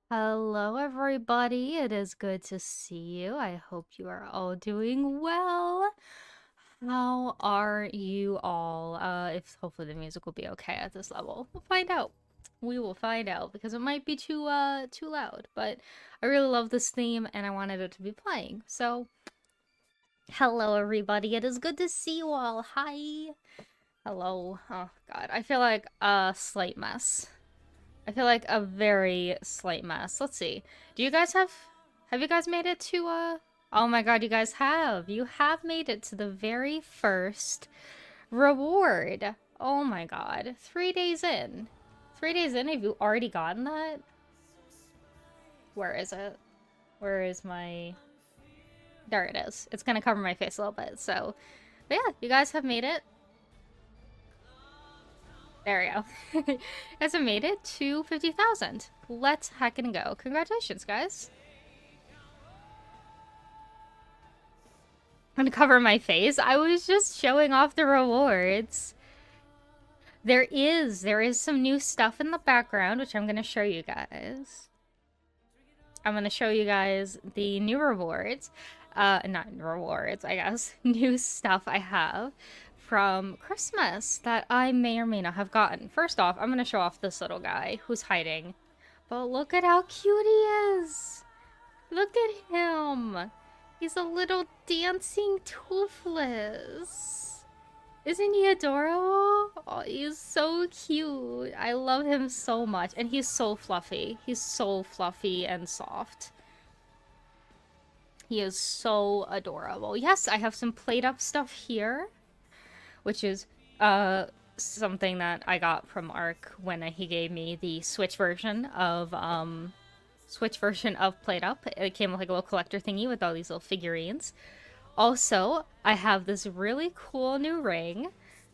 Hello, everybody. It is good to see you. I hope you are all doing well. How are you all? If hopefully the music will be okay at this level. We'll find out. We will find out because it might be too loud, but I really love this theme and I wanted it to be playing. So, hello everybody. It is good to see you all. Hi. Hello. Oh god. I feel like a slight mess. I feel like a very slight mess. Let's see. Do you guys have you guys made it to, oh my god, you guys have. You have made it to the very first reward. Oh my god. 3 days in. 3 days in, have you already gotten that? Where is it? Where is my... There it is. It's gonna cover my face a little bit, so... But yeah, you guys have made it. There we go. You guys have made it to 50,000. Let's heckin' go. Congratulations, guys. I'm gonna cover my face. I was just showing off the rewards. There is some new stuff in the background, which I'm gonna show you guys. I'm gonna show you guys the new rewards. Not rewards, I guess. New stuff I have from Christmas that I may or may not have gotten. First off, I'm gonna show off this little guy who's hiding. But look at how cute he is! Look at him! He's a little dancing toothless. Isn't he adorable? Oh, he's so cute. I love him so much. And he's so fluffy. He's so fluffy and soft. He is so adorable. Yes, I have some played up stuff here, which is something that I got from Ark when he gave me the Switch version of Played Up. It came with like a little collector thingy with all these little figurines. Also, I have this really cool new ring,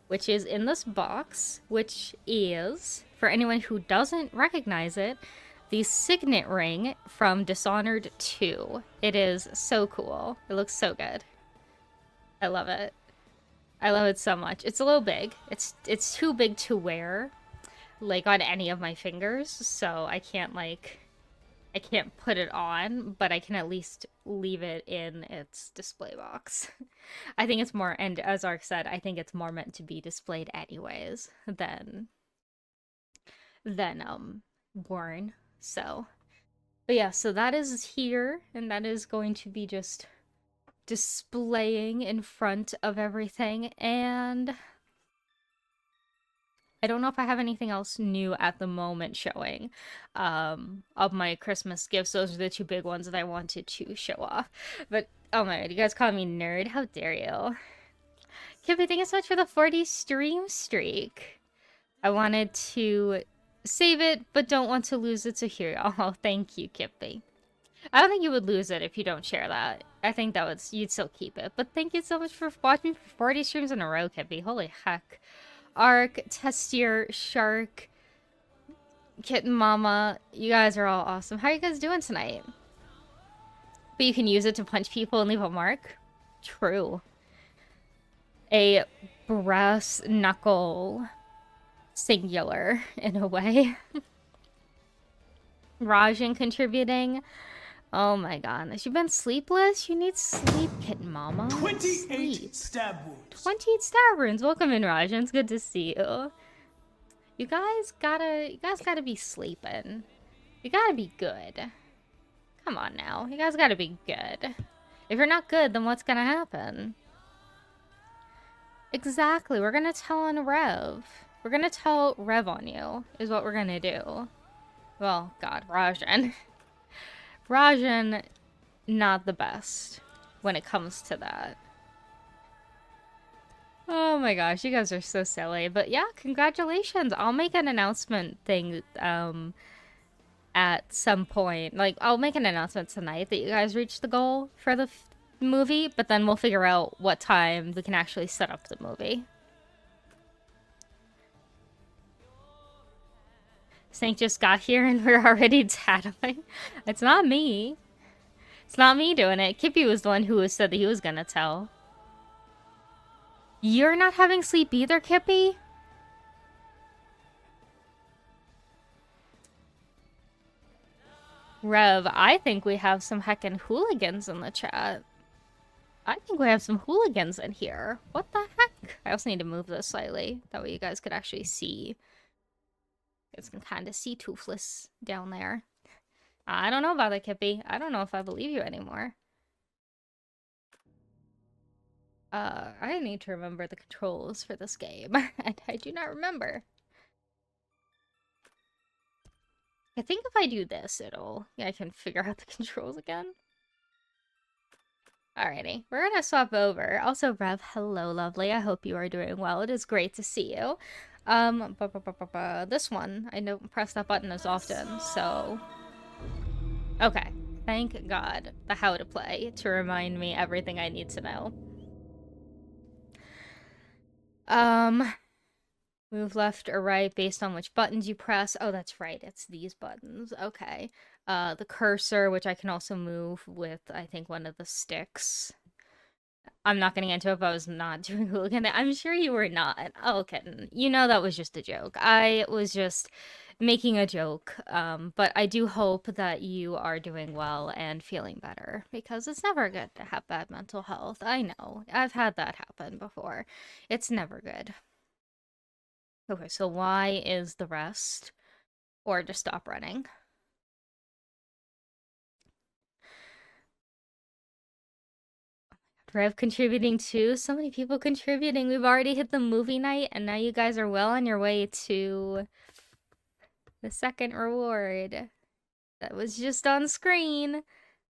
which is in this box, which is, for anyone who doesn't recognize it, the signet ring from Dishonored 2. It is so cool. It looks so good. I love it. I love it so much. It's a little big. It's too big to wear, like, on any of my fingers, so I can't put it on, but I can at least leave it in its display box. I think it's more, and as Ark said, I think it's more meant to be displayed anyways than worn. So, but yeah, so that is here, and that is going to be just displaying in front of everything, and I don't know if I have anything else new at the moment showing of my Christmas gifts. Those are the two big ones that I wanted to show off. But, oh my god, you guys call me nerd? How dare you? Kippy, thank you so much for the 40 stream streak. I wanted to save it, but don't want to lose it to hear. Oh, thank you, Kippy. I don't think you would lose it if you don't share that. I think that you'd still keep it. But thank you so much for watching for 40 streams in a row, Kippy. Holy heck. Ark, Testier, Shark, Kitten Mama, you guys are all awesome. How are you guys doing tonight? But you can use it to punch people and leave a mark? True. A brass knuckle singular, in a way. Rajan contributing. Oh my goodness. You've been sleepless? You need sleep, Kitten Mama. 28 stab wounds. 28 stab wounds. Welcome in, Rajan. It's good to see you. You guys gotta be sleeping. You gotta be good. Come on now. You guys gotta be good. If you're not good, then what's gonna happen? Exactly. We're gonna tell on Rev. We're gonna tell Rev on you, is what we're gonna do. Well, God, Rajan. Rajan, not the best when it comes to that. Oh my gosh, you guys are so silly. But yeah, congratulations. I'll make an announcement thing at some point. Like, I'll make an announcement tonight that you guys reached the goal for the movie, but then we'll figure out what time we can actually set up the movie. Saint just got here and we're already tattling. It's not me. It's not me doing it. Kippy was the one who said that he was gonna tell. You're not having sleep either, Kippy? Rev, I think we have some heckin' hooligans in the chat. I think we have some hooligans in here. What the heck? I also need to move this slightly. That way you guys could actually see. You guys can kind of see Toothless down there. I don't know about that, Kippy. I don't know if I believe you anymore. I need to remember the controls for this game. And I do not remember. I think if I do this, I can figure out the controls again. Alrighty, we're gonna swap over. Also, Rev, hello, lovely. I hope you are doing well. It is great to see you. This one, I don't press that button as often, so... Okay, thank God. The how to play to remind me everything I need to know. Move left or right based on which buttons you press. Oh, that's right. It's these buttons. Okay. The cursor, which I can also move with, I think, one of the sticks. I'm not getting into it if I was not doing hooligan. I'm sure you were not. Oh, kitten. You know that was just a joke. I was just making a joke. But I do hope that you are doing well and feeling better because it's never good to have bad mental health. I know. I've had that happen before. It's never good. Okay, so why is the rest? Or just stop running. Rev contributing too. So many people contributing. We've already hit the movie night, and now you guys are well on your way to the second reward. That was just on screen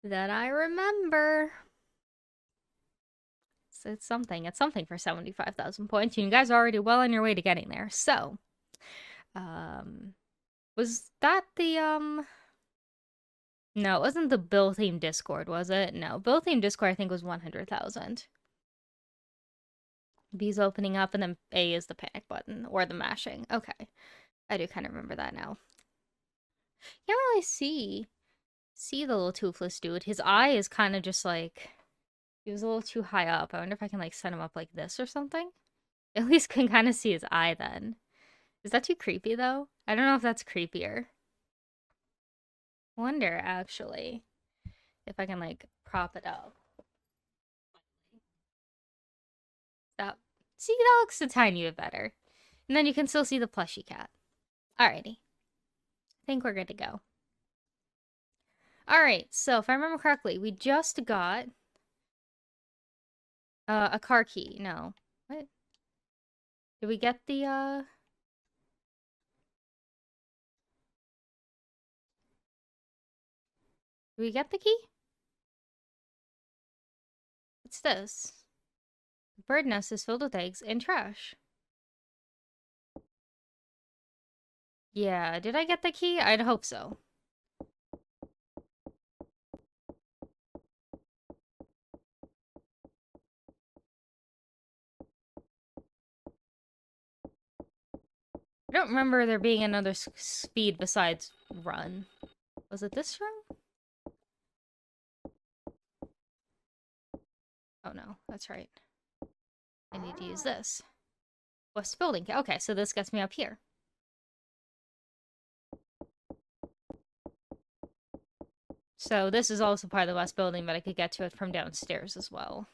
that I remember. So it's something. It's something for 75,000 points. And you guys are already well on your way to getting there. So, was that the, No, it wasn't the Bill Theme Discord, was it? No, Bill Theme Discord I think was 100,000. B's opening up, and then A is the panic button, or the mashing. Okay. I do kind of remember that now. Can't really see the little toothless dude. His eye is kind of just like... He was a little too high up. I wonder if I can like set him up like this or something. At least can kind of see his eye then. Is that too creepy though? I don't know if that's creepier. Wonder actually if I can like prop it up. That see, that looks a tiny bit better. And then you can still see the plushy cat. Alrighty. I think we're good to go. Alright, so if I remember correctly, we just got a car key. No. What? Did we get the Did we get the key? What's this? The bird nest is filled with eggs and trash. Yeah, did I get the key? I'd hope so. I don't remember there being another speed besides run. Was it this room? Oh no, that's right. I need to use this. West building. Okay, so this gets me up here. So this is also part of the west building, but I could get to it from downstairs as well.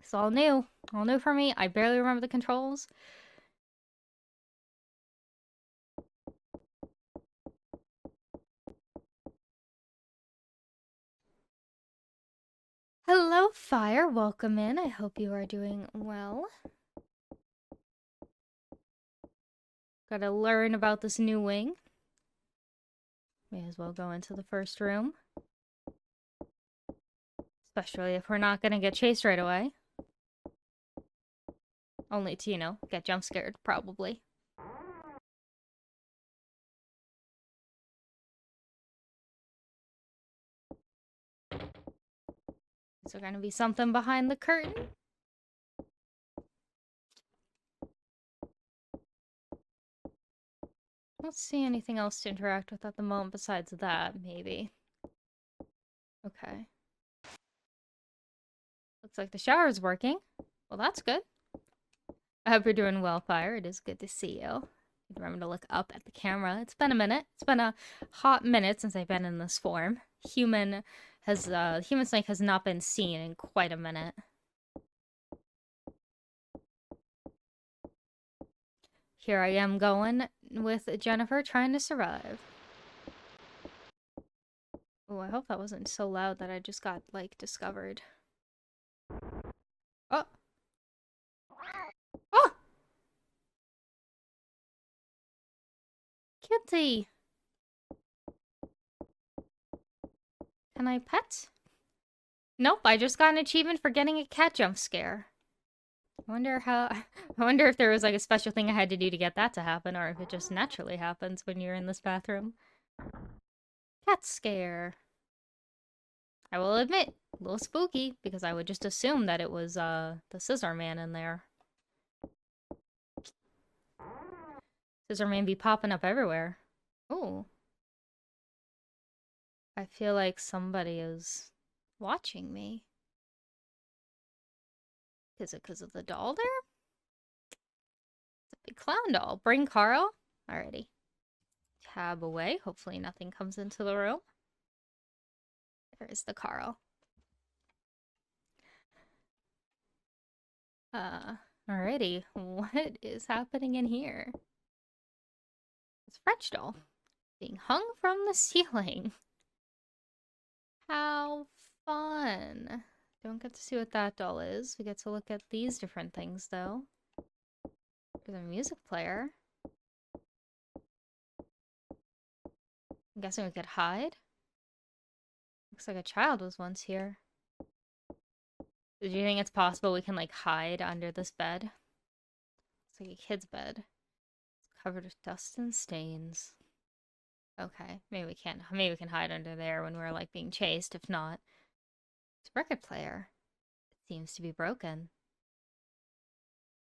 It's all new. All new for me. I barely remember the controls. Hello, Fire. Welcome in. I hope you are doing well. Gotta learn about this new wing. May as well go into the first room. Especially if we're not gonna get chased right away. Only to, you know, get jump scared, probably. Is there gonna be something behind the curtain? I don't see anything else to interact with at the moment besides that, maybe. Okay. Looks like the shower's working. Well, that's good. I hope you're doing well, Fire. It is good to see you. Remember to look up at the camera. It's been a minute. It's been a hot minute since I've been in this form. Human snake has not been seen in quite a minute. Here I am going with Jennifer trying to survive. Oh, I hope that wasn't so loud that I just got, like, discovered. Oh! Oh! Kitty! Can I pet? Nope, I just got an achievement for getting a cat jump scare. I wonder if there was like a special thing I had to do to get that to happen, or if it just naturally happens when you're in this bathroom. Cat scare. I will admit, a little spooky, because I would just assume that it was, the Scissor Man in there. Scissor Man be popping up everywhere. Ooh. I feel like somebody is watching me. Is it because of the doll there? It's a big clown doll. Bring Carl? Alrighty. Tab away. Hopefully nothing comes into the room. There's the Carl. Alrighty. What is happening in here? It's a French doll being hung from the ceiling. How fun. Don't get to see what that doll is. We get to look at these different things, though. There's a music player. I'm guessing we could hide. Looks like a child was once here. Do you think it's possible we can, like, hide under this bed? It's like a kid's bed. It's covered with dust and stains. Okay, maybe we can't. Maybe we can hide under there when we're, like, being chased. If not, it's a record player. It seems to be broken.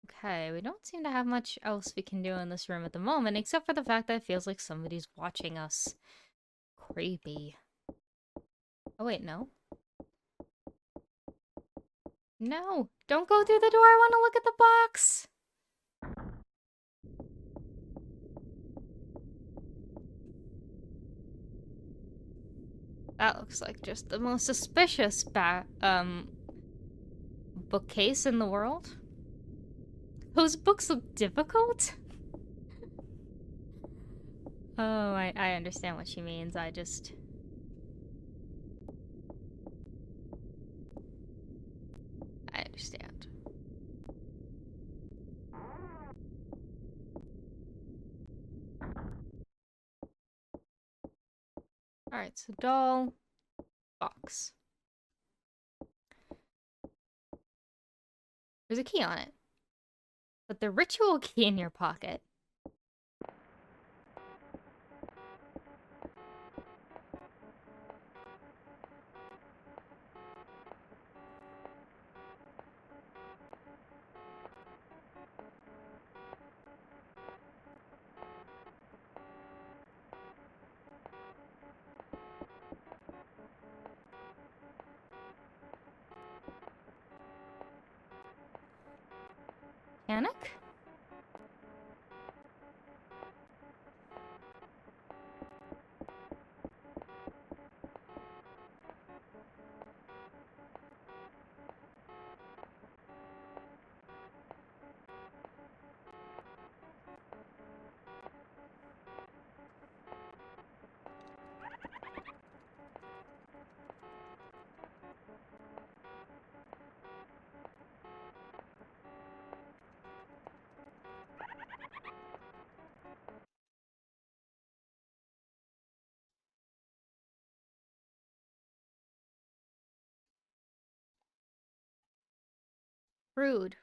Okay, we don't seem to have much else we can do in this room at the moment, except for the fact that it feels like somebody's watching us. Creepy. Oh, wait, no. No! Don't go through the door! I want to look at the box! That looks like just the most suspicious bookcase in the world. Those books look difficult? Oh, I understand what she means. I understand. Alright, so doll, box. There's a key on it. Put the ritual key in your pocket. Panic? Rude.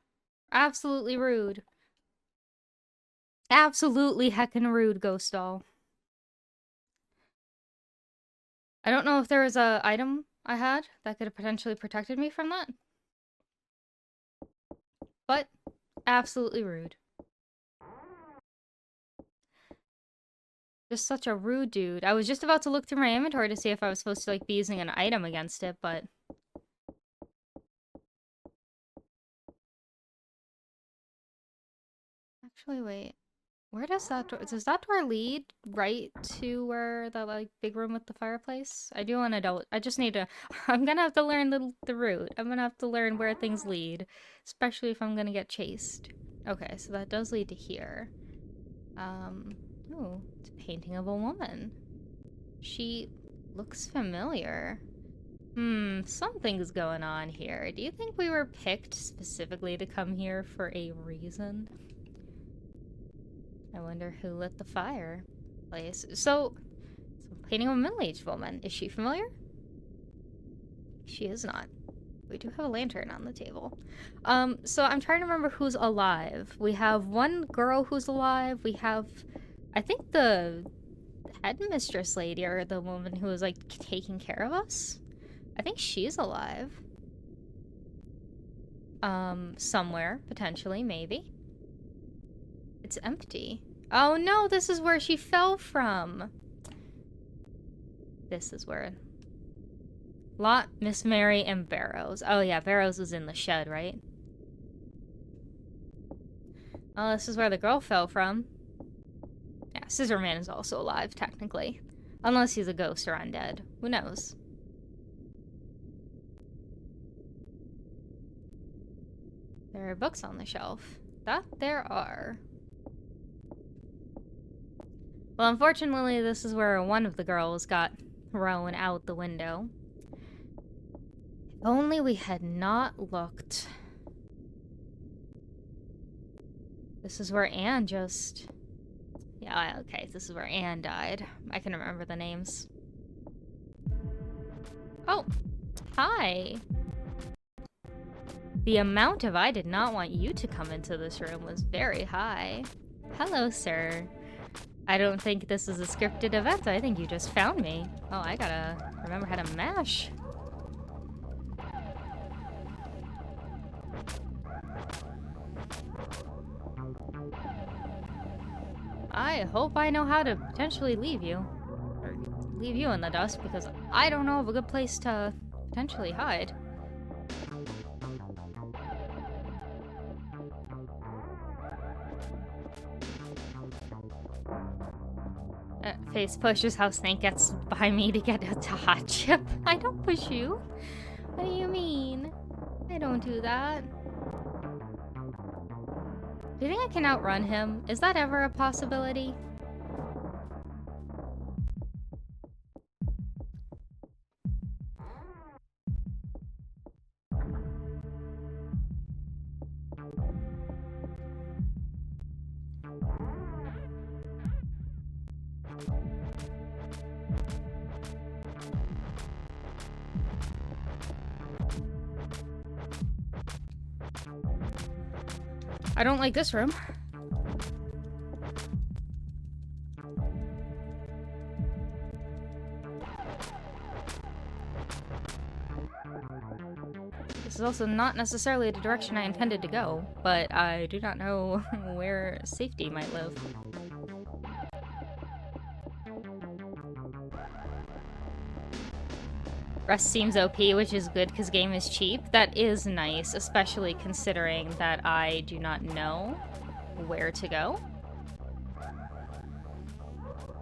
Absolutely rude. Absolutely heckin' rude, ghost doll. I don't know if there was a item I had that could have potentially protected me from that. But, absolutely rude. Just such a rude dude. I was just about to look through my inventory to see if I was supposed to, like, be using an item against it, but... Actually, wait. Where does that door lead right to where that like big room with the fireplace? I do want to know. I just need to. I'm gonna have to learn the route. I'm gonna have to learn where things lead, especially if I'm gonna get chased. Okay, so that does lead to here. Um, oh, it's a painting of a woman. She looks familiar. Something's going on here. Do you think we were picked specifically to come here for a reason? I wonder who lit the fire. Place. So painting of a middle-aged woman. Is she familiar? She is not. We do have a lantern on the table. So I'm trying to remember who's alive. We have one girl who's alive. We have, I think the headmistress lady or the woman who was like taking care of us. I think she's alive. Somewhere, potentially, maybe. It's empty. Oh no, this is where she fell from. This is where... Lot, Miss Mary, and Barrows. Oh yeah, Barrows was in the shed, right? Oh, this is where the girl fell from. Yeah, Scissorman is also alive, technically. Unless he's a ghost or undead. Who knows? There are books on the shelf. That there are. Well, unfortunately, this is where one of the girls got thrown out the window. If only we had not looked. This is where Anne just... Yeah, okay, this is where Anne died. I can remember the names. Oh, hi. The amount of I did not want you to come into this room was very high. Hello, sir. I don't think this is a scripted event. I think you just found me. Oh, I gotta remember how to mash. I hope I know how to potentially leave you. Or leave you in the dust, because I don't know of a good place to potentially hide. Face push is how Snake gets by me to get a hot chip. I don't push you. What do you mean? I don't do that. Do you think I can outrun him? Is that ever a possibility? I don't like this room. This is also not necessarily the direction I intended to go, but I do not know where safety might live. Rest seems OP, which is good because game is cheap. That is nice, especially considering that I do not know where to go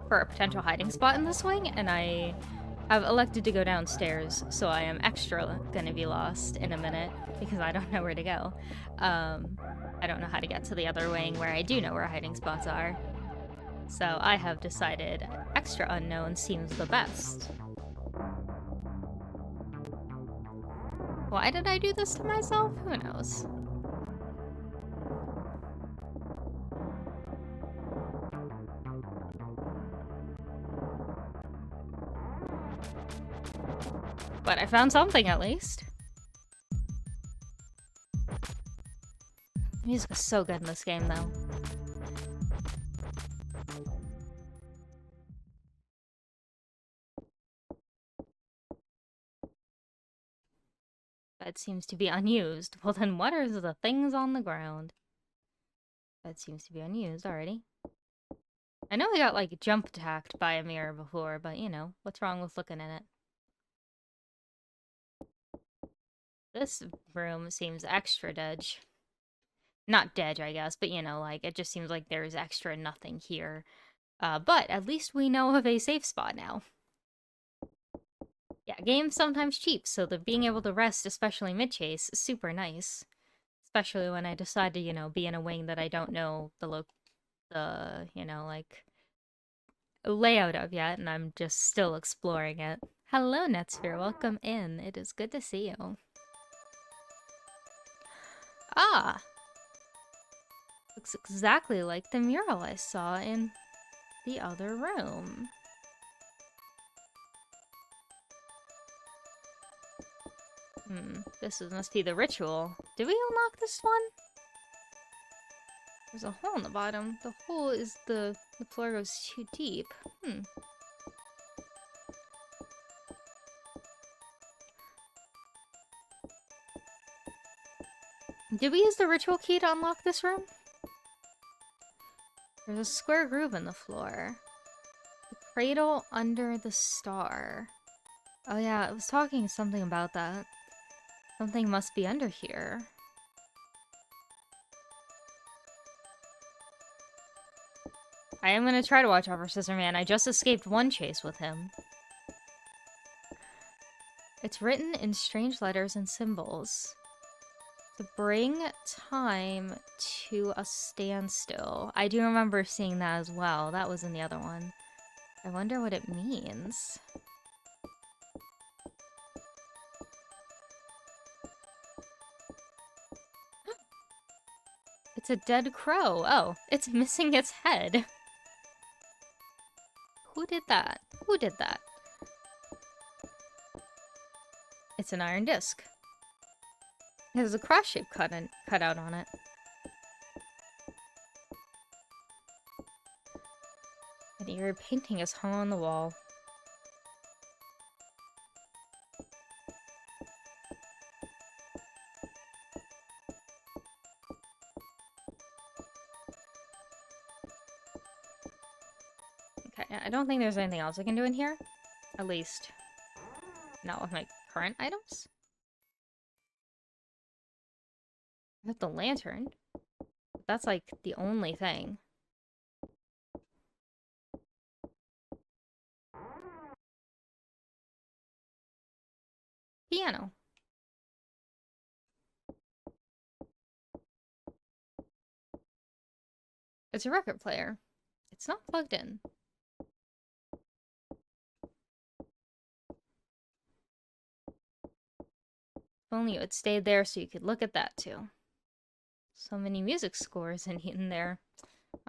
for a potential hiding spot in this wing, and I have elected to go downstairs, so I am extra gonna be lost in a minute because I don't know where to go. I don't know how to get to the other wing where I do know where hiding spots are. So I have decided extra unknown seems the best. Why did I do this to myself? Who knows? But I found something at least. The music is so good in this game, though. Bed seems to be unused. Well, then what are the things on the ground? Bed seems to be unused already. I know we got, like, jump attacked by a mirror before, but, you know, what's wrong with looking in it? This room seems extra dodge. Not dead, I guess, but you know, like, it just seems like there's extra nothing here. But at least we know of a safe spot now. Yeah, games sometimes cheap, so the being able to rest, especially mid-chase, is super nice. Especially when I decide to, you know, be in a wing that I don't know you know, like, layout of yet, and I'm just still exploring it. Hello, Netsphere, welcome in. It is good to see you. Ah! Looks exactly like the mural I saw in the other room. Must be the ritual. Did we unlock this one? There's a hole in the bottom. The hole is the floor goes too deep. Did we use the ritual key to unlock this room? There's a square groove in the floor. The cradle under the star. Oh yeah, I was talking something about that. Something must be under here. I am gonna try to watch out for Scissor Man. I just escaped one chase with him. It's written in strange letters and symbols. To bring time to a standstill. I do remember seeing that as well. That was in the other one. I wonder what it means. It's a dead crow. Oh, it's missing its head. Who did that? Who did that? It's an iron disc. There's a cross shape cut out on it. An eerie painting is hung on the wall. Okay, I don't think there's anything else I can do in here. At least, not with my current items. I have the lantern. That's like the only thing. Piano. It's a record player. It's not plugged in. If only it would stay there so you could look at that too. So many music scores in there.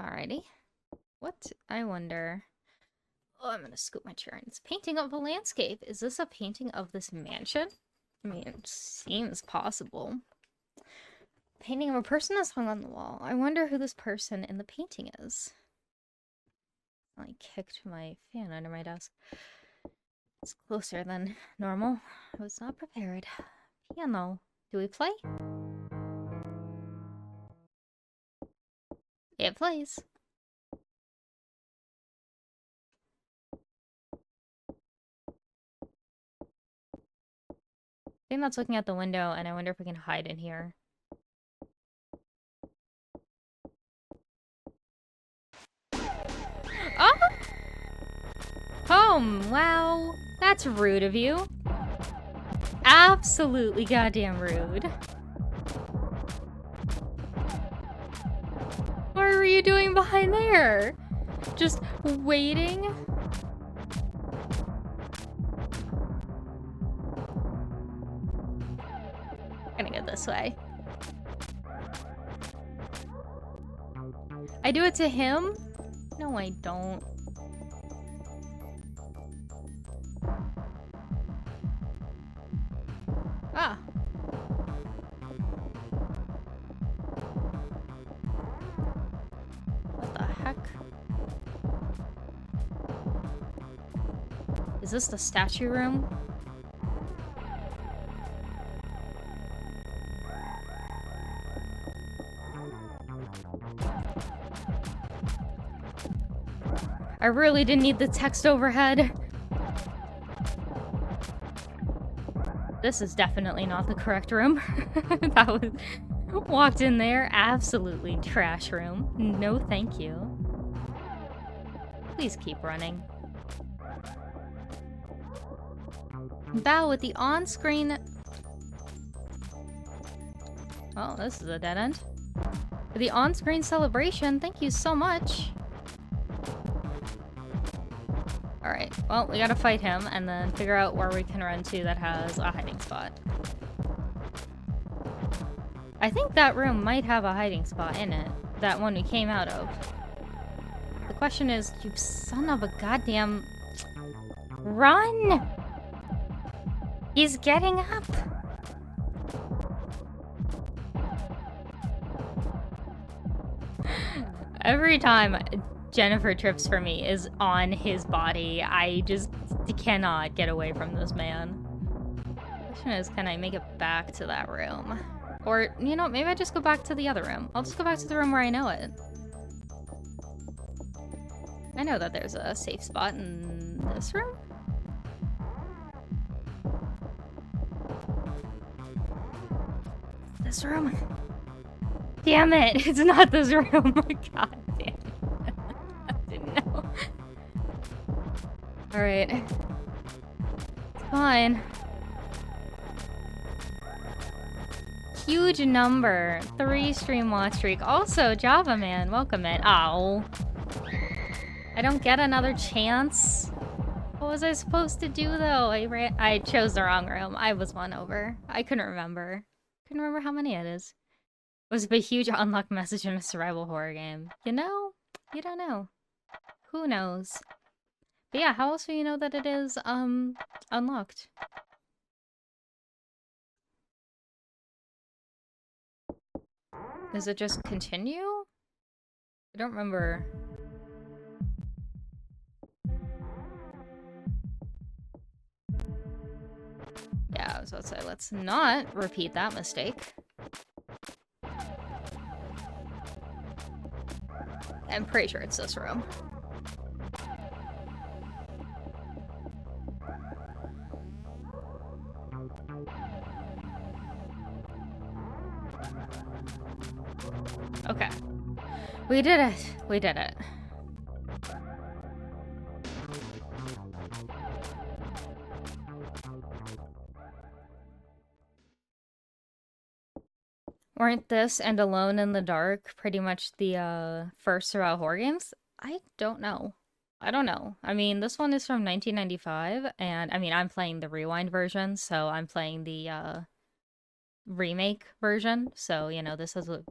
Alrighty. What? I wonder... Oh, I'm gonna scoop my chair in. It's a painting of a landscape. Is this a painting of this mansion? I mean, it seems possible. Painting of a person is hung on the wall. I wonder who this person in the painting is. I kicked my fan under my desk. It's closer than normal. I was not prepared. Piano. Do we play? It plays. I think that's looking out the window, and I wonder if we can hide in here. Oh! Home! Wow. That's rude of you. Absolutely goddamn rude. What were you doing behind there? Just waiting? I'm gonna go this way. I do it to him? No, I don't. Ah. What the heck? Is this the statue room? I really didn't need the text overhead. This is definitely not the correct room. Walked in there, absolutely trash room. No thank you. Please keep running. Bow with the on-screen... Oh, this is a dead end. For the on-screen celebration, thank you so much. Alright, well, we gotta fight him and then figure out where we can run to that has a hiding spot. I think that room might have a hiding spot in it. That one we came out of. The question is, you son of a goddamn... Run! He's getting up! Every time Jennifer trips for me is on his body, I just cannot get away from this man. The question is, can I make it back to that room? Or, you know, maybe I just go back to the other room. I'll just go back to the room where I know it. I know that there's a safe spot in this room. This room? Damn it! It's not this room! God damn it. I didn't know. Alright. It's fine. Huge number. 3 stream watch streak. Also, Java Man, welcome in. Ow. I don't get another chance. What was I supposed to do though? I chose the wrong room. I was one over. I couldn't remember. Couldn't remember how many it is. It was a huge unlocked message in a survival horror game. You know? You don't know. Who knows? But yeah, how else do you know that it is unlocked? Does it just continue? I don't remember. Yeah, I was about to say, let's not repeat that mistake. I'm pretty sure it's this room. Okay. We did it. We did it. Weren't this and Alone in the Dark pretty much the first survival horror games? I don't know. I don't know. I mean, this one is from 1995, and I mean, I'm playing the Rewind version, so I'm playing the remake version. So, you know, this has a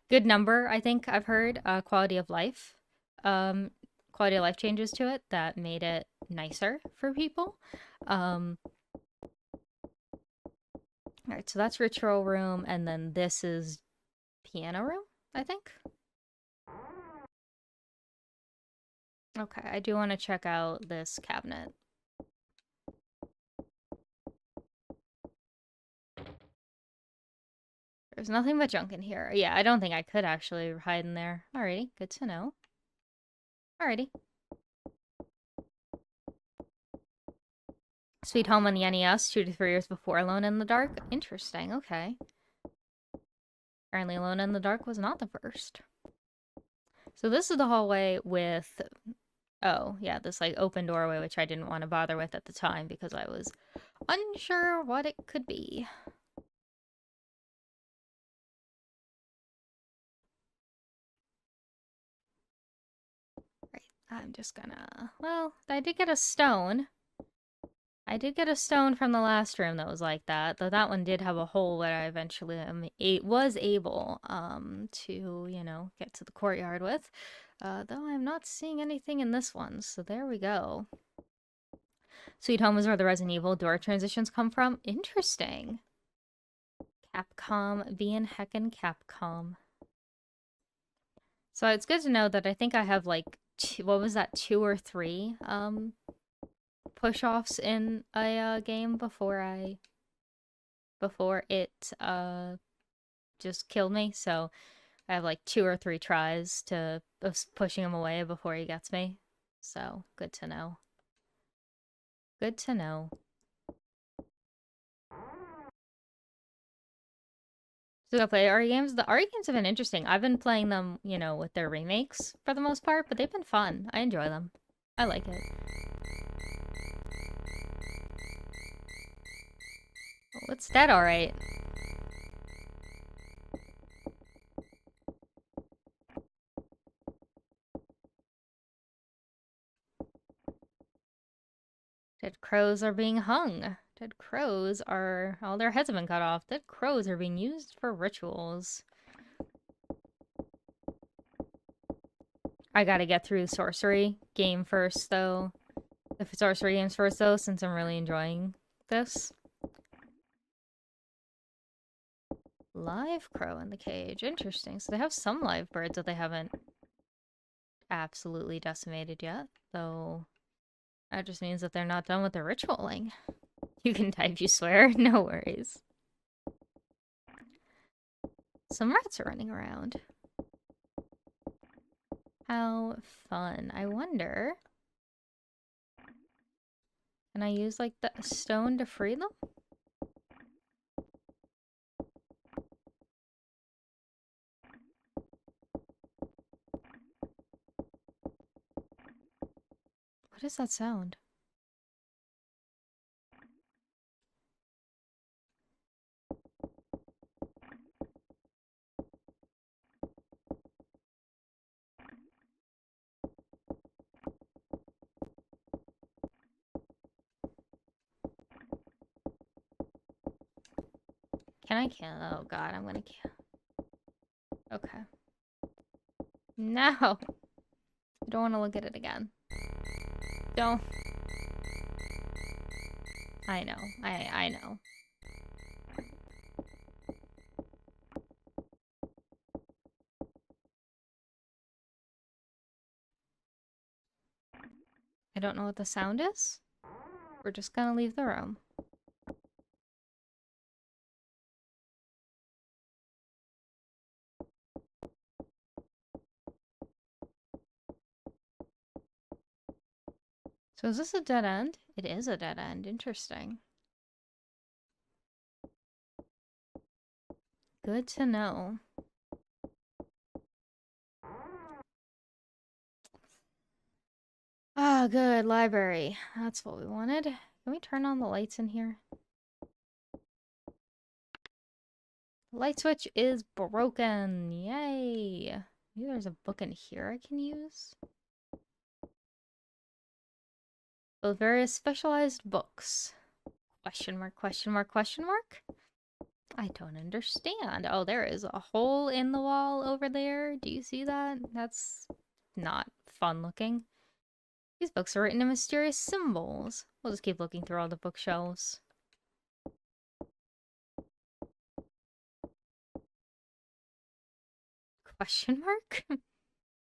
good number, I think I've heard, quality of life. Quality of life changes to it that made it nicer for people. Alright, so that's ritual room, and then this is piano room, I think? Okay, I do want to check out this cabinet. There's nothing but junk in here. Yeah, I don't think I could actually hide in there. Alrighty, good to know. Alrighty. Sweet Home on the NES, 2 to 3 years before Alone in the Dark. Interesting, okay. Apparently Alone in the Dark was not the first. So this is the hallway with... Oh, yeah, this like open doorway, which I didn't want to bother with at the time because I was unsure what it could be. Right, I'm just gonna... Well, I did get a stone. I did get a stone from the last room that was like that, though that one did have a hole that I eventually was able to, you know, get to the courtyard with. Though I'm not seeing anything in this one, so there we go. Sweet Home is where the Resident Evil door transitions come from. Interesting. Capcom being heckin' Capcom. So it's good to know that I think I have like, what was that, 2 or 3 push-offs in a game before it just killed me. So I have like 2 or 3 tries of pushing him away before he gets me. So good to know. Good to know. So I play RE games. The RE games have been interesting. I've been playing them, you know, with their remakes for the most part, but they've been fun. I enjoy them. I like it. What's that? All right. Dead crows are being hung. Dead crows are... all their heads have been cut off. Dead crows are being used for rituals. I gotta get through the sorcery game first, though. The sorcery games first, though, since I'm really enjoying this. Live crow in the cage. Interesting. So they have some live birds that they haven't absolutely decimated yet, though that just means that they're not done with their ritualing. You can type, you swear. No worries. Some rats are running around. How fun. I wonder... can I use, like, the stone to free them? What is that sound? Can I kill? Oh god, I'm gonna kill. Okay. No! I don't want to look at it again. Don't. I know. I know. I don't know what the sound is. We're just gonna leave the room. So is this a dead end? It is a dead end. Interesting. Good to know. Ah, good. Library. That's what we wanted. Can we turn on the lights in here? The light switch is broken. Yay. Maybe there's a book in here I can use. Both various specialized books. Question mark, question mark, question mark? I don't understand. Oh, there is a hole in the wall over there. Do you see that? That's not fun looking. These books are written in mysterious symbols. We'll just keep looking through all the bookshelves. Question mark?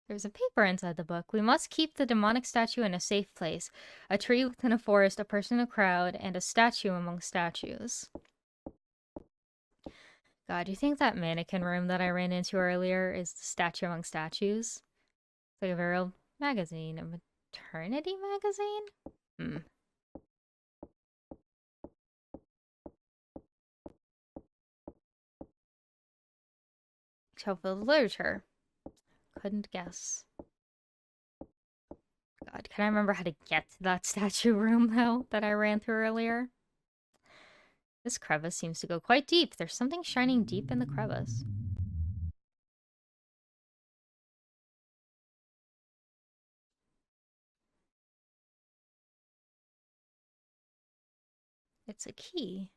There's a paper inside the book. We must keep the demonic statue in a safe place. A tree within a forest, a person in a crowd, and a statue among statues. God, do you think that mannequin room that I ran into earlier is the statue among statues? It's like a very old magazine. A maternity magazine? Hmm. Shelf-filled literature. Couldn't guess. God, can I remember how to get to that statue room, though, that I ran through earlier? This crevice seems to go quite deep. There's something shining deep in the crevice. It's a key.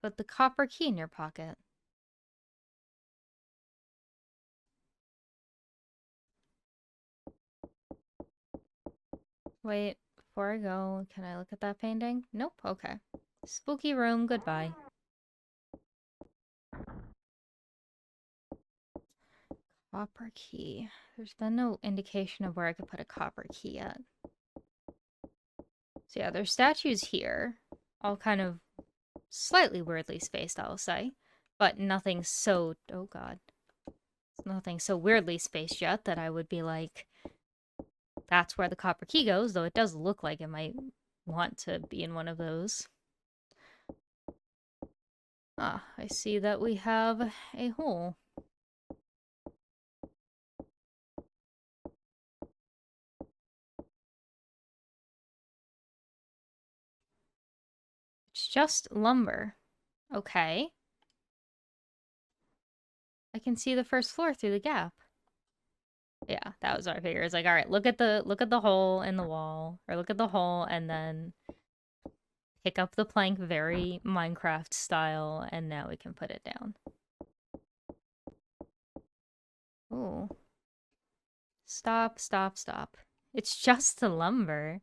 Put the copper key in your pocket. Wait, before I go, can I look at that painting? Nope, okay. Spooky room, goodbye. Copper key. There's been no indication of where I could put a copper key yet. So yeah, there's statues here. All kind of slightly weirdly spaced, I'll say. But nothing so... oh god. Nothing so weirdly spaced yet that I would be like, that's where the copper key goes, though it does look like it might want to be in one of those. Ah, I see that we have a hole. It's just lumber. Okay. I can see the first floor through the gap. Yeah, that was what I figured. It's like, all right, look at the hole in the wall, or look at the hole, and then pick up the plank very Minecraft style, and now we can put it down. Ooh. Stop, stop, stop. It's just the lumber.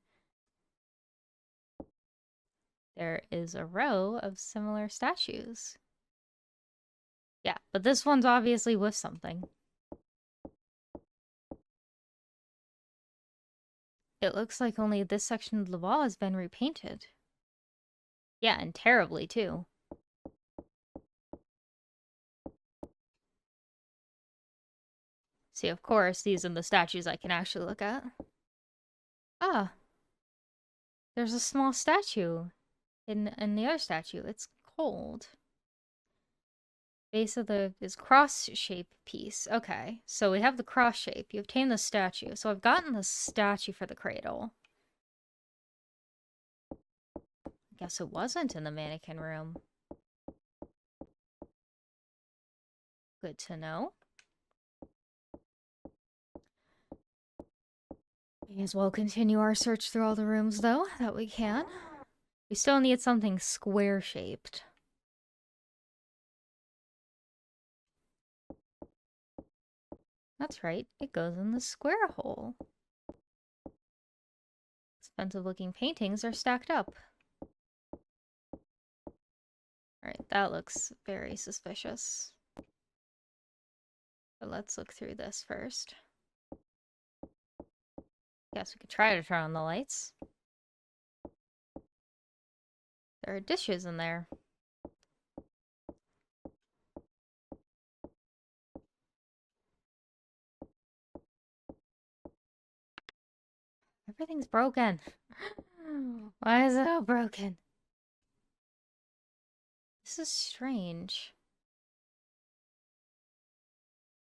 There is a row of similar statues. Yeah, but this one's obviously with something. It looks like only this section of the wall has been repainted. Yeah, and terribly too. See, of course, these are the statues I can actually look at. Ah, there's a small statue in the other statue. It's cold. Base of the is cross shape piece. Okay, so we have the cross shape. You obtain the statue. So I've gotten the statue for the cradle. Guess it wasn't in the mannequin room. Good to know. May as well continue our search through all the rooms, though, that we can. We still need something square-shaped. That's right, it goes in the square hole. Expensive-looking paintings are stacked up. Alright, that looks very suspicious. But let's look through this first. Guess we could try to turn on the lights. There are dishes in there. Everything's broken. Why is it all broken? This is strange.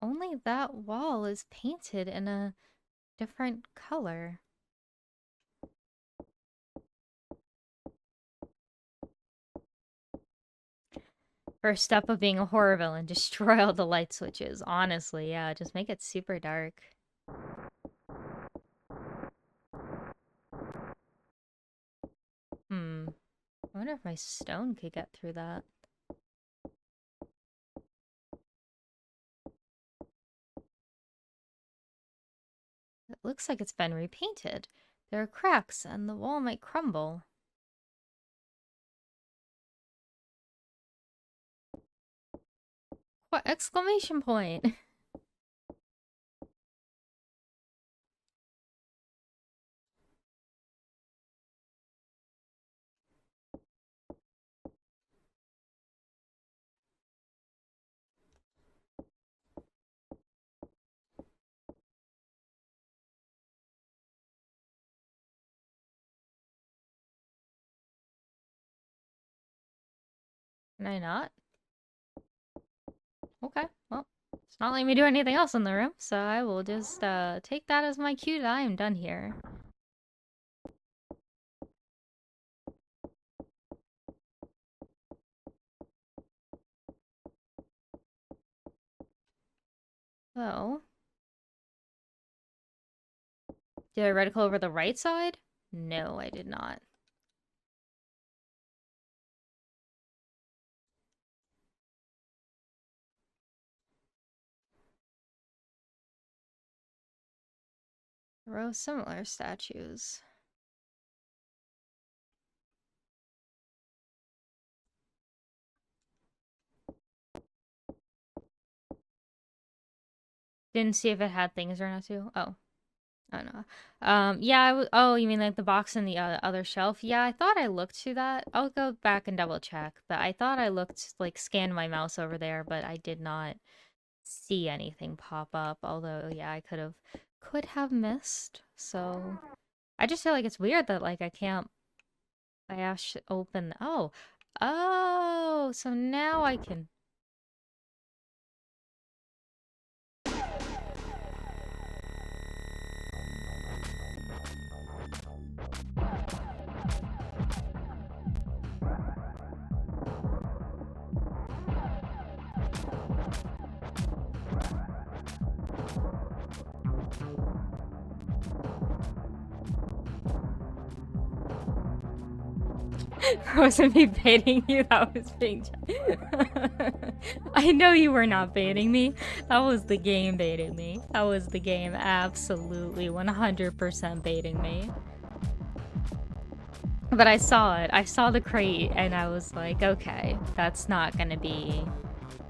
Only that wall is painted in a different color. First step of being a horror villain, destroy all the light switches. Honestly, yeah, just make it super dark. Hmm. I wonder if my stone could get through that. It looks like it's been repainted. There are cracks and the wall might crumble. What exclamation point? Can I not? Okay, well, it's not letting me do anything else in the room, so I will just take that as my cue that I am done here. So, did I reticle over the right side? No, I did not. A row of similar statues. Didn't see if it had things or not too. Oh. I don't know. Yeah, oh, you mean like the box in the other shelf? Yeah, I thought I looked to that. I'll go back and double check, but I thought I looked, like, scanned my mouse over there, but I did not see anything pop up. Although, yeah, could have missed. So, I just feel like it's weird that, like, I can't, I should open, oh, Oh, so now I can. That wasn't me baiting you, that was being. I know you were not baiting me. That was the game baiting me. That was the game absolutely 100% baiting me. But I saw it. I saw the crate and I was like, okay, that's not gonna be.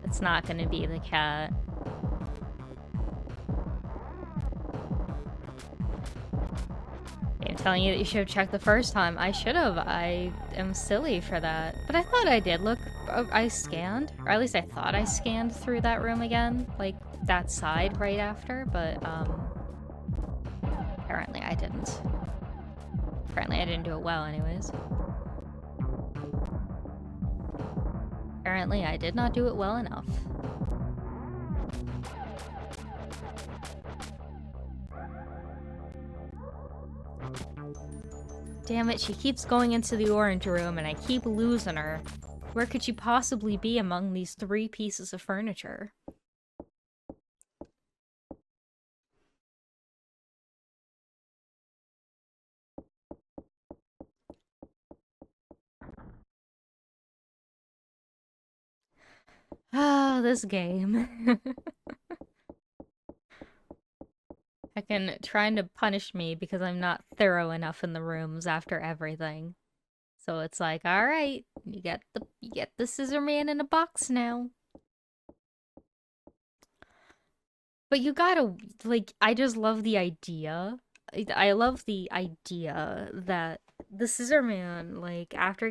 It's not gonna be the cat. I'm telling you that you should have checked the first time. I should have. I am silly for that. But I thought I did. Look, I scanned. Or at least I thought I scanned through that room again. Like, that side right after. But, apparently I didn't. Apparently I didn't do it well anyways. Apparently I did not do it well enough. Damn it, she keeps going into the orange room and I keep losing her. Where could she possibly be among these 3 pieces of furniture? Ah, this game. Heckin' trying to punish me because I'm not thorough enough in the rooms after everything. So it's like, all right, you get the scissor man in a box now. But you gotta like, I just love the idea. I love the idea that the scissor man, like, after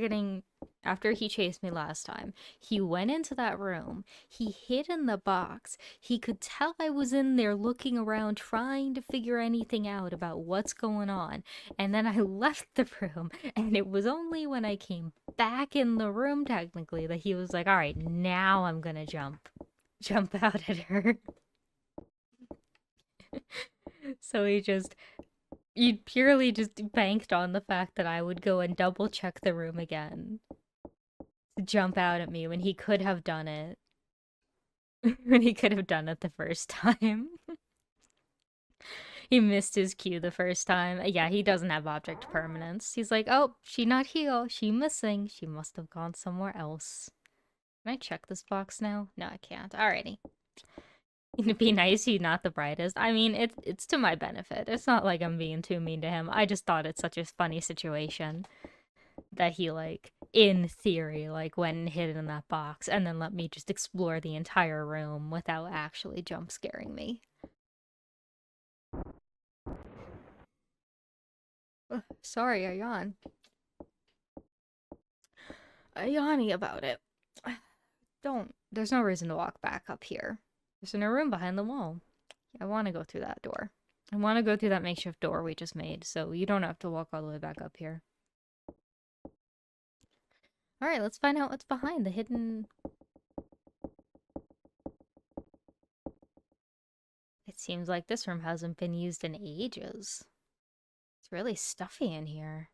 he chased me last time, he went into that room, he hid in the box, he could tell I was in there looking around trying to figure anything out about what's going on, and then I left the room, and it was only when I came back in the room technically that he was like, all right, now I'm gonna jump out at her. So you purely just banked on the fact that I would go and double check the room again to jump out at me when he could have done it. When he could have done it the first time. He missed his cue the first time. Yeah, he doesn't have object permanence. He's like, oh, she not here. She missing. She must have gone somewhere else. Can I check this box now? No, I can't. Alrighty. It'd be nice he's not the brightest. I mean, it's to my benefit. It's not like I'm being too mean to him. I just thought it's such a funny situation that he, like, in theory, like, went and hid in that box and then let me just explore the entire room without actually jump scaring me. Ugh, sorry, I yawn. I yawny about it. Don't. There's no reason to walk back up here. There's a room behind the wall. I want to go through that door. I want to go through that makeshift door we just made, so you don't have to walk all the way back up here. Alright, let's find out what's behind the hidden... It seems like this room hasn't been used in ages. It's really stuffy in here.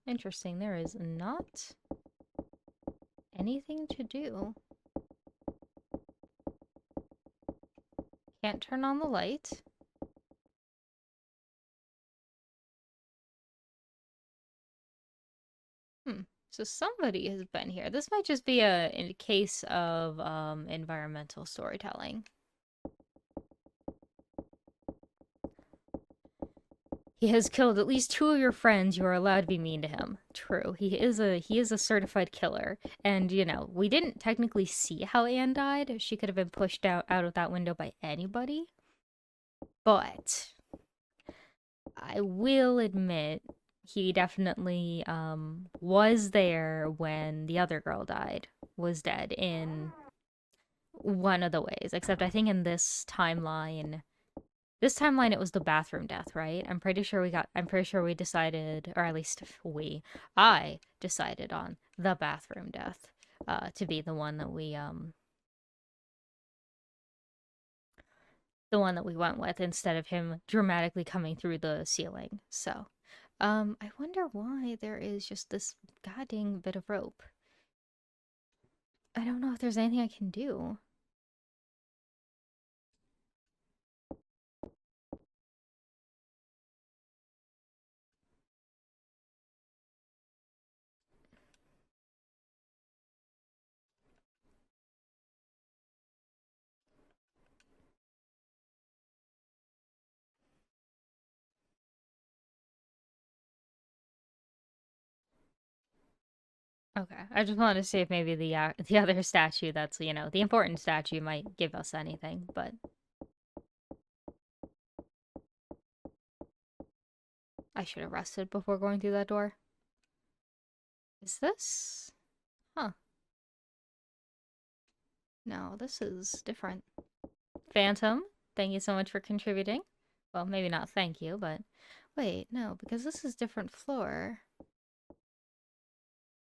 Interesting. There is not anything to do. Can't turn on the light. So somebody has been here. This might just be a case of environmental storytelling. He has killed at least 2 of your friends. You are allowed to be mean to him. True. He is a certified killer. And, you know, we didn't technically see how Anne died. She could have been pushed out of that window by anybody. But I will admit he definitely was there when the other girl died, was dead in one of the ways. Except I think in this timeline, This timeline, it was the bathroom death, right? I'm pretty sure we decided, or at least I decided on the bathroom death, to be the one that we went with instead of him dramatically coming through the ceiling. So, I wonder why there is just this goddamn bit of rope. I don't know if there's anything I can do. Okay, I just wanted to see if maybe the other statue that's, the important statue might give us anything, but I should have rested before going through that door. Is this? Huh. No, this is different. Phantom, thank you so much for contributing. Well, maybe not thank you, but wait, no, because this is different floor.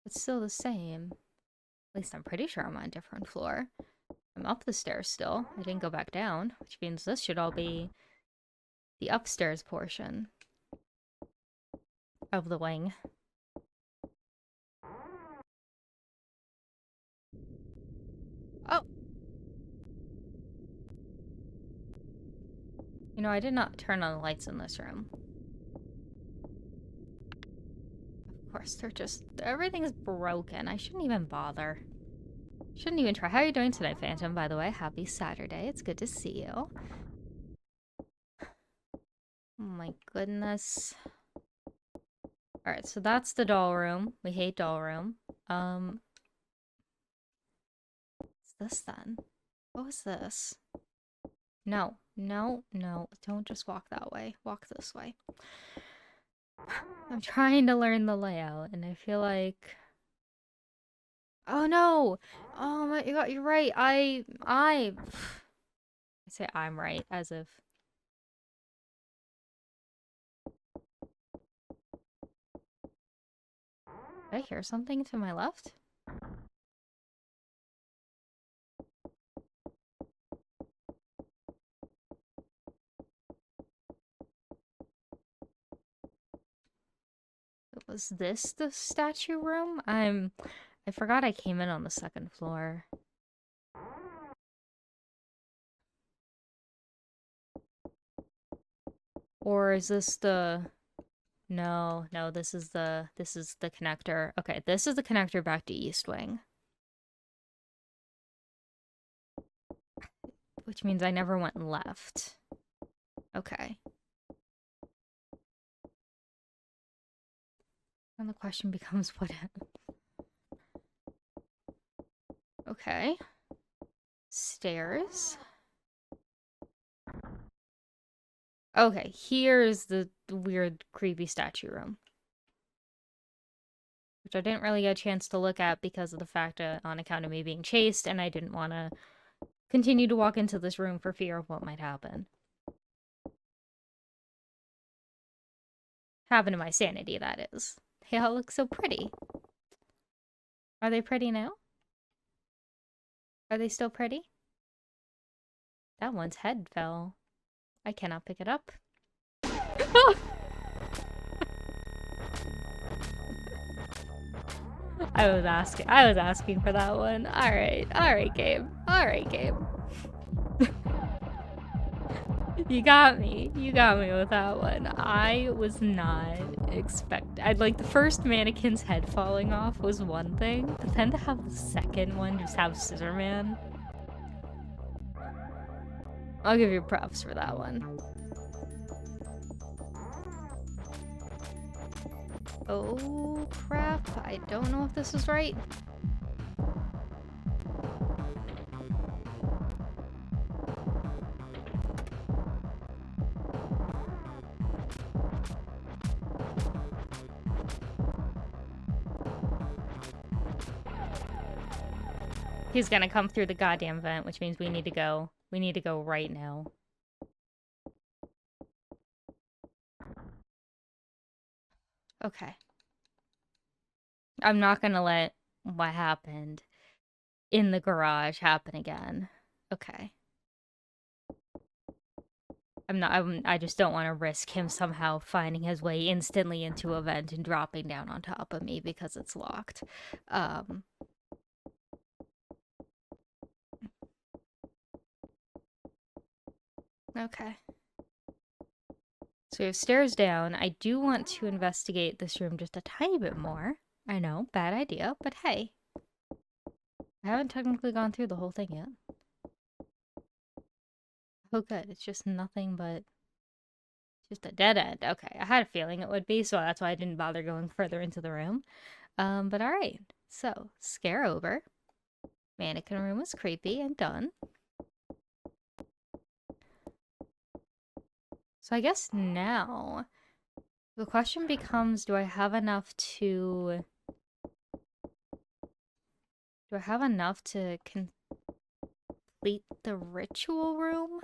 It's still the same. At least I'm pretty sure I'm on a different floor. I'm up the stairs still. I didn't go back down, which means this should all be the upstairs portion of the wing. Oh! I did not turn on the lights in this room. Of course, everything's broken. I shouldn't even bother. Shouldn't even try. How are you doing tonight, Phantom, by the way? Happy Saturday. It's good to see you. Oh my goodness. Alright, so that's the doll room. We hate doll room. What's this then? What was this? No, no, no. Don't just walk that way. Walk this way. I'm trying to learn the layout, and I feel like... Oh no! Oh my god, you're right. I say I'm right, as if... Did I hear something to my left? Was this the statue room? I forgot I came in on the second floor. Or is this the... No, no, this is the connector. Okay, this is the connector back to East Wing. Which means I never went left. Okay. And the question becomes what... Okay. Stairs. Okay, here's the weird, creepy statue room. Which I didn't really get a chance to look at because of the fact on account of me being chased, and I didn't want to continue to walk into this room for fear of what might happen. Happen to my sanity, that is. They all look so pretty. Are they pretty now? Are they still pretty? That one's head fell. I cannot pick it up. I was asking for that one. Alright, Gabe. Alright, Gabe. You got me with that one. I was not I'd like the first mannequin's head falling off was one thing, but then to have the second one just have Scissor Man. I'll give you props for that one. Oh crap, I don't know if this is right. He's gonna come through the goddamn vent, which means we need to go. We need to go right now. Okay. I'm not gonna let what happened in the garage happen again. Okay. I just don't want to risk him somehow finding his way instantly into a vent and dropping down on top of me because it's locked. Um, okay. So we have stairs down. I do want to investigate this room just a tiny bit more. I know, bad idea, but hey, I haven't technically gone through the whole thing yet. Oh, good. It's just nothing but just a dead end. Okay, I had a feeling it would be, so that's why I didn't bother going further into the room. But all right. So, scare over. Mannequin room was creepy and done. So I guess now the question becomes, do I have enough to complete the ritual room?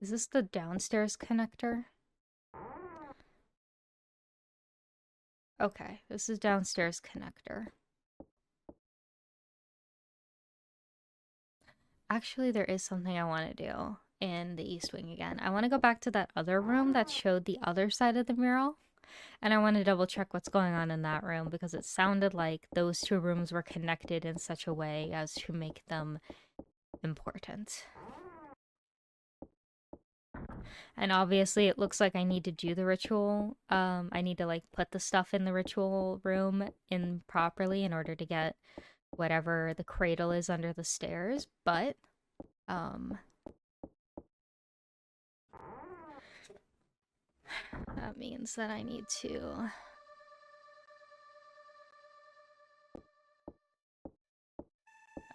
Is this the downstairs connector? Okay, this is downstairs connector. Actually, there is something I want to do in the East Wing again. I want to go back to that other room that showed the other side of the mural. And I want to double check what's going on in that room because it sounded like those two rooms were connected in such a way as to make them important. And obviously it looks like I need to do the ritual. I need to like put the stuff in the ritual room in properly in order to get whatever the cradle is under the stairs, but that means that I need to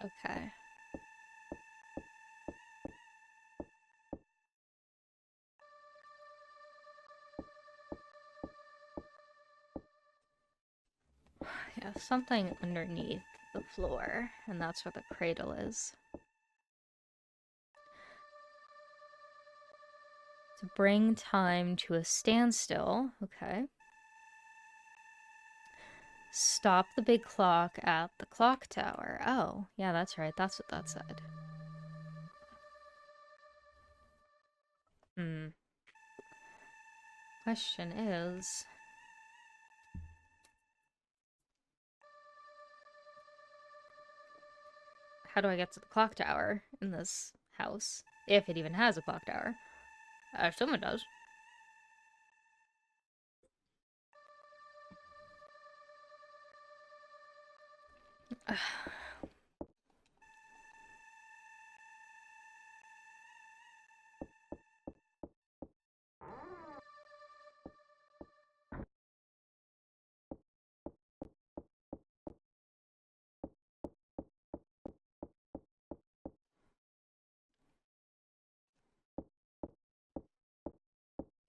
okay. Yeah, something underneath the floor, and that's where the cradle is. To bring time to a standstill. Okay. Stop the big clock at the clock tower. Oh, yeah, that's right. That's what that said. Hmm. Question is, how do I get to the clock tower in this house? If it even has a clock tower. I assume it does.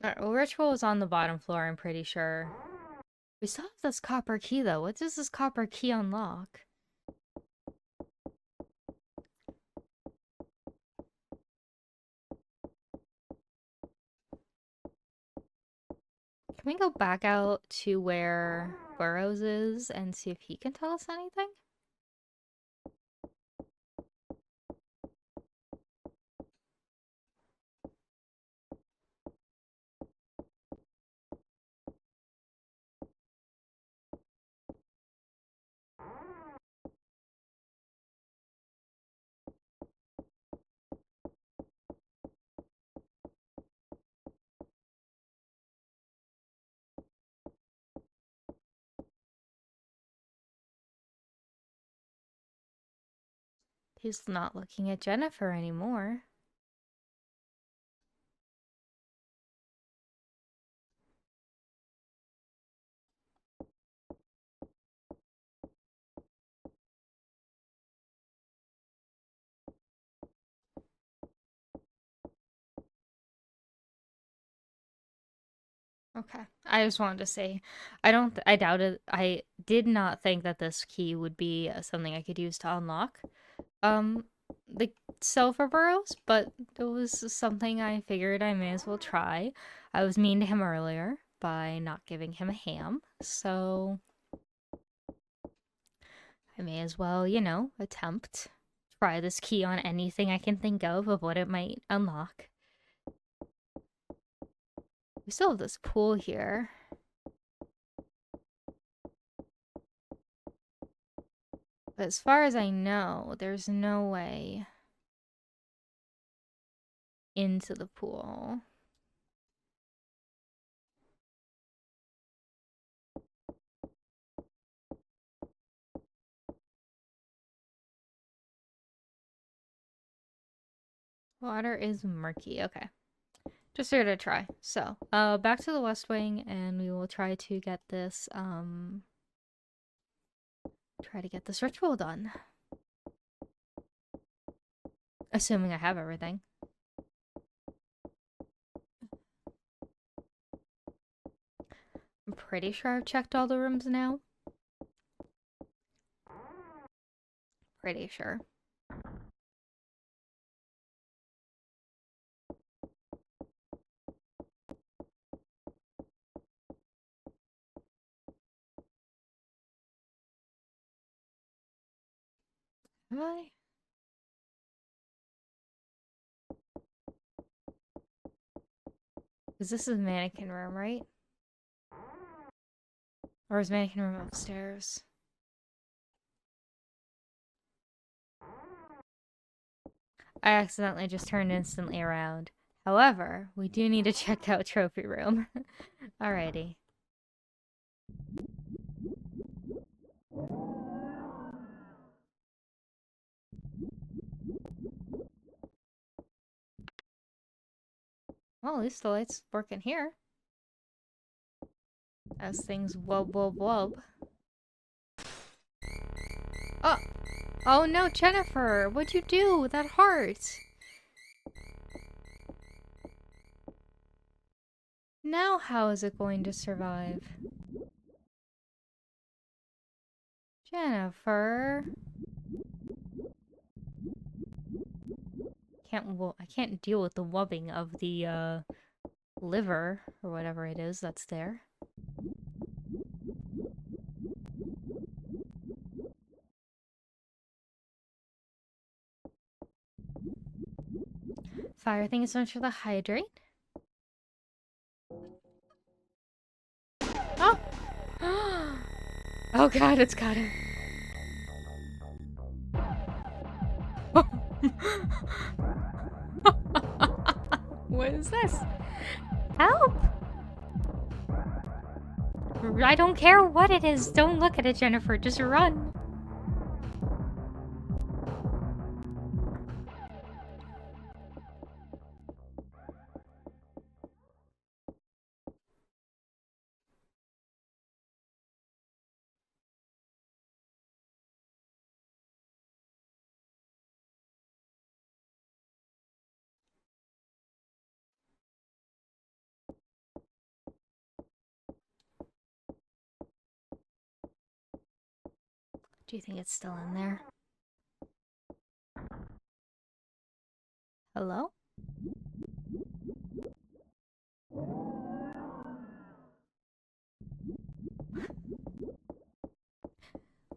Alright, well, ritual is on the bottom floor, I'm pretty sure. We still have this copper key, though. What does this copper key unlock? Can we go back out to where Burrows is and see if he can tell us anything? He's not looking at Jennifer anymore. Okay. I just wanted to say, I doubted, I did not think that this key would be something I could use to unlock, um, the silver burrows, but it was something I figured I may as well try. I was mean to him earlier by not giving him a ham, so I may as well, attempt. Try this key on anything I can think of what it might unlock. We still have this pool here. But as far as I know, there's no way into the pool. Water is murky. Okay. Just here to try. So, back to the West Wing, and we will try to get this, ritual done. Assuming I have everything. I'm pretty sure I've checked all the rooms now. Pretty sure. Have I? Because this is mannequin room, right? Or is mannequin room upstairs? I accidentally just turned instantly around. However, we do need to check out trophy room. Alrighty. Well, at least the lights working here. As things wub wub wub. Oh! Oh no, Jennifer! What'd you do with that heart? Now how is it going to survive? Jennifer... I can't deal with the wubbing of the, liver, or whatever it is that's there. Fire thing is much for the hydrate. Oh! Oh god, it's got him. What is this? Help! I don't care what it is. Don't look at it, Jennifer. Just run. Do you think it's still in there? Hello?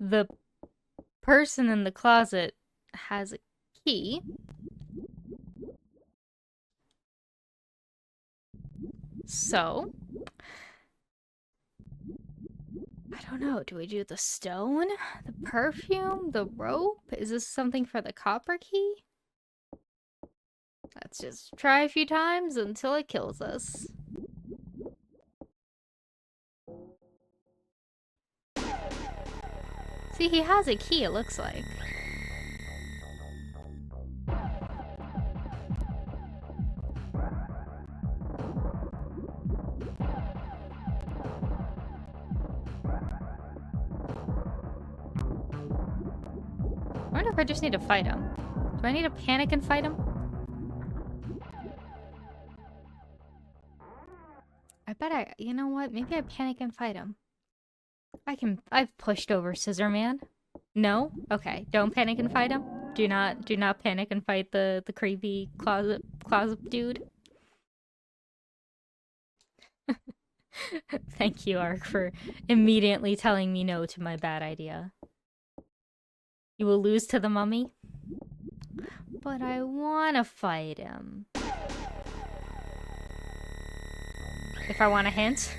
The person in the closet has a key. So, I don't know. Do we do the stone? The perfume? The rope? Is this something for the copper key? Let's just try a few times until it kills us. See, he has a key, it looks like. I wonder if I just need to fight him. Do I need to panic and fight him? You know what? Maybe I panic and fight him. I've pushed over Scissor Man. No? Okay, don't panic and fight him. Do not panic and fight the creepy closet dude. Thank you, Ark, for immediately telling me no to my bad idea. You will lose to the mummy? But I wanna fight him. If I want a hint?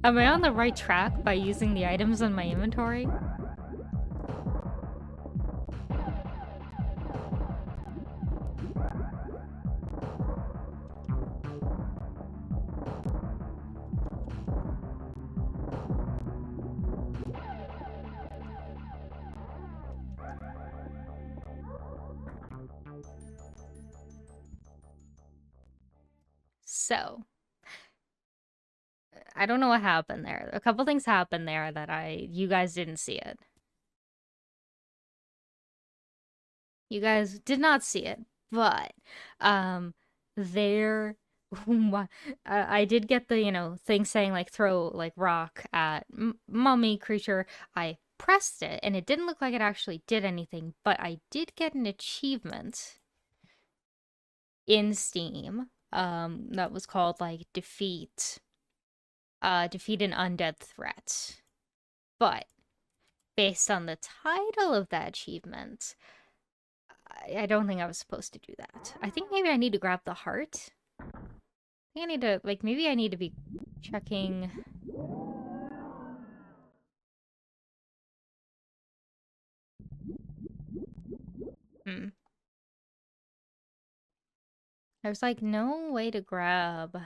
Am I on the right track by using the items in my inventory? So, I don't know what happened there. A couple things happened there that you guys didn't see it. You guys did not see it, but there I did get the, thing saying like throw like rock at mummy creature. I pressed it and it didn't look like it actually did anything, but I did get an achievement in Steam that was called like defeat an undead threat. But based on the title of that achievement, I don't think I was supposed to do that. I think maybe I need to grab the heart. I think I need to, like, maybe I need to be checking. There's, like, no way to grab.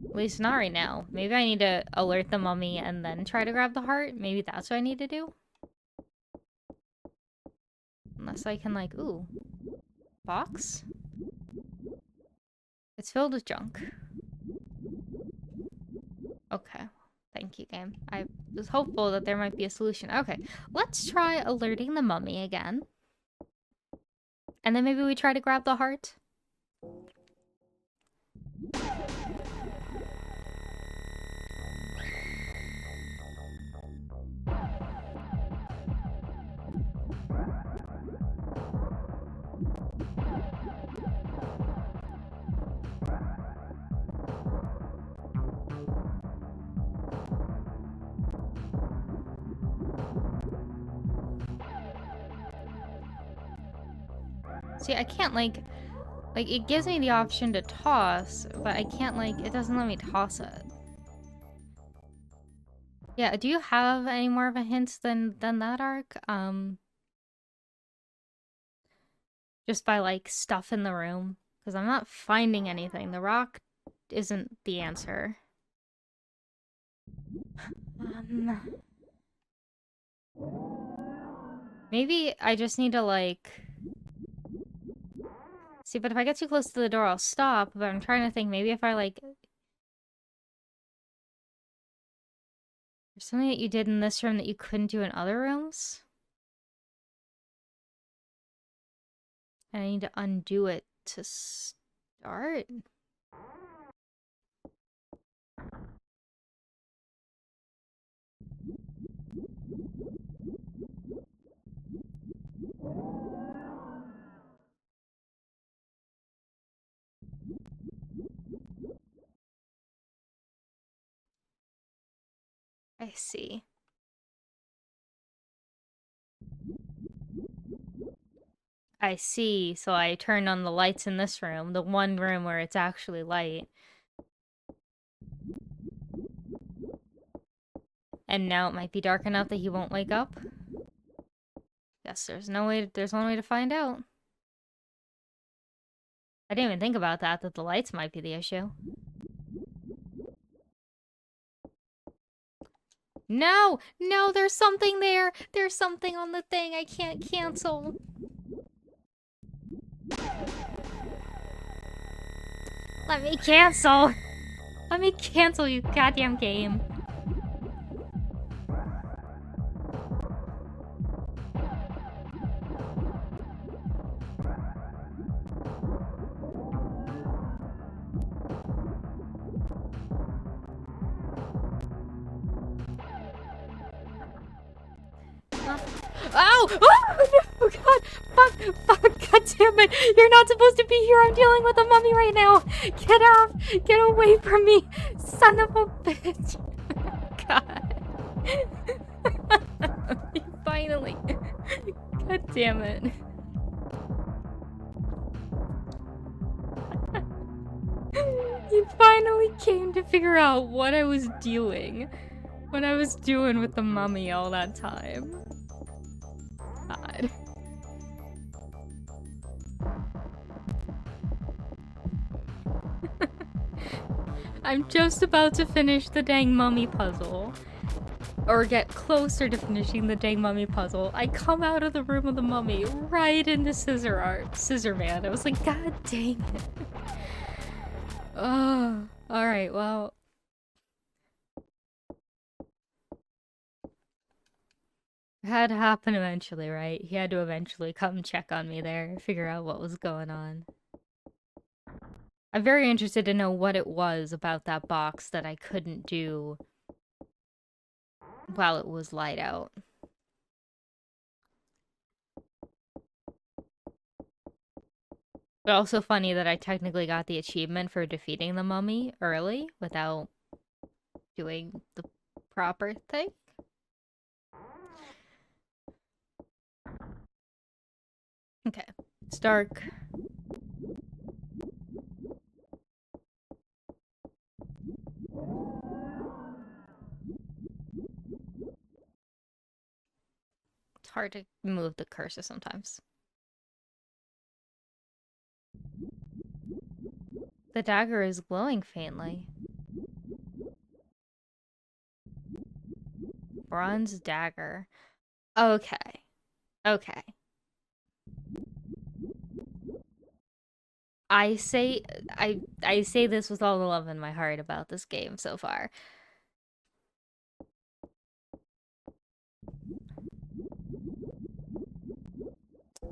At least not right now. Maybe I need to alert the mummy and then try to grab the heart. Maybe that's what I need to do. Unless I can, like, ooh. Box? It's filled with junk. Okay. Thank you, game. I was hopeful that there might be a solution. Okay. Let's try alerting the mummy again. And then maybe we try to grab the heart. See, I can't, like, it gives me the option to toss, but I can't, like, it doesn't let me toss it. Yeah, do you have any more of a hint than that, Ark? Just by, like, stuff in the room? Because I'm not finding anything. The rock isn't the answer. Maybe I just need to, like... See, but if I get too close to the door, I'll stop. But I'm trying to think, maybe if I, like... There's something that you did in this room that you couldn't do in other rooms? And I need to undo it to start? I see. I see. So I turned on the lights in this room, the one room where it's actually light. And now it might be dark enough that he won't wake up. Guess there's one way to find out. I didn't even think about that the lights might be the issue. No! No, there's something there! There's something on the thing I can't cancel. Let me cancel! Let me cancel, you goddamn game. Ow! Oh, no! God! Fuck! Fuck! God damn it! You're not supposed to be here! I'm dealing with a mummy right now! Get out! Get away from me! Son of a bitch! God. Finally. God damn it. You finally came to figure out what I was doing. What I was doing with the mummy all that time. God. I'm just about to finish the dang mummy puzzle. Or get closer to finishing the dang mummy puzzle. I come out of the room of the mummy right into Scissor Man. I was like, God dang it. Oh, alright, well. It had to happen eventually, right? He had to eventually come check on me there, figure out what was going on. I'm very interested to know what it was about that box that I couldn't do while it was light out. But also funny that I technically got the achievement for defeating the mummy early without doing the proper thing. Okay, it's dark. It's hard to move the cursor sometimes. The dagger is glowing faintly. Bronze dagger. Okay. Okay. I say I say this with all the love in my heart about this game so far.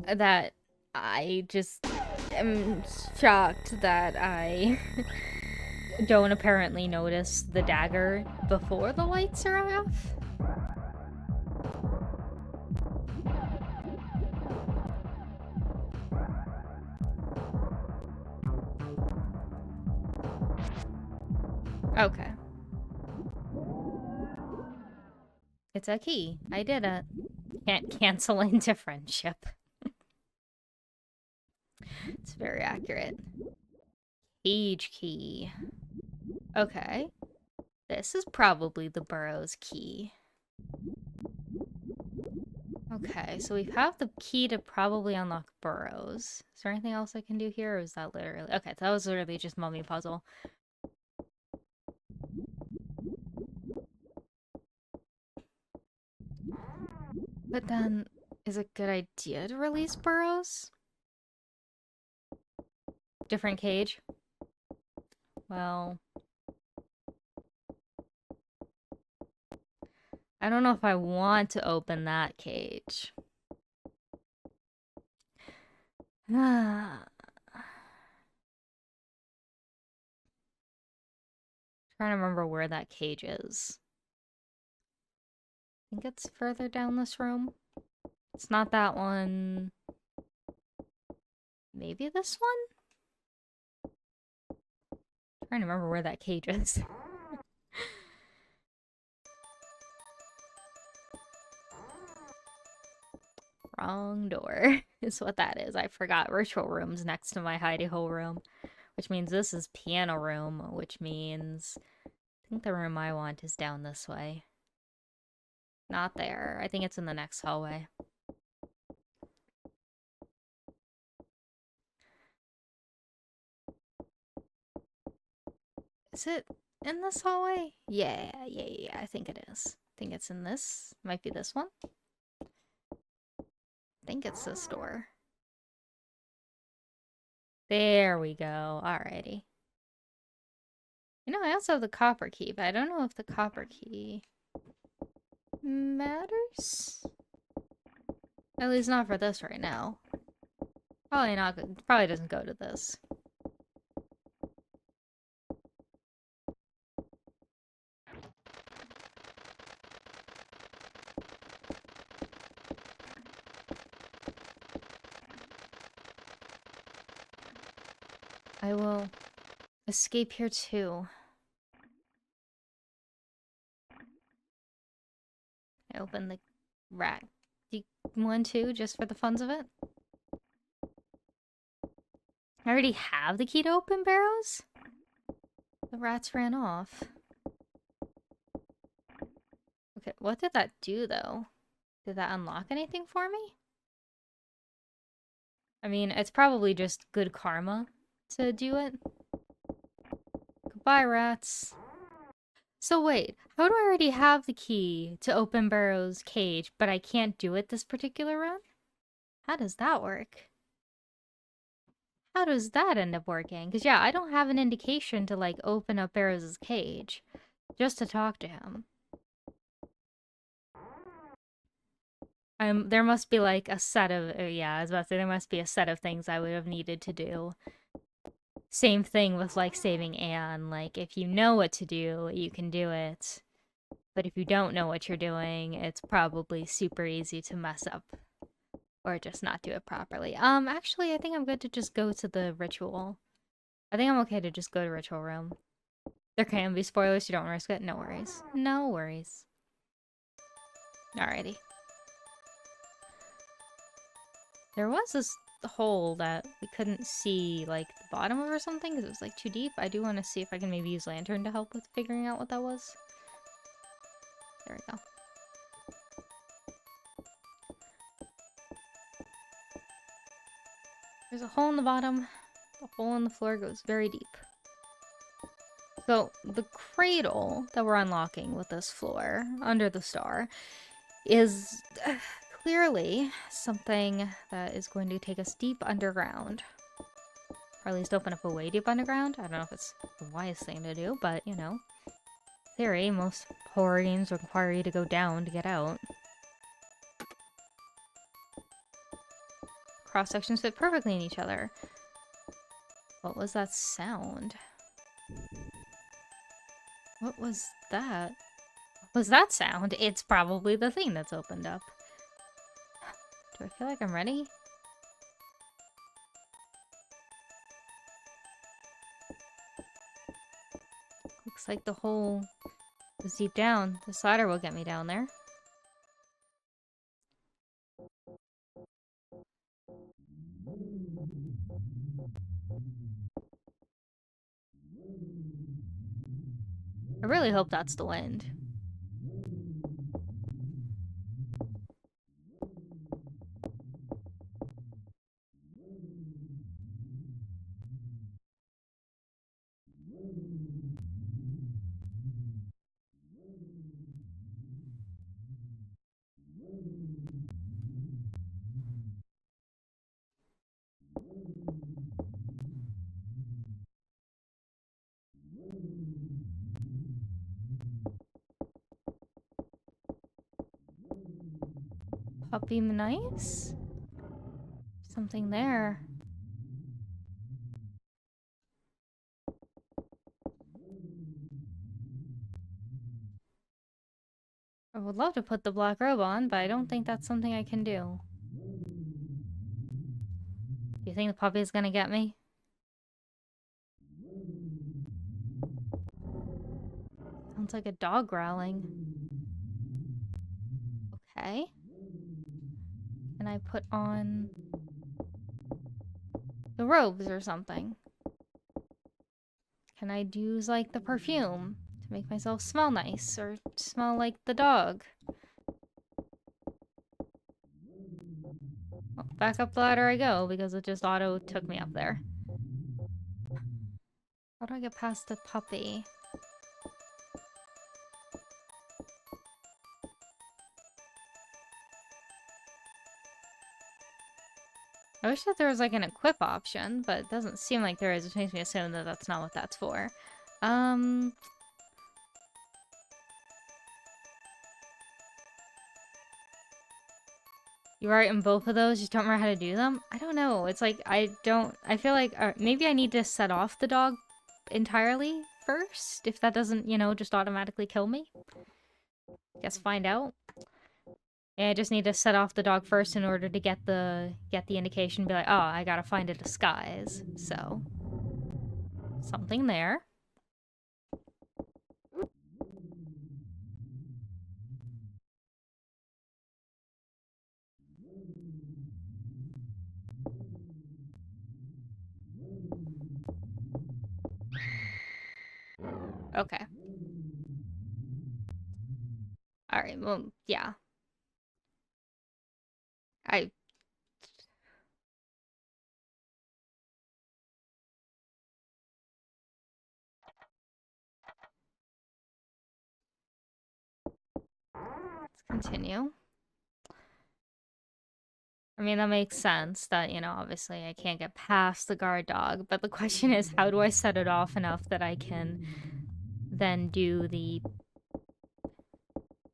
That I just am shocked that I don't apparently notice the dagger before the lights are off. Okay. It's a key. I did it. Can't cancel into friendship. It's very accurate. Cage key. Okay. This is probably the Burrow's key. Okay, so we have the key to probably unlock Burrows. Is there anything else I can do here, or is that literally... Okay, that was literally just mummy puzzle. But then, is it a good idea to release Burrows? Different cage? Well... I don't know if I want to open that cage. Trying to remember where that cage is. I think it's further down this room. It's not that one. Maybe this one? Trying to remember where that cage is. Wrong door is what that is. I forgot virtual room's next to my hidey hole room, which means this is piano room, which means I think the room I want is down this way. Not there. I think it's in the next hallway. Is it in this hallway? Yeah, I think it is. I think it's in this. Might be this one. I think it's this door. There we go. Alrighty. You know, I also have the copper key, but I don't know if the copper key matters. At least not for this right now. Probably not. Probably doesn't go to this. I will escape here too. I open the rat one too, just for the funs of it. I already have the key to open barrows? The rats ran off. Okay, what did that do though? Did that unlock anything for me? I mean, it's probably just good karma to do it. Goodbye, rats. So wait, how do I already have the key to open Barrow's cage, but I can't do it this particular run? How does that work? How does that end up working? Because yeah, I don't have an indication to like open up Barrow's cage just to talk to him. There must be like a set of, yeah, I was about to say there must be a set of things I would have needed to do. Same thing with like saving Anne, like if you know what to do, you can do it. But if you don't know what you're doing, it's probably super easy to mess up. Or just not do it properly. Actually, I think I'm good to just go to the ritual. I think I'm okay to just go to ritual room. There can be spoilers, you don't risk it. No worries. No worries. Alrighty. There was this hole that we couldn't see, like, the bottom of or something, because it was, like, too deep. I do want to see if I can maybe use Lantern to help with figuring out what that was. There we go. There's a hole in the bottom. The hole in the floor goes very deep. So, the cradle that we're unlocking with this floor, under the star, is clearly something that is going to take us deep underground. Or at least open up a way deep underground. I don't know if it's the wise thing to do, but, you know. In theory, most horror games require you to go down to get out. Cross-sections fit perfectly in each other. What was that sound? What was that? What was that sound? It's probably the thing that's opened up. Do I feel like I'm ready? Looks like the hole is deep down. The slider will get me down there. I really hope that's the wind. Puppy nice? Something there. I would love to put the black robe on, but I don't think that's something I can do. Do you think the puppy's gonna get me? Sounds like a dog growling. Okay. Can I put on the robes or something? Can I use, like, the perfume to make myself smell nice or smell like the dog? Well, back up the ladder I go because it just auto took me up there. How do I get past the puppy? I wish that there was like an equip option, but it doesn't seem like there is, which makes me assume that that's not what that's for. You're right in both of those, just don't remember how to do them? I don't know, it's like, I feel like, maybe I need to set off the dog entirely first, if that doesn't, you know, just automatically kill me. Guess find out. Yeah, I just need to set off the dog first in order to get the indication, be like, oh, I gotta find a disguise, so. something there. Okay. All right. Well, yeah. I Let's continue. I mean, that makes sense that, obviously I can't get past the guard dog, but the question is, how do I set it off enough that I can then do the...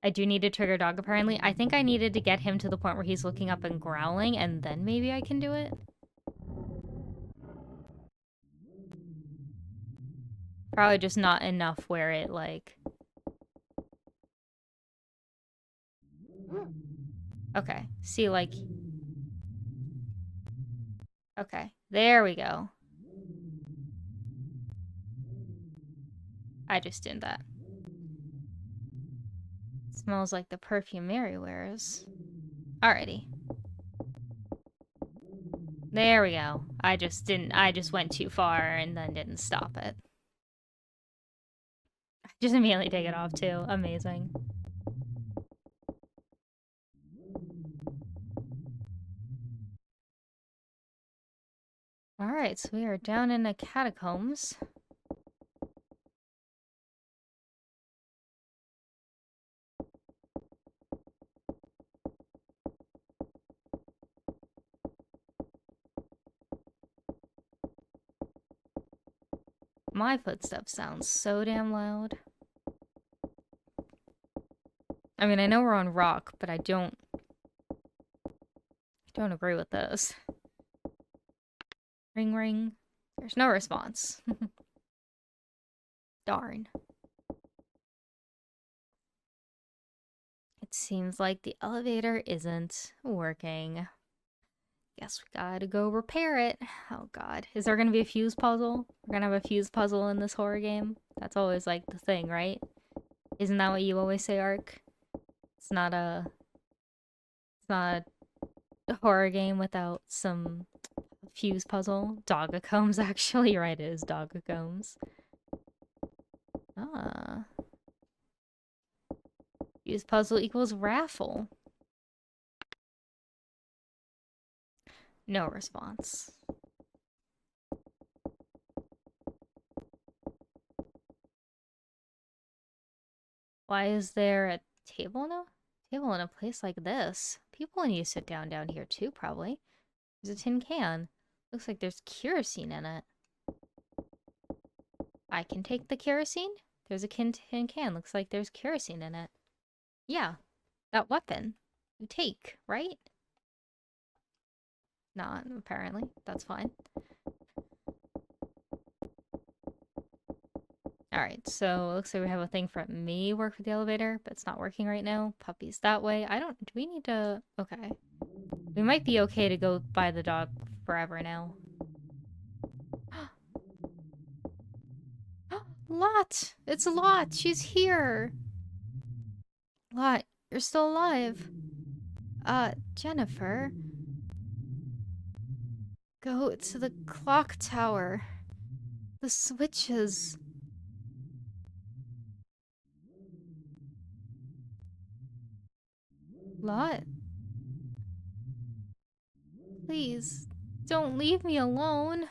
I do need to trigger dog, apparently. I think I needed to get him to the point where he's looking up and growling, and then maybe I can do it. Probably just not enough where it, like... Okay, see, like... Okay, there we go. I just did that. Smells like the perfume Mary wears. Alrighty. There we go. I just went too far and then didn't stop it. Just immediately take it off too. Amazing. Alright, so we are down in the catacombs. My footsteps sound so damn loud. I mean, I know we're on rock, but I don't agree with this. Ring ring. There's no response. Darn. It seems like the elevator isn't working. Guess we gotta go repair it. Oh god. Is there gonna be a fuse puzzle? We're gonna have a fuse puzzle in this horror game? That's always like the thing, right? Isn't that what you always say, Ark? It's not a horror game without some fuse puzzle. Doggacombs, actually. You're right, it is Doggacombs. Ah. Fuse puzzle equals raffle. No response. Why is there a table now? Table in a place like this? People need to sit down here too, probably. There's a tin can. Looks like there's kerosene in it. I can take the kerosene? There's a tin can. Looks like there's kerosene in it. Yeah, that weapon. You take, right? Not, apparently. That's fine. Alright, so it looks like we have a thing for me work with the elevator, but it's not working right now. Puppies that way. Do we need to... Okay. We might be okay to go by the dog forever now. Lot! It's Lot! She's here! Lot, you're still alive. Jennifer. Go to the clock tower. The switches. Lot? Please, don't leave me alone.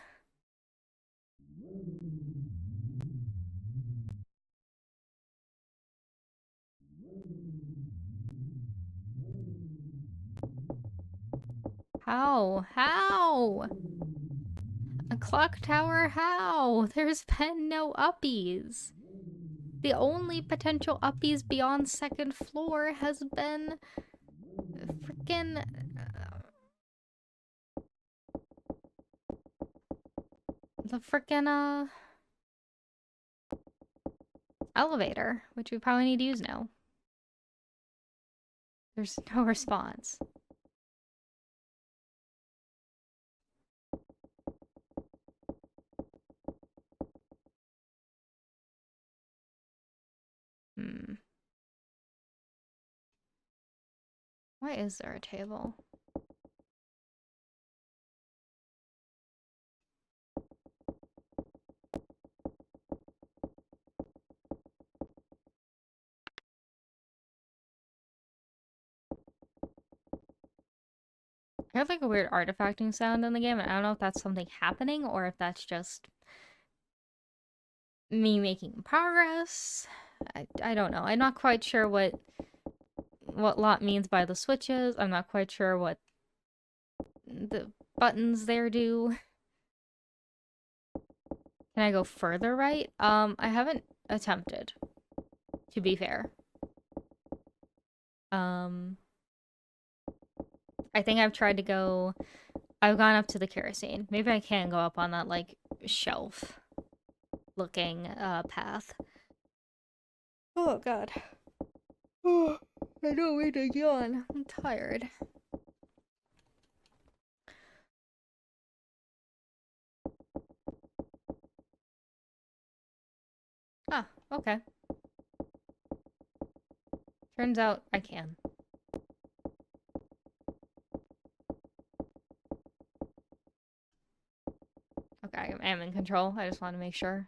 How? How? A clock tower? How? There's been no uppies. The only potential uppies beyond second floor has been freaking the freaking elevator, which we probably need to use now. There's no response. Why is there a table? I heard like a weird artifacting sound in the game, and I don't know if that's something happening or if that's just me making progress. I don't know. I'm not quite sure what lot means by the switches. I'm not quite sure what the buttons there do. Can I go further right? I haven't attempted, to be fair. I think I've tried to go... I've gone up to the kerosene. Maybe I can go up on that, like, shelf-looking, path. Oh, God. Oh, I don't mean to yawn. I'm tired. Ah, okay. Turns out I can. Okay, I am in control. I just want to make sure.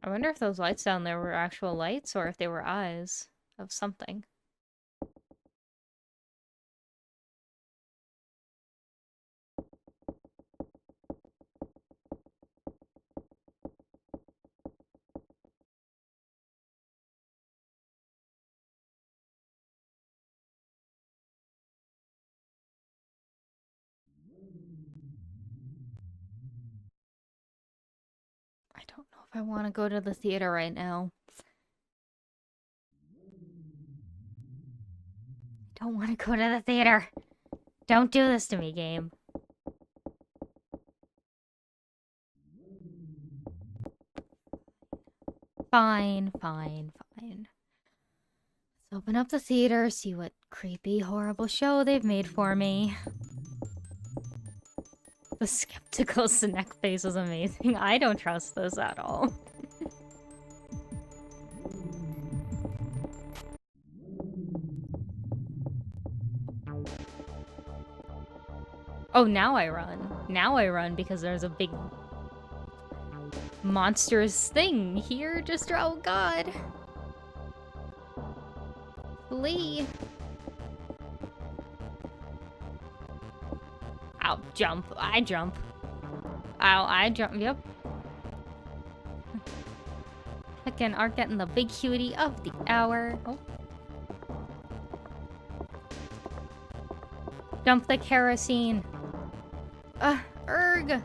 I wonder if those lights down there were actual lights or if they were eyes of something. I don't know if I want to go to the theater right now. I don't want to go to the theater. Don't do this to me, game. Fine, fine, fine. Let's open up the theater, see what creepy, horrible show they've made for me. The skeptical snack face is amazing. I don't trust this at all. Oh, now I run. Now I run because there's a big monstrous thing here. Just, oh god. Flee. Ow, jump. I jump. Ow, I jump. Yep. Heckin' are getting the big cutie of the hour. Oh. Dump the kerosene. Erg.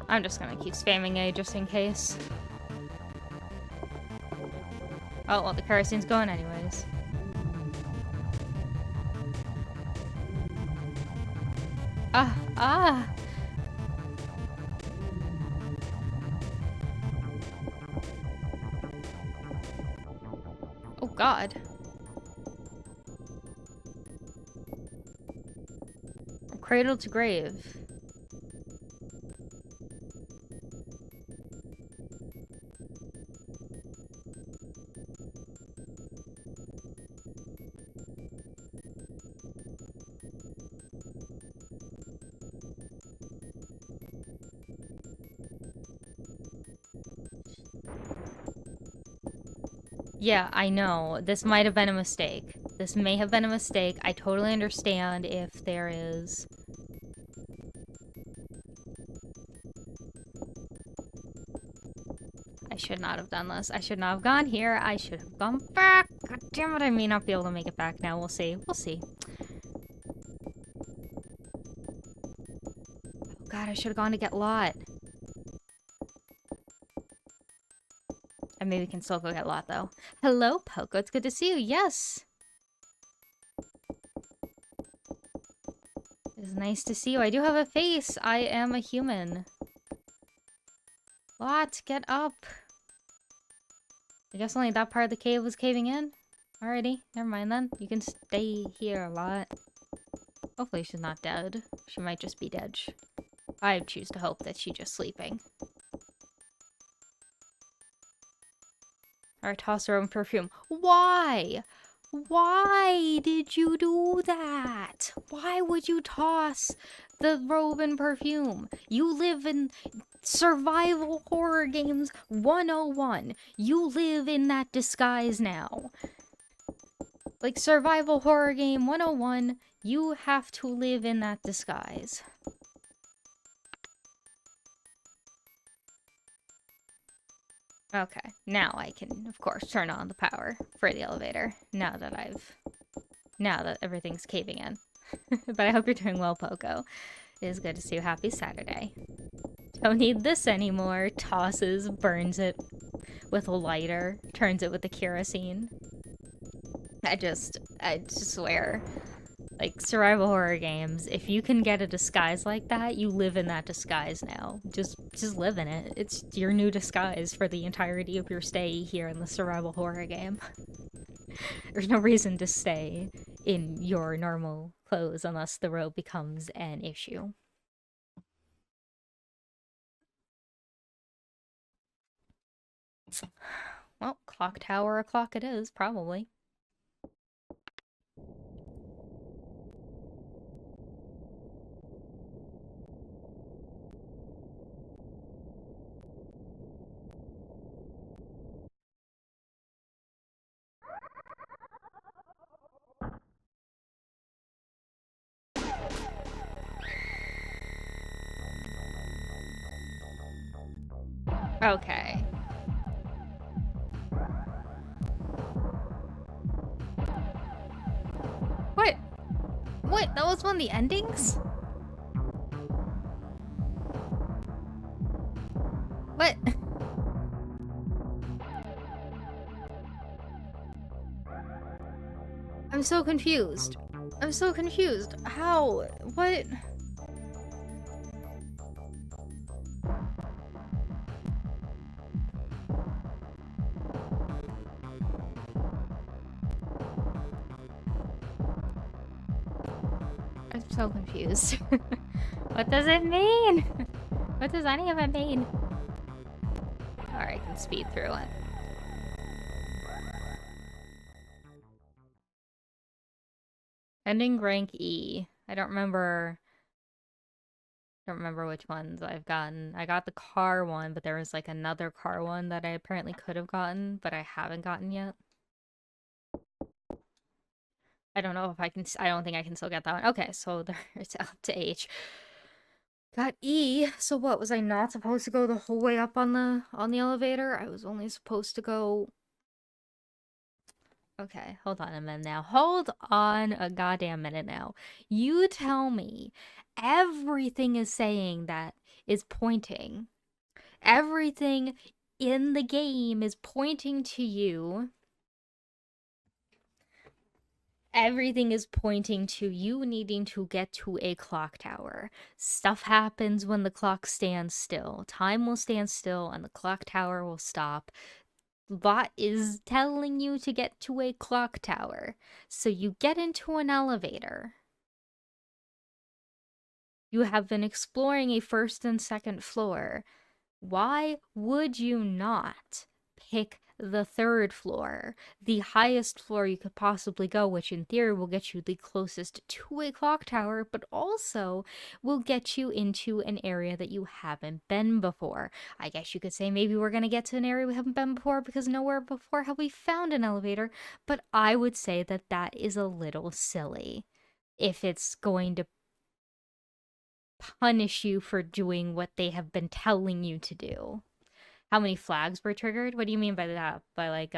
I'm just gonna keep spamming A just in case. Oh, well, the kerosene's going anyways. Ah. Oh, God. Cradle to grave. Yeah, I know. This might have been a mistake. This may have been a mistake. I totally understand if there is... I should not have done this. I should not have gone here. I should have gone back. God damn it, I may not be able to make it back now. We'll see. We'll see. Oh god, I should have gone to get Lot. And maybe we can still go get Lot, though. Hello, Poco. It's good to see you. Yes! It's nice to see you. I do have a face. I am a human. Lot, get up. I guess only that part of the cave was caving in. Alrighty, never mind then. You can stay here, Lot. Hopefully she's not dead. She might just be dead. I choose to hope that she's just sleeping. Alright, toss her own perfume. Why? Why did you do that? Why would you toss the robe and perfume? You live in survival horror games 101. You live in that disguise now. Like survival horror game 101, you have to live in that disguise. Okay, now I can, of course, turn on the power for the elevator. Now that everything's caving in. But I hope you're doing well, Poco. It is good to see you. Happy Saturday. Don't need this anymore. Tosses, burns it with a lighter, turns it with the kerosene. I just swear. Like, survival horror games, if you can get a disguise like that, you live in that disguise now. Just live in it. It's your new disguise for the entirety of your stay here in the survival horror game. There's no reason to stay in your normal clothes unless the robe becomes an issue. Well, clock tower o'clock it is, probably. Okay. What? What? That was one of the endings? What? I'm so confused. I'm so confused. How? What? I'm so confused. What does it mean? What does any of it mean? Alright, I can speed through it. Ending rank E. I don't remember which ones I've gotten. I got the car one, but there was like another car one that I apparently could have gotten, but I haven't gotten yet. I don't know if I can. I don't think I can still get that one. Okay, so it's up to H. Got E. So what, was I not supposed to go the whole way up on the elevator? I was only supposed to go. Okay, hold on a minute now. Hold on a goddamn minute now. You tell me everything is saying that is pointing. Everything in the game is pointing to you. Everything is pointing to you needing to get to a clock tower. Stuff happens when the clock stands still. Time will stand still and the clock tower will stop. Bot is telling you to get to a clock tower. So you get into an elevator. You have been exploring a first and second floor. Why would you not pick the third floor, the highest floor you could possibly go, which in theory will get you the closest to a clock tower, but also will get you into an area that you haven't been before? I guess you could say maybe we're going to get to an area we haven't been before because nowhere before have we found an elevator, but I would say that that is a little silly if it's going to punish you for doing what they have been telling you to do. How many flags were triggered? What do you mean by that? By like,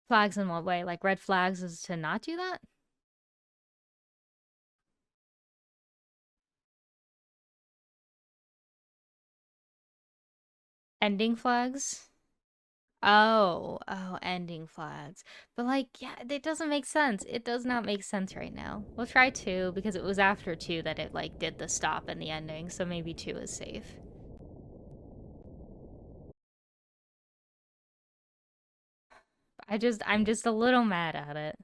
flags in what way? Like red flags is to not do that? Ending flags? Oh, ending flags. But like, yeah, it doesn't make sense. It does not make sense right now. We'll try 2 because it was after 2 that it like did the stop and the ending, so maybe 2 is safe. I'm just a little mad at it.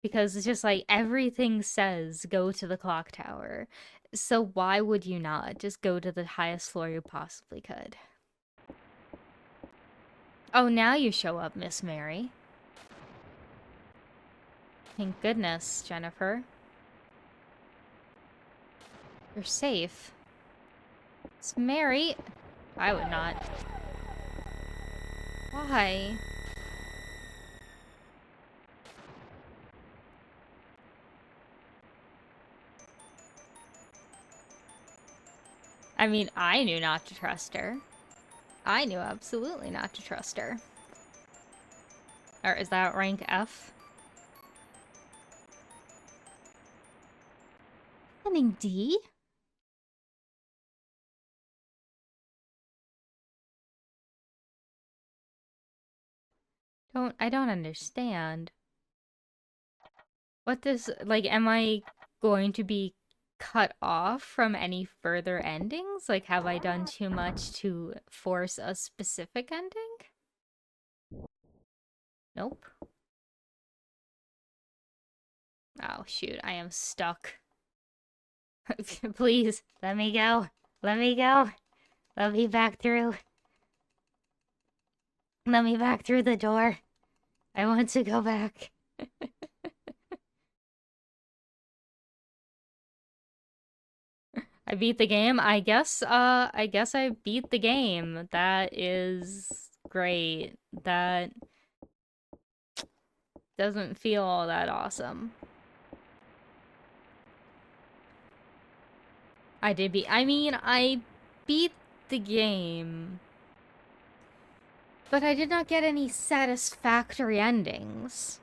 Because it's just like everything says go to the clock tower. So why would you not just go to the highest floor you possibly could? Oh, now you show up, Miss Mary. Thank goodness, Jennifer. You're safe. Miss Mary. I would not. Why? I mean, I knew not to trust her. I knew absolutely not to trust her. Or is that rank F? Ending D? I don't understand. What does, like, am I going to be cut off from any further endings? Like, have I done too much to force a specific ending? Nope. Oh, shoot, I am stuck. Please, let me go. Let me go. Let me back through. Let me back through the door. I want to go back. I beat the game. I guess I beat the game. That is great. That doesn't feel all that awesome. I beat the game. But I did not get any satisfactory endings.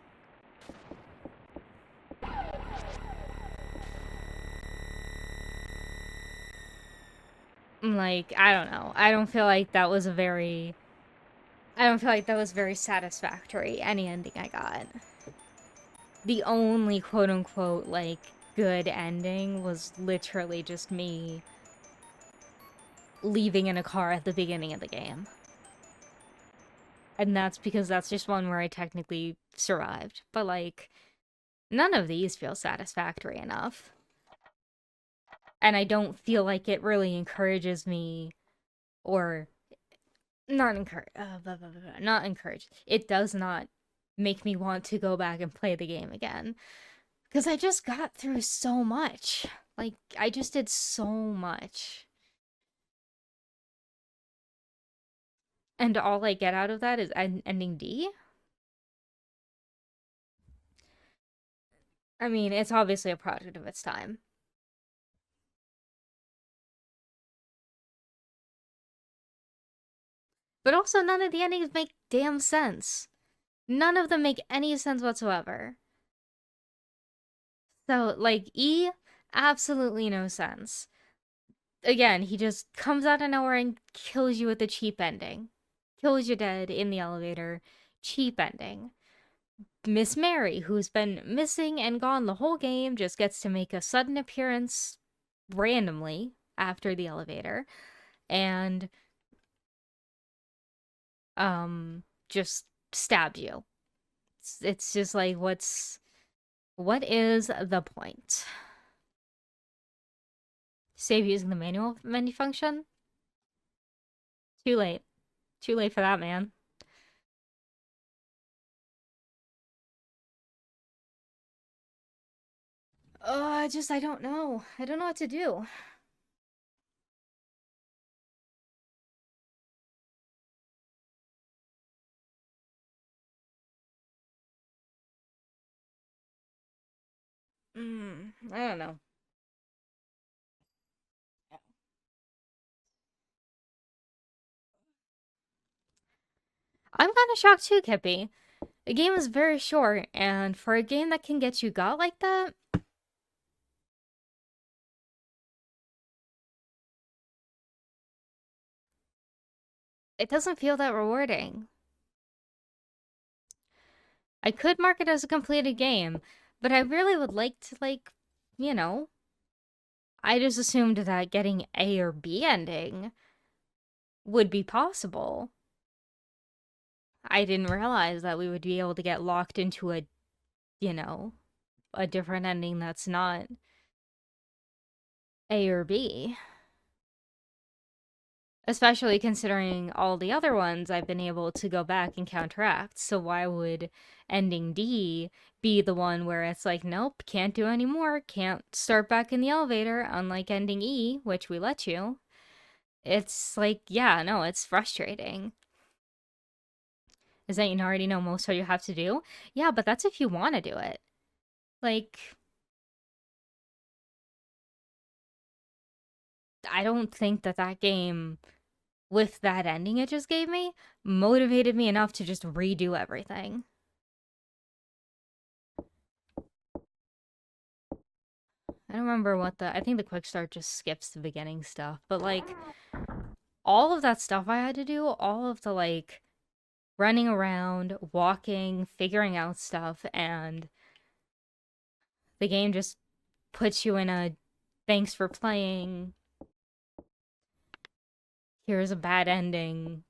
Like, I don't know. I don't feel like that was very satisfactory, any ending I got. The only quote-unquote, like, good ending was literally just me leaving in a car at the beginning of the game. And that's because that's just one where I technically survived. But, like, none of these feel satisfactory enough. And I don't feel like it really encourages me, or not encourage, not encourage. It does not make me want to go back and play the game again. Because I just got through so much. Like, I just did so much. And all I get out of that is ending D? I mean, it's obviously a product of its time. But also, none of the endings make damn sense. None of them make any sense whatsoever. So, like, E, absolutely no sense. Again, he just comes out of nowhere and kills you with a cheap ending. Kills you dead in the elevator. Cheap ending. Miss Mary, who's been missing and gone the whole game, just gets to make a sudden appearance randomly after the elevator. And, just stabbed you. It's just like, what is the point? Save using the manual menu function? Too late. Too late for that, man. I don't know. I don't know what to do. I don't know. I'm kind of shocked too, Kippy. The game is very short, and for a game that can get you got like that, it doesn't feel that rewarding. I could mark it as a completed game, but I really would like to, like, you know, I just assumed that getting A or B ending would be possible. I didn't realize that we would be able to get locked into a, you know, a different ending that's not A or B. Especially considering all the other ones I've been able to go back and counteract. So why would ending D be the one where it's like, nope, can't do anymore, can't start back in the elevator, unlike ending E, which we let you. It's like, yeah, no, it's frustrating. Is that you already know most of what you have to do? Yeah, but that's if you want to do it. Like, I don't think that that game, with that ending it just gave me, motivated me enough to just redo everything. I don't remember what I think the quick start just skips the beginning stuff, but like all of that stuff I had to do, all of the like running around, walking, figuring out stuff, and the game just puts you in a thanks for playing. Here's a bad ending.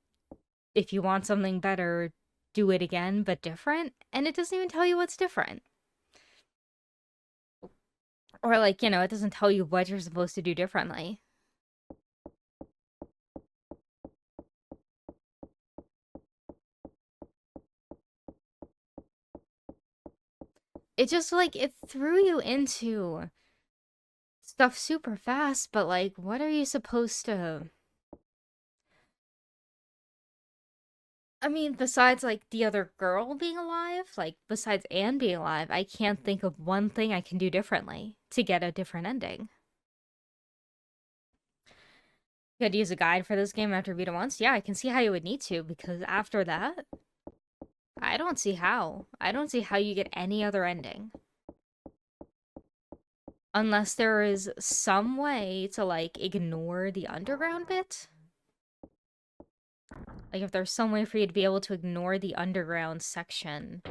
If you want something better, do it again, but different. And it doesn't even tell you what's different. Or, like, it doesn't tell you what you're supposed to do differently. It just, like, it threw you into stuff super fast, but, like, what are you supposed to. I mean, besides, like, the other girl being alive, like, besides Anne being alive, I can't think of one thing I can do differently to get a different ending. You had to use a guide for this game after beat it once? Yeah, I can see how you would need to, because after that, I don't see how. I don't see how you get any other ending. Unless there is some way to, like, ignore the underground bit. Like, if there's some way for you to be able to ignore the underground section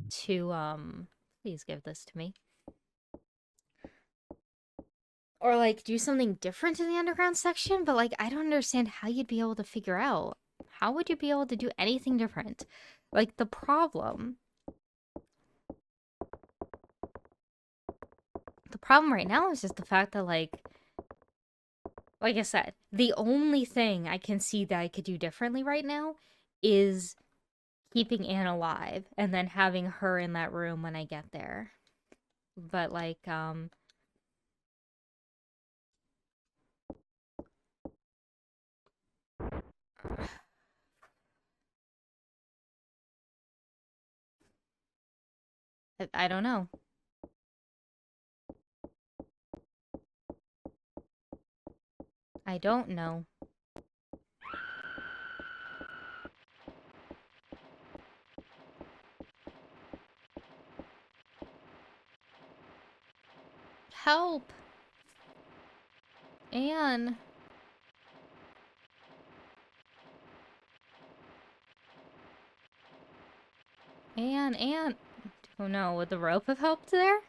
to, please give this to me. Or, like, do something different in the underground section, but, like, I don't understand how you'd be able to figure out. How would you be able to do anything different? Like, the problem right now is just the fact that, like I said, the only thing I can see that I could do differently right now is keeping Anne alive and then having her in that room when I get there. But like, I don't know. I don't know. Help! Anne! Anne! Oh no, would the rope have helped there?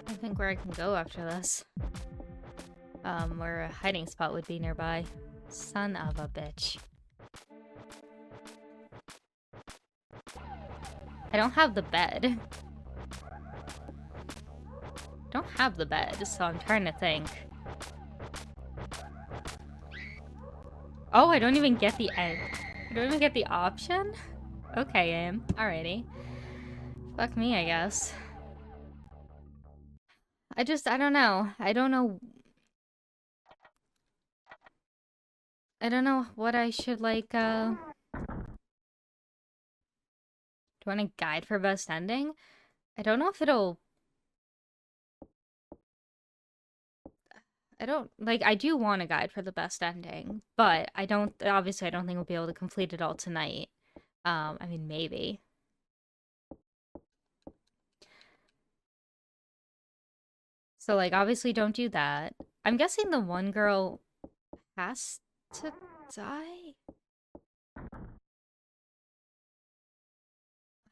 I think where I can go after this. Where a hiding spot would be nearby. Son of a bitch. I don't have the bed. Don't have the bed, so I'm trying to think. Oh, I don't even get the end. I don't even get the option? Okay, Anne. Alrighty. Fuck me, I guess. I don't know. I don't know. I don't know what I should, like, Do you want a guide for best ending? I don't know if it'll. I don't, like, I do want a guide for the best ending, but obviously I don't think we'll be able to complete it all tonight. I mean, maybe. So, like, obviously don't do that. I'm guessing the one girl has to die?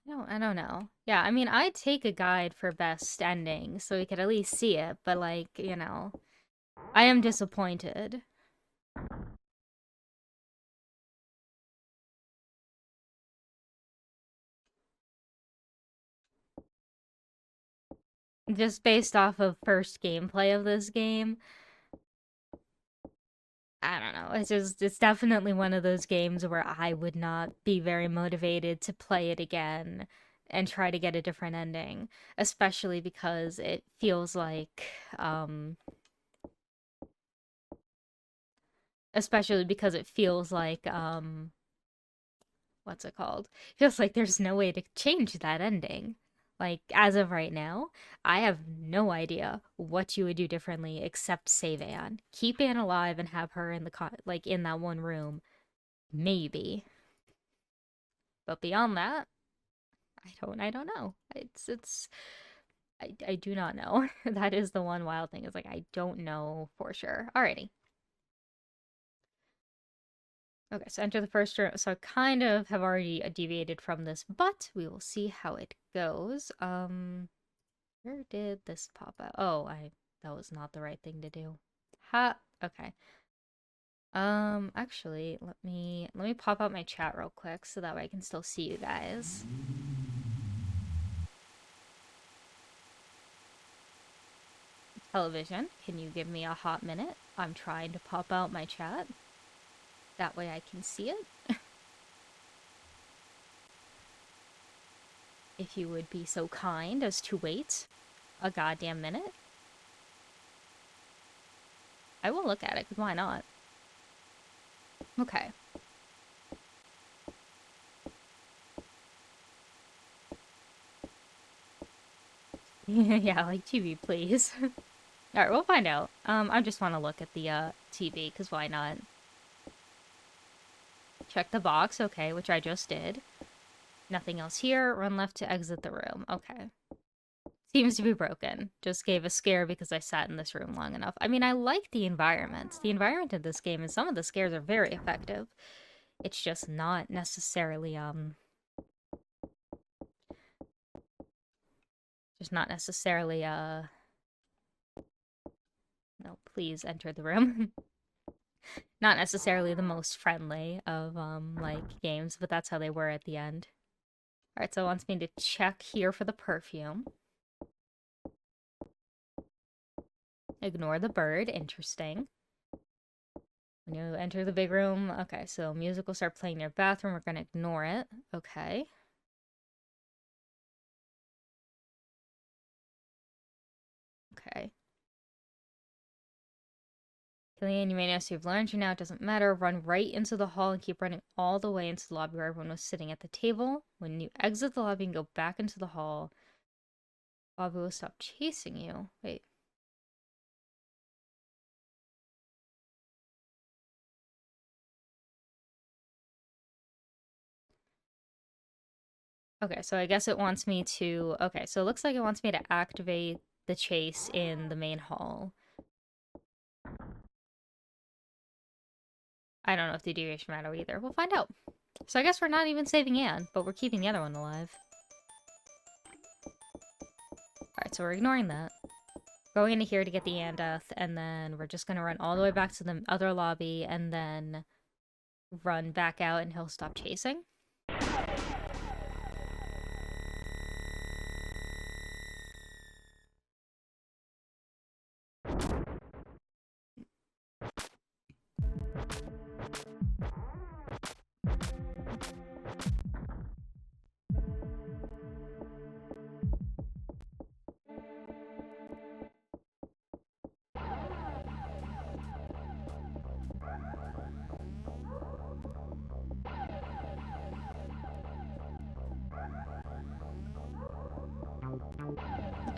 I don't know. Yeah, I mean, I'd take a guide for best ending so we could at least see it, but like, I am disappointed. Just based off of first gameplay of this game, I don't know. It's definitely one of those games where I would not be very motivated to play it again and try to get a different ending, especially because it feels like, especially because it feels like, what's it called? Feels like there's no way to change that ending. Like, as of right now, I have no idea what you would do differently except save Anne. Keep Anne alive and have her in like in that one room. Maybe. But beyond that, I don't know. I do not know. That is the one wild thing, is like I don't know for sure. Alrighty. Okay, so enter the first room. So I kind of have already deviated from this, but we will see how it goes. Where did this pop out? Oh, that was not the right thing to do. Ha, okay. Actually, let me pop out my chat real quick so that way I can still see you guys. Television, can you give me a hot minute? I'm trying to pop out my chat. That way I can see it. If you would be so kind as to wait a goddamn minute. I will look at it, because why not? Okay. Yeah, like TV, please. Alright, we'll find out. I just want to look at the, TV, because why not? Check the box, okay, which I just did. Nothing else here. Run left to exit the room. Okay. Seems to be broken. Just gave a scare because I sat in this room long enough. I mean, I like the environment. The environment of this game and some of the scares are very effective. It's just not necessarily, no, please enter the room. Not necessarily the most friendly of, like, games, but that's how they were at the end. Alright, so it wants me to check here for the perfume. Ignore the bird. Interesting. When you enter the big room, okay, so music will start playing in your bathroom. We're gonna ignore it. Okay. Okay. Killian, you may notice you've learned you now. It doesn't matter. Run right into the hall and keep running all the way into the lobby where everyone was sitting at the table. When you exit the lobby and go back into the hall, Bobby will stop chasing you. Wait. Okay, so I guess it wants me to... Okay, so it looks like it wants me to activate the chase in the main hall. I don't know if the deviation matter either. We'll find out. So I guess we're not even saving Anne, but we're keeping the other one alive. Alright, so we're ignoring that. Going into here to get the Andeth, and then we're just gonna run all the way back to the other lobby, and then run back out, and he'll stop chasing.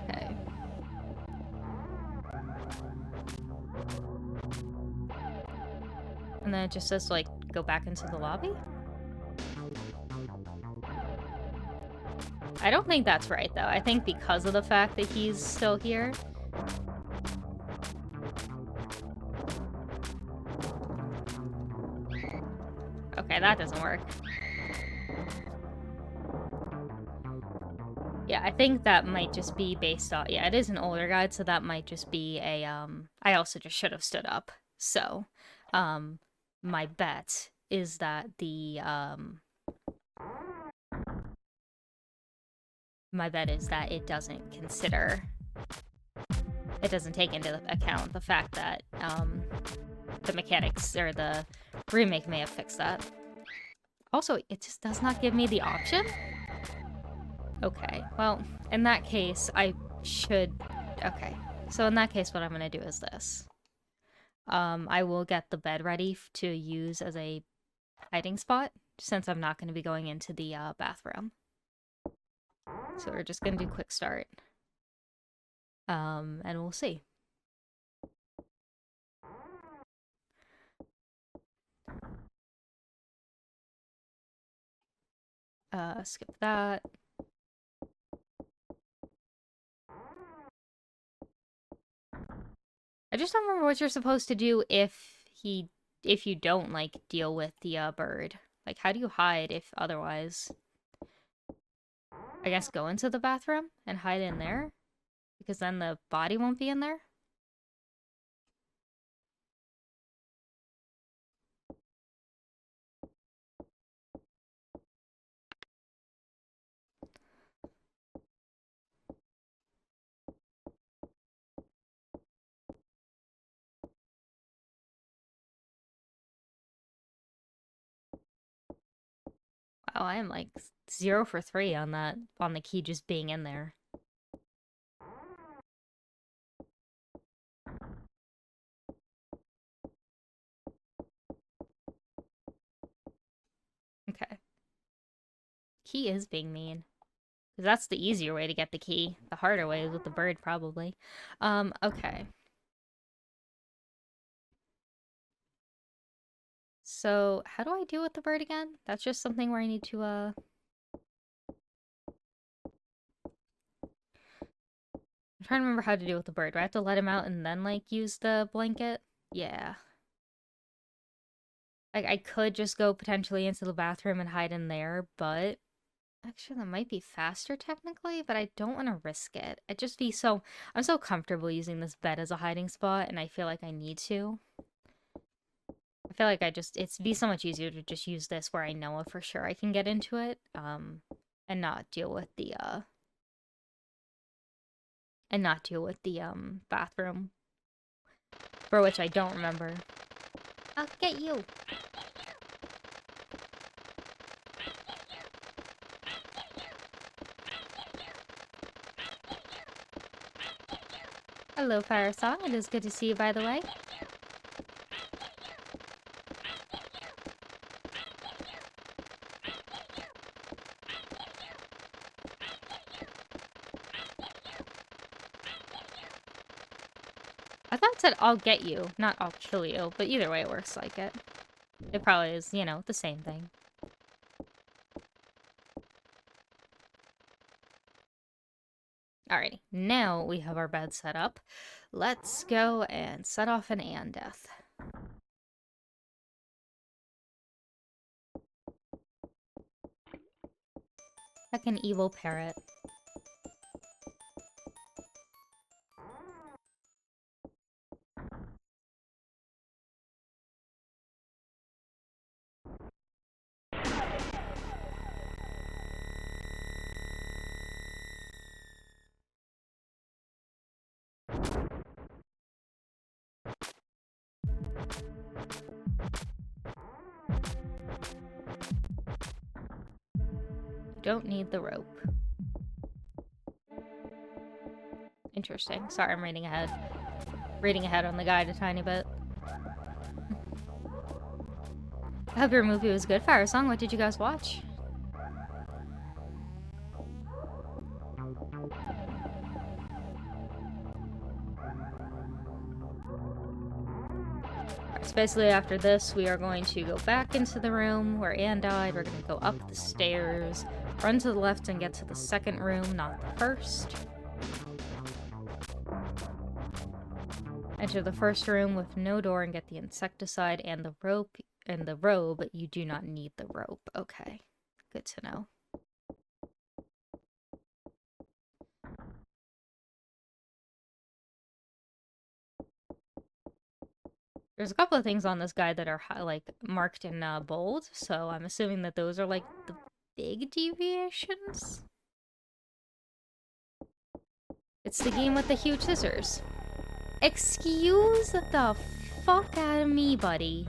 Okay. And then it just says, like, go back into the lobby? I don't think that's right, though. I think because of the fact that he's still here. Okay, that doesn't work. Yeah, I think that might just be based on, yeah, it is an older guide, so that might just be a, I also just should have stood up. So, um, my bet is that my bet is that it doesn't consider, it doesn't take into account the fact that, the mechanics, or the remake may have fixed that. Also, it just does not give me the option? Okay, well, in that case, I should... Okay, so in that case, what I'm gonna do is this. I will get the bed ready to use as a hiding spot, since I'm not going to be going into the bathroom. So we're just gonna do quick start. And we'll see. Skip that. I just don't remember what you're supposed to do if you don't, like, deal with the bird. Like, how do you hide if otherwise? I guess go into the bathroom and hide in there? Because then the body won't be in there? Wow, I am like 0 for 3 on that, on the key just being in there. Okay. Key is being mean. Because that's the easier way to get the key. The harder way is with the bird, probably. Okay. So, how do I deal with the bird again? That's just something where I need to, I'm trying to remember how to deal with the bird. Do I have to let him out and then, like, use the blanket? Yeah. Like, I could just go potentially into the bathroom and hide in there, but... Actually, that might be faster technically, but I don't want to risk it. It'd just be so... I'm so comfortable using this bed as a hiding spot, and I feel like I need to. I feel like it'd be so much easier to just use this where I know for sure I can get into it, and not deal with the, bathroom, for which I don't remember. I'll get you! Hello, Fire Song. It is good to see you, by the way. I thought it said I'll get you, not I'll kill you, but either way it works like it. It probably is, you know, the same thing. Alrighty, now we have our bed set up. Let's go and set off an death. Like an evil parrot. Don't need the rope. Interesting. Sorry, I'm reading ahead. Reading ahead on the guide a tiny bit. I hope your movie was good, Fire Song. What did you guys watch? So basically after this, we are going to go back into the room where Anne died. We're going to go up the stairs, run to the left and get to the second room, not the first. Enter the first room with no door and get the insecticide and the rope and the robe. You do not need the rope. Okay, good to know. There's a couple of things on this guide that are like marked in bold, so I'm assuming that those are like the big deviations. It's the game with the huge scissors. Excuse the fuck out of me, buddy.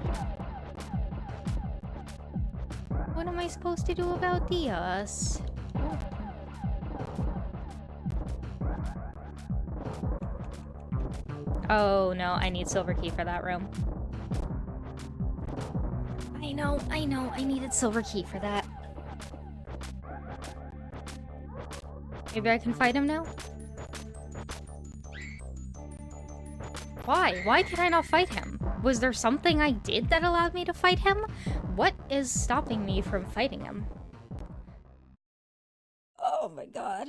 What am I supposed to do about this? Oh no, I need silver key for that room. I know, I needed silver key for that. Maybe I can fight him now? Why? Why can I not fight him? Was there something I did that allowed me to fight him? What is stopping me from fighting him? Oh my god.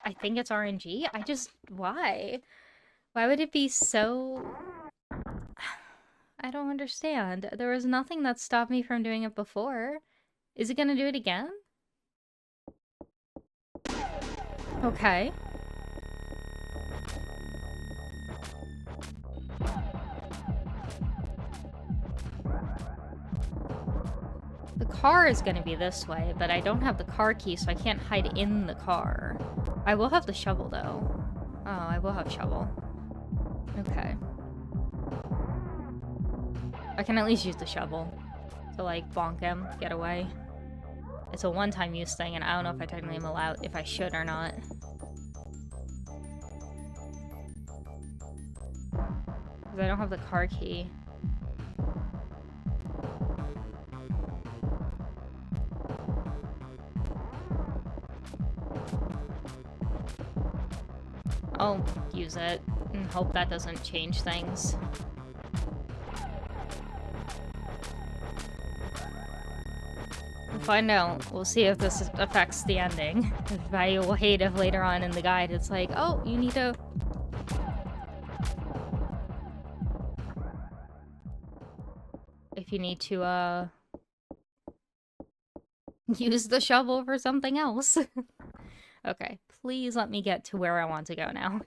I think it's RNG. Why? Why would it be so... I don't understand. There was nothing that stopped me from doing it before. Is it gonna do it again? Okay. The car is gonna be this way, but I don't have the car key, so I can't hide in the car. I will have the shovel, though. Oh, I will have shovel. Okay. I can at least use the shovel to, like, bonk him, get away. It's a one-time use thing, and I don't know if I technically am allowed, if I should or not. Because I don't have the car key. I'll use it and hope that doesn't change things. We'll find out. We'll see if this affects the ending. If I will hate if later on in the guide it's like, oh, you need to... If you need to, use the shovel for something else. Okay, please let me get to where I want to go now.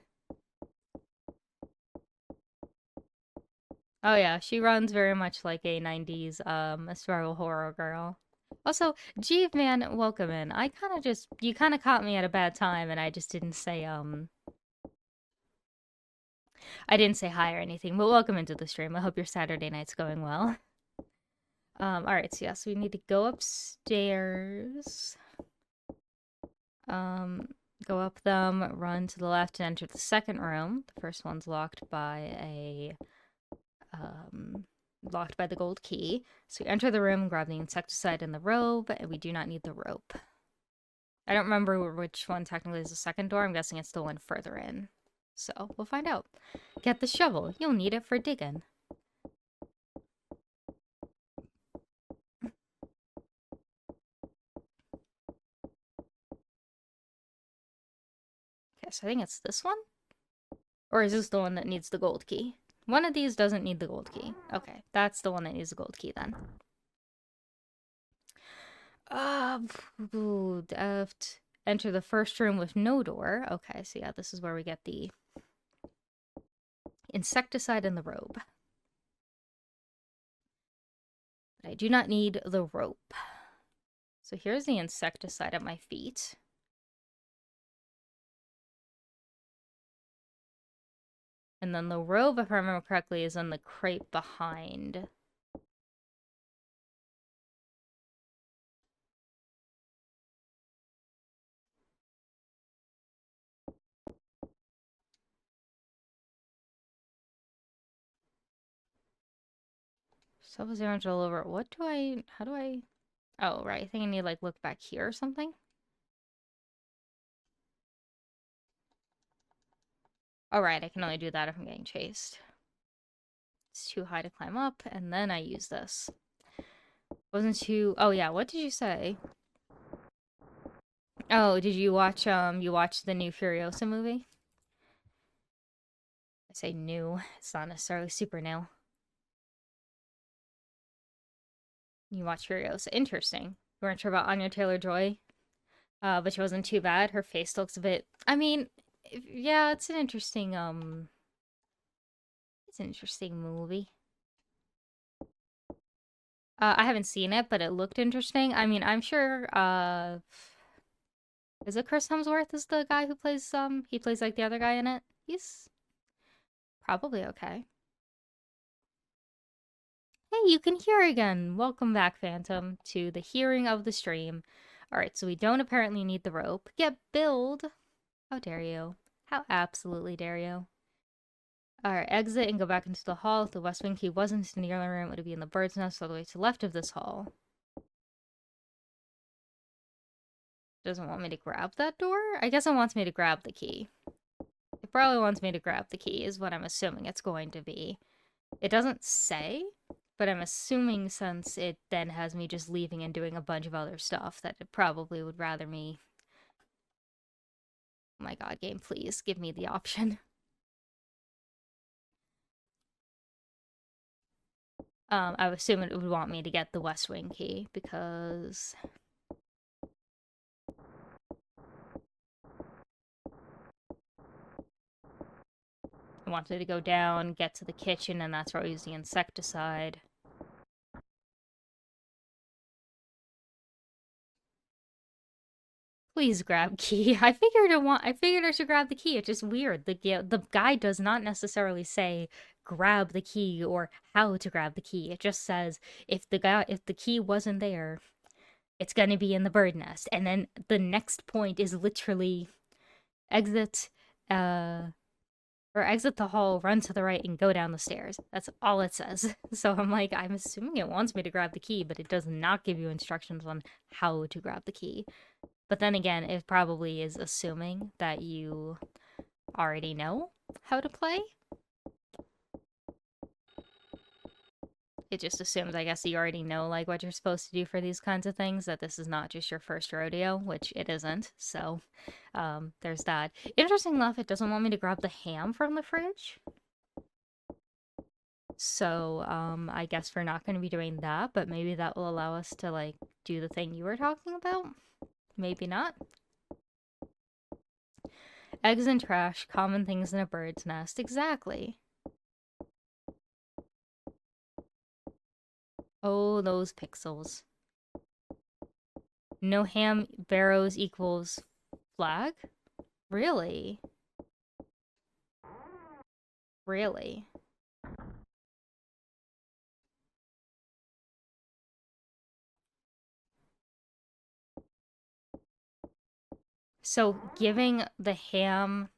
Oh yeah, she runs very much like a 90s survival horror girl. Also, Jeeve man, welcome in. You kind of caught me at a bad time and I just didn't say I didn't say hi or anything, but welcome into the stream. I hope your Saturday night's going well. Alright, so yes, we need to go upstairs. Go up them, run to the left and enter the second room. The first one's locked by the gold key. So we enter the room and grab the insecticide and the robe, and we do not need the rope. I don't remember which one technically is the second door. I'm guessing it's the one further in. So we'll find out. Get the shovel. You'll need it for digging. Okay, so I think it's this one? Or is this the one that needs the gold key? One of these doesn't need the gold key. Okay, that's the one that needs the gold key then. Enter the first room with no door. Okay, so yeah, this is where we get the insecticide and the robe. But I do not need the rope. So here's the insecticide at my feet. And then the robe, if I remember correctly, is in the crate behind. Self damage all over. How do I... Oh, right. I think I need to, like, look back here or something. All right, I can only do that if I'm getting chased. It's too high to climb up, and then I use this. Wasn't too... Oh, yeah, what did you say? Oh, did you watch the new Furiosa movie? I say new. It's not necessarily super new. You watch Furiosa. Interesting. You weren't sure about Anya Taylor-Joy? But she wasn't too bad. Her face looks a bit. I mean, yeah, it's an interesting movie. I haven't seen it, but it looked interesting. I mean, I'm sure. Is it Chris Hemsworth? Is the guy who plays He plays like the other guy in it. He's probably okay. Hey, you can hear again. Welcome back, Phantom, to the hearing of the stream. All right, so we don't apparently need the rope. Get build. How dare you? How absolutely dare you? Alright, exit and go back into the hall. If the west wing key wasn't in the other room, it would be in the bird's nest all the way to the left of this hall. Doesn't want me to grab that door? I guess it wants me to grab the key. It probably wants me to grab the key, is what I'm assuming it's going to be. It doesn't say, but I'm assuming since it then has me just leaving and doing a bunch of other stuff, that it probably would rather me... Oh my god, game, please, give me the option. I would assume it would want me to get the west wing key, because... I wanted to go down, get to the kitchen, and that's where I use the insecticide. Please grab key. I figured I should grab the key. It's just weird. The guide does not necessarily say grab the key or how to grab the key. It just says if the key wasn't there, it's gonna be in the bird nest. And then the next point is literally exit exit the hall, run to the right, and go down the stairs. That's all it says. So I'm like, I'm assuming it wants me to grab the key, but it does not give you instructions on how to grab the key. But then again, it probably is assuming that you already know how to play. It just assumes, I guess, you already know like what you're supposed to do for these kinds of things, that this is not just your first rodeo, which it isn't. So there's that. Interesting enough, it doesn't want me to grab the ham from the fridge. So I guess we're not going to be doing that, but maybe that will allow us to like do the thing you were talking about. Maybe not. Eggs and trash, common things in a bird's nest. Exactly. Oh, those pixels. No ham barrows equals flag? Really? Really? So giving the ham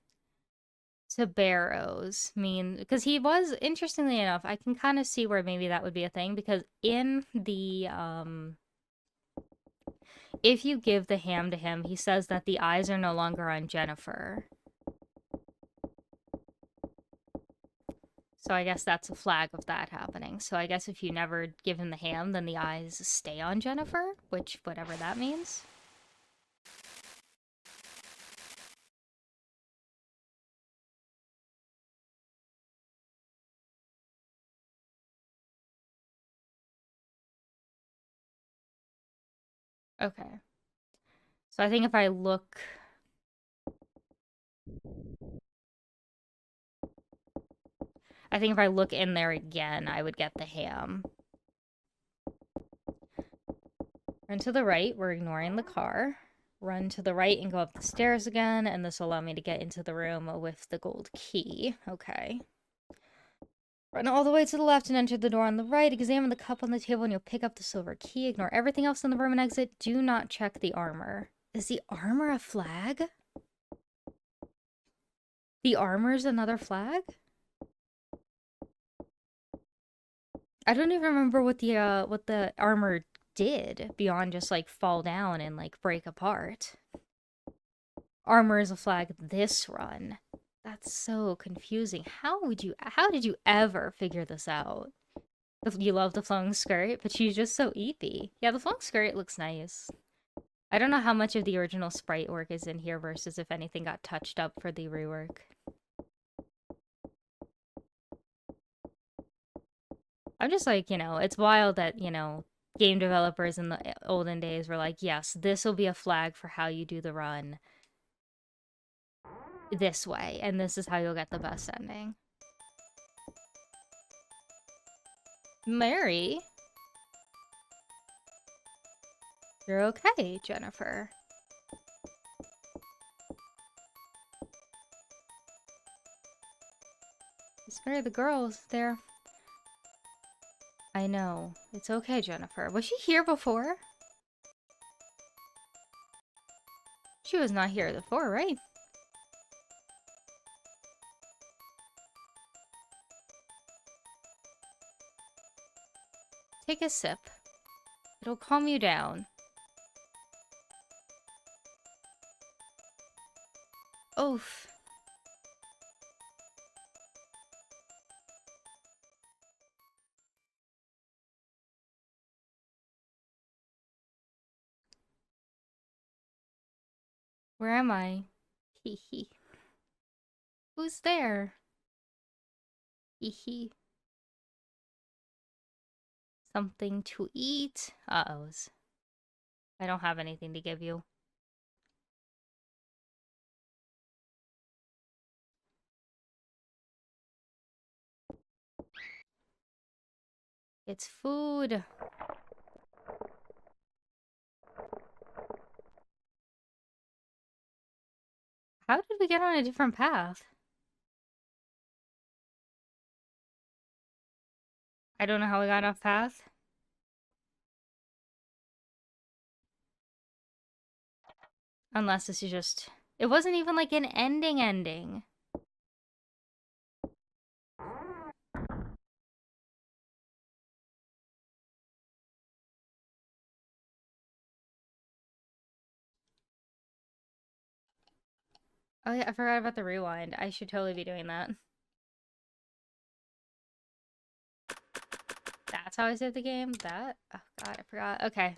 to Barrows mean, because he was, interestingly enough, I can kind of see where maybe that would be a thing, because in the if you give the ham to him, he says that the eyes are no longer on Jennifer. So I guess that's a flag of that happening. So I guess if you never give him the ham, then the eyes stay on Jennifer, which whatever that means. Okay. So I think if I look... I think if I look in there again, I would get the ham. Run to the right, we're ignoring the car. Run to the right and go up the stairs again, and this will allow me to get into the room with the gold key. Okay. Run all the way to the left and enter the door on the right. Examine the cup on the table and you'll pick up the silver key. Ignore everything else in the room and exit. Do not check the armor. Is the armor a flag? The armor's another flag? I don't even remember what the armor did beyond just like fall down and like break apart. Armor is a flag this run. That's so confusing. How did you ever figure this out? You love the flowing skirt, but she's just so eepy. Yeah, the flowing skirt looks nice. I don't know how much of the original sprite work is in here versus if anything got touched up for the rework. I'm just like, it's wild that, game developers in the olden days were like, yes, this will be a flag for how you do the run this way, and this is how you'll get the best ending. Mary? You're okay, Jennifer. Spare the girls there. I know. It's okay, Jennifer. Was she here before? She was not here before, right? Take a sip. It'll calm you down. Oof. Where am I? Hee hee. Who's there? Hee hee. Something to eat? Uh-ohs. I don't have anything to give you. It's food. How did we get on a different path? I don't know how we got off path. Unless this is just... It wasn't even like an ending. Oh yeah, I forgot about the rewind. I should totally be doing that. That's how I save the game? That? Oh god, I forgot. Okay.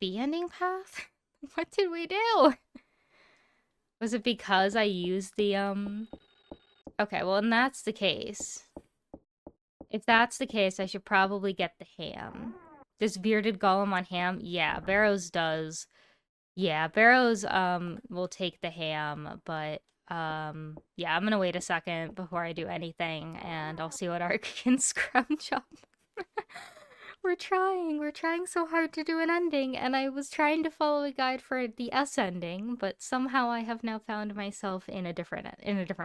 The ending path? What did we do? Was it because I used the, Okay, well, and that's the case. If that's the case, I should probably get the ham. Does bearded golem on ham? Yeah, Barrows does. Yeah, Barrows, will take the ham, but, yeah, I'm gonna wait a second before I do anything, and I'll see what Ark can scrounge up. We're trying so hard to do an ending, and I was trying to follow a guide for the S ending, but somehow I have now found myself in a different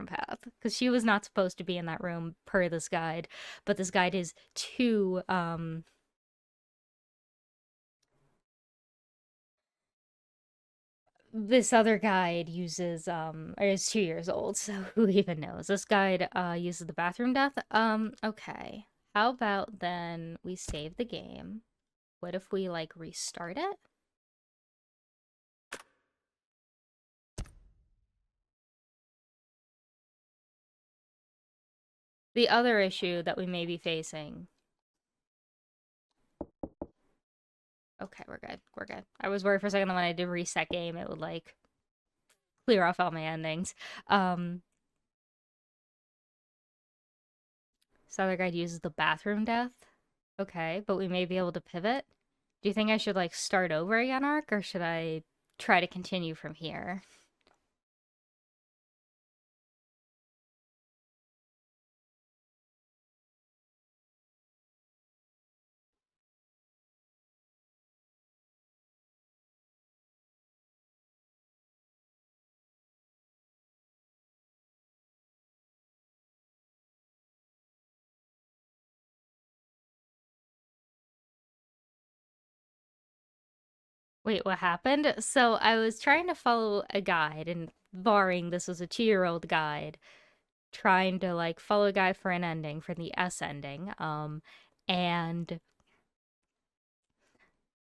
path, because she was not supposed to be in that room per this guide, but this guide is too, this other guide uses or is 2 years old, so who even knows? This guide uses the bathroom death. Okay. How about then we save the game? What if we like restart it? The other issue that we may be facing. Okay, we're good. We're good. I was worried for a second that when I did reset game, it would like clear off all my endings. This other guide uses the bathroom death. Okay, but we may be able to pivot. Do you think I should like start over again, Ark, or should I try to continue from here? Wait, what happened? So I was trying to follow a guide, and barring this was a 2-year-old guide, trying to like follow a guide for an ending, for the S ending, and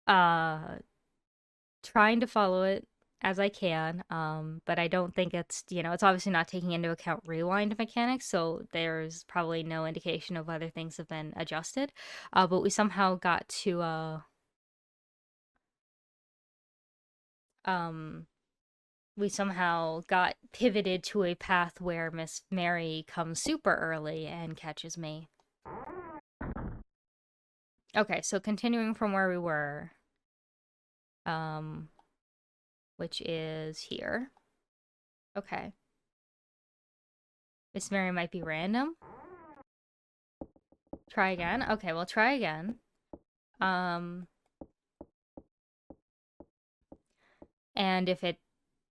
uh trying to follow it as I can, but I don't think it's, it's obviously not taking into account rewind mechanics, so there's probably no indication of whether things have been adjusted. But we somehow got to, um, we somehow got pivoted to a path where Miss Mary comes super early and catches me. Okay, so continuing from where we were, um, which is here. Okay. Miss Mary might be random. Try again. Okay, we'll try again. Um, and if it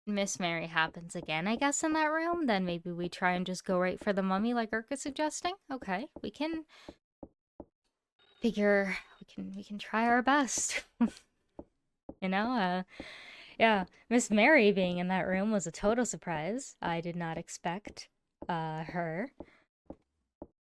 Miss Mary happens again, I guess, in that room, then maybe we try and just go right for the mummy like Urka's suggesting. Okay, we can figure we can try our best. You know, yeah, Miss Mary being in that room was a total surprise. I did not expect her.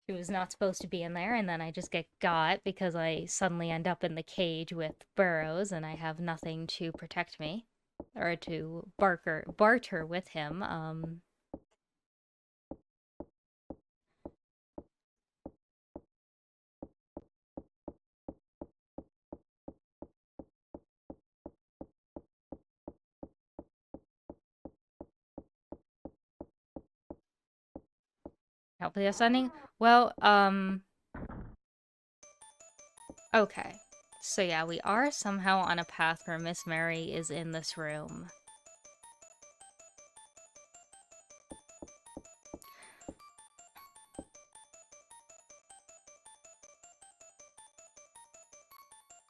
She was not supposed to be in there, and then I just get got because I suddenly end up in the cage with Burrows and I have nothing to protect me or to barter with him. Hopefully that's ending. Well, okay. So yeah, we are somehow on a path where Miss Mary is in this room.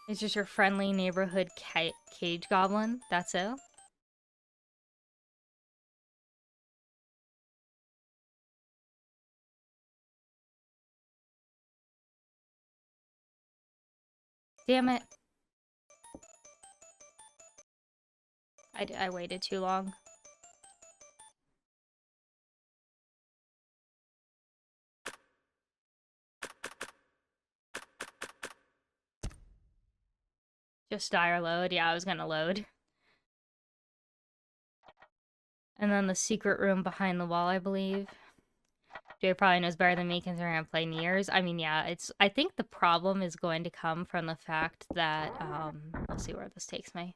It's just your friendly neighborhood cage goblin. That's it. Damn it. I waited too long. Just dire load. Yeah, I was gonna load. And then the secret room behind the wall, I believe. Jay probably knows better than me considering I've played in years. I mean, yeah, I think the problem is going to come from the fact that, we'll see where this takes me.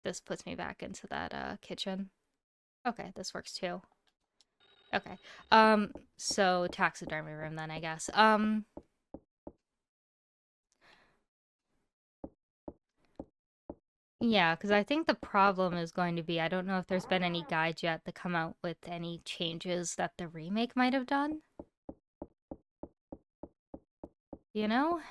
This puts me back into that, kitchen. Okay, this works too. Okay. So taxidermy room then, I guess. Yeah, because I think the problem is going to be I don't know if there's been any guides yet that come out with any changes that the remake might have done. You know?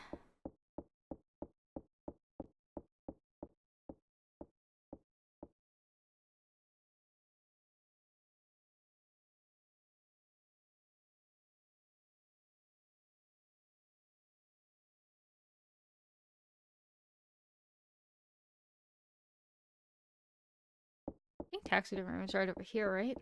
I think taxidermy room is right over here, right?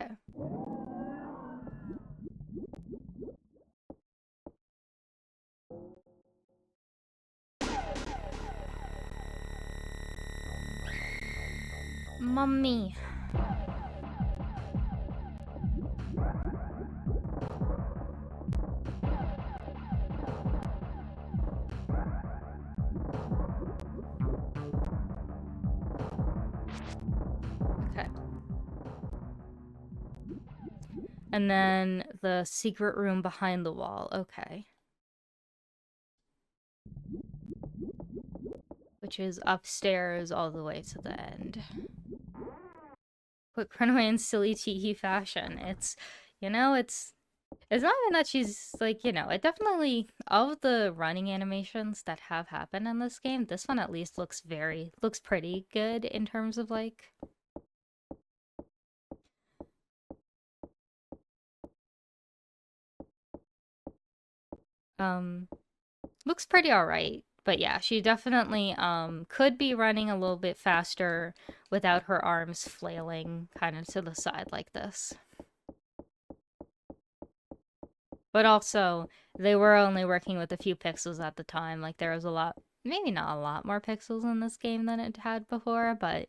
Okay. Mummy. Okay. And then the secret room behind the wall. Okay. Which is upstairs all the way to the end. Quick runaway in silly teehee fashion. It's not even that she's like, it definitely of the running animations that have happened in this game, this one at least looks pretty good in terms of like um looks pretty all right. But yeah, she definitely could be running a little bit faster without her arms flailing kind of to the side like this. But also, they were only working with a few pixels at the time. Like, there was a lot, maybe not a lot more pixels in this game than it had before, but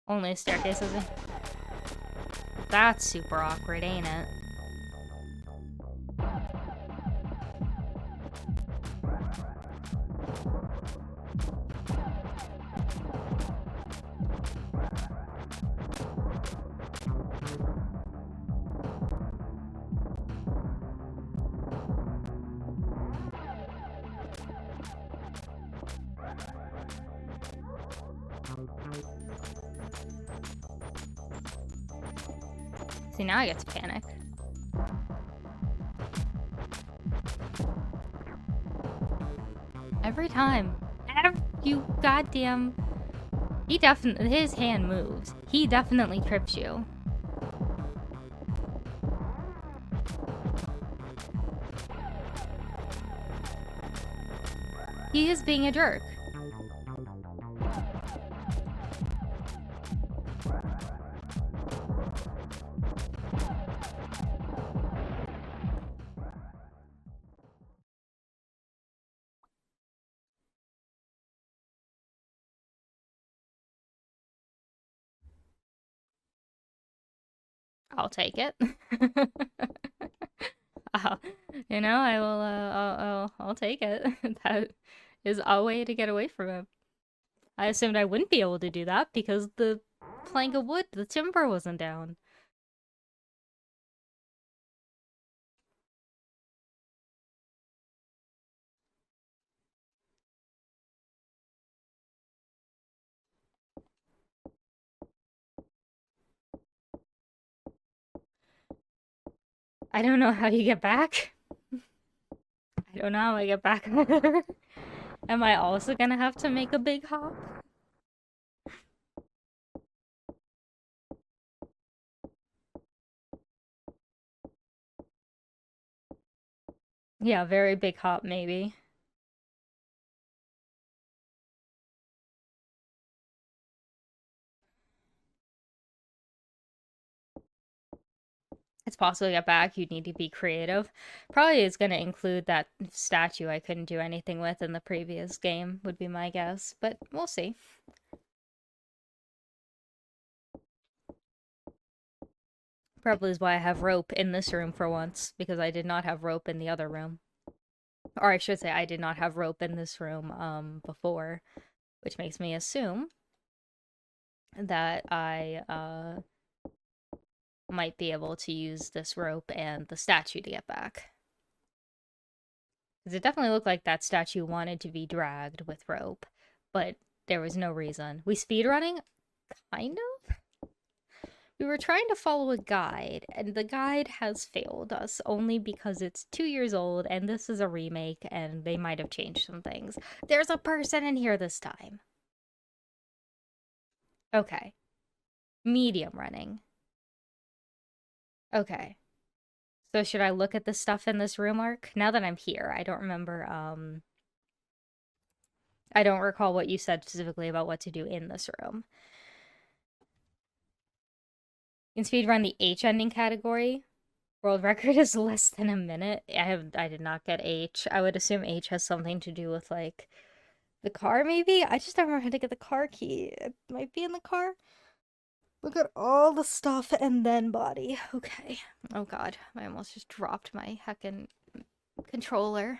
only a staircase is it? That's super awkward, ain't it? See, now I get to panic. Every time. You goddamn... He definitely... His hand moves. He definitely trips you. He is being a jerk. I'll take it. uh, I will, I'll take it. That is a way to get away from him. I assumed I wouldn't be able to do that because the plank of wood, the timber wasn't down. I don't know how you get back. I don't know how I get back. Am I also gonna have to make a big hop? Yeah, very big hop, maybe. It's possible to get back, you'd need to be creative. Probably is going to include that statue I couldn't do anything with in the previous game, would be my guess. But we'll see. Probably is why I have rope in this room for once, because I did not have rope in the other room. Or I should say I did not have rope in this room before, which makes me assume that I might be able to use this rope and the statue to get back. Because it definitely looked like that statue wanted to be dragged with rope, but there was no reason. We speedrunning? Kind of? We were trying to follow a guide, and the guide has failed us only because it's 2 years old, and this is a remake, and they might have changed some things. There's a person in here this time. Okay. Medium running. Okay. So should I look at the stuff in this room, Ark? Now that I'm here, I don't remember, I don't recall what you said specifically about what to do in this room. In speedrun the H ending category, world record is less than a minute. I did not get H. I would assume H has something to do with like the car, maybe? I just don't remember how to get the car key. It might be in the car. Look at all the stuff and then body. Okay. Oh god, I almost just dropped my heckin' controller.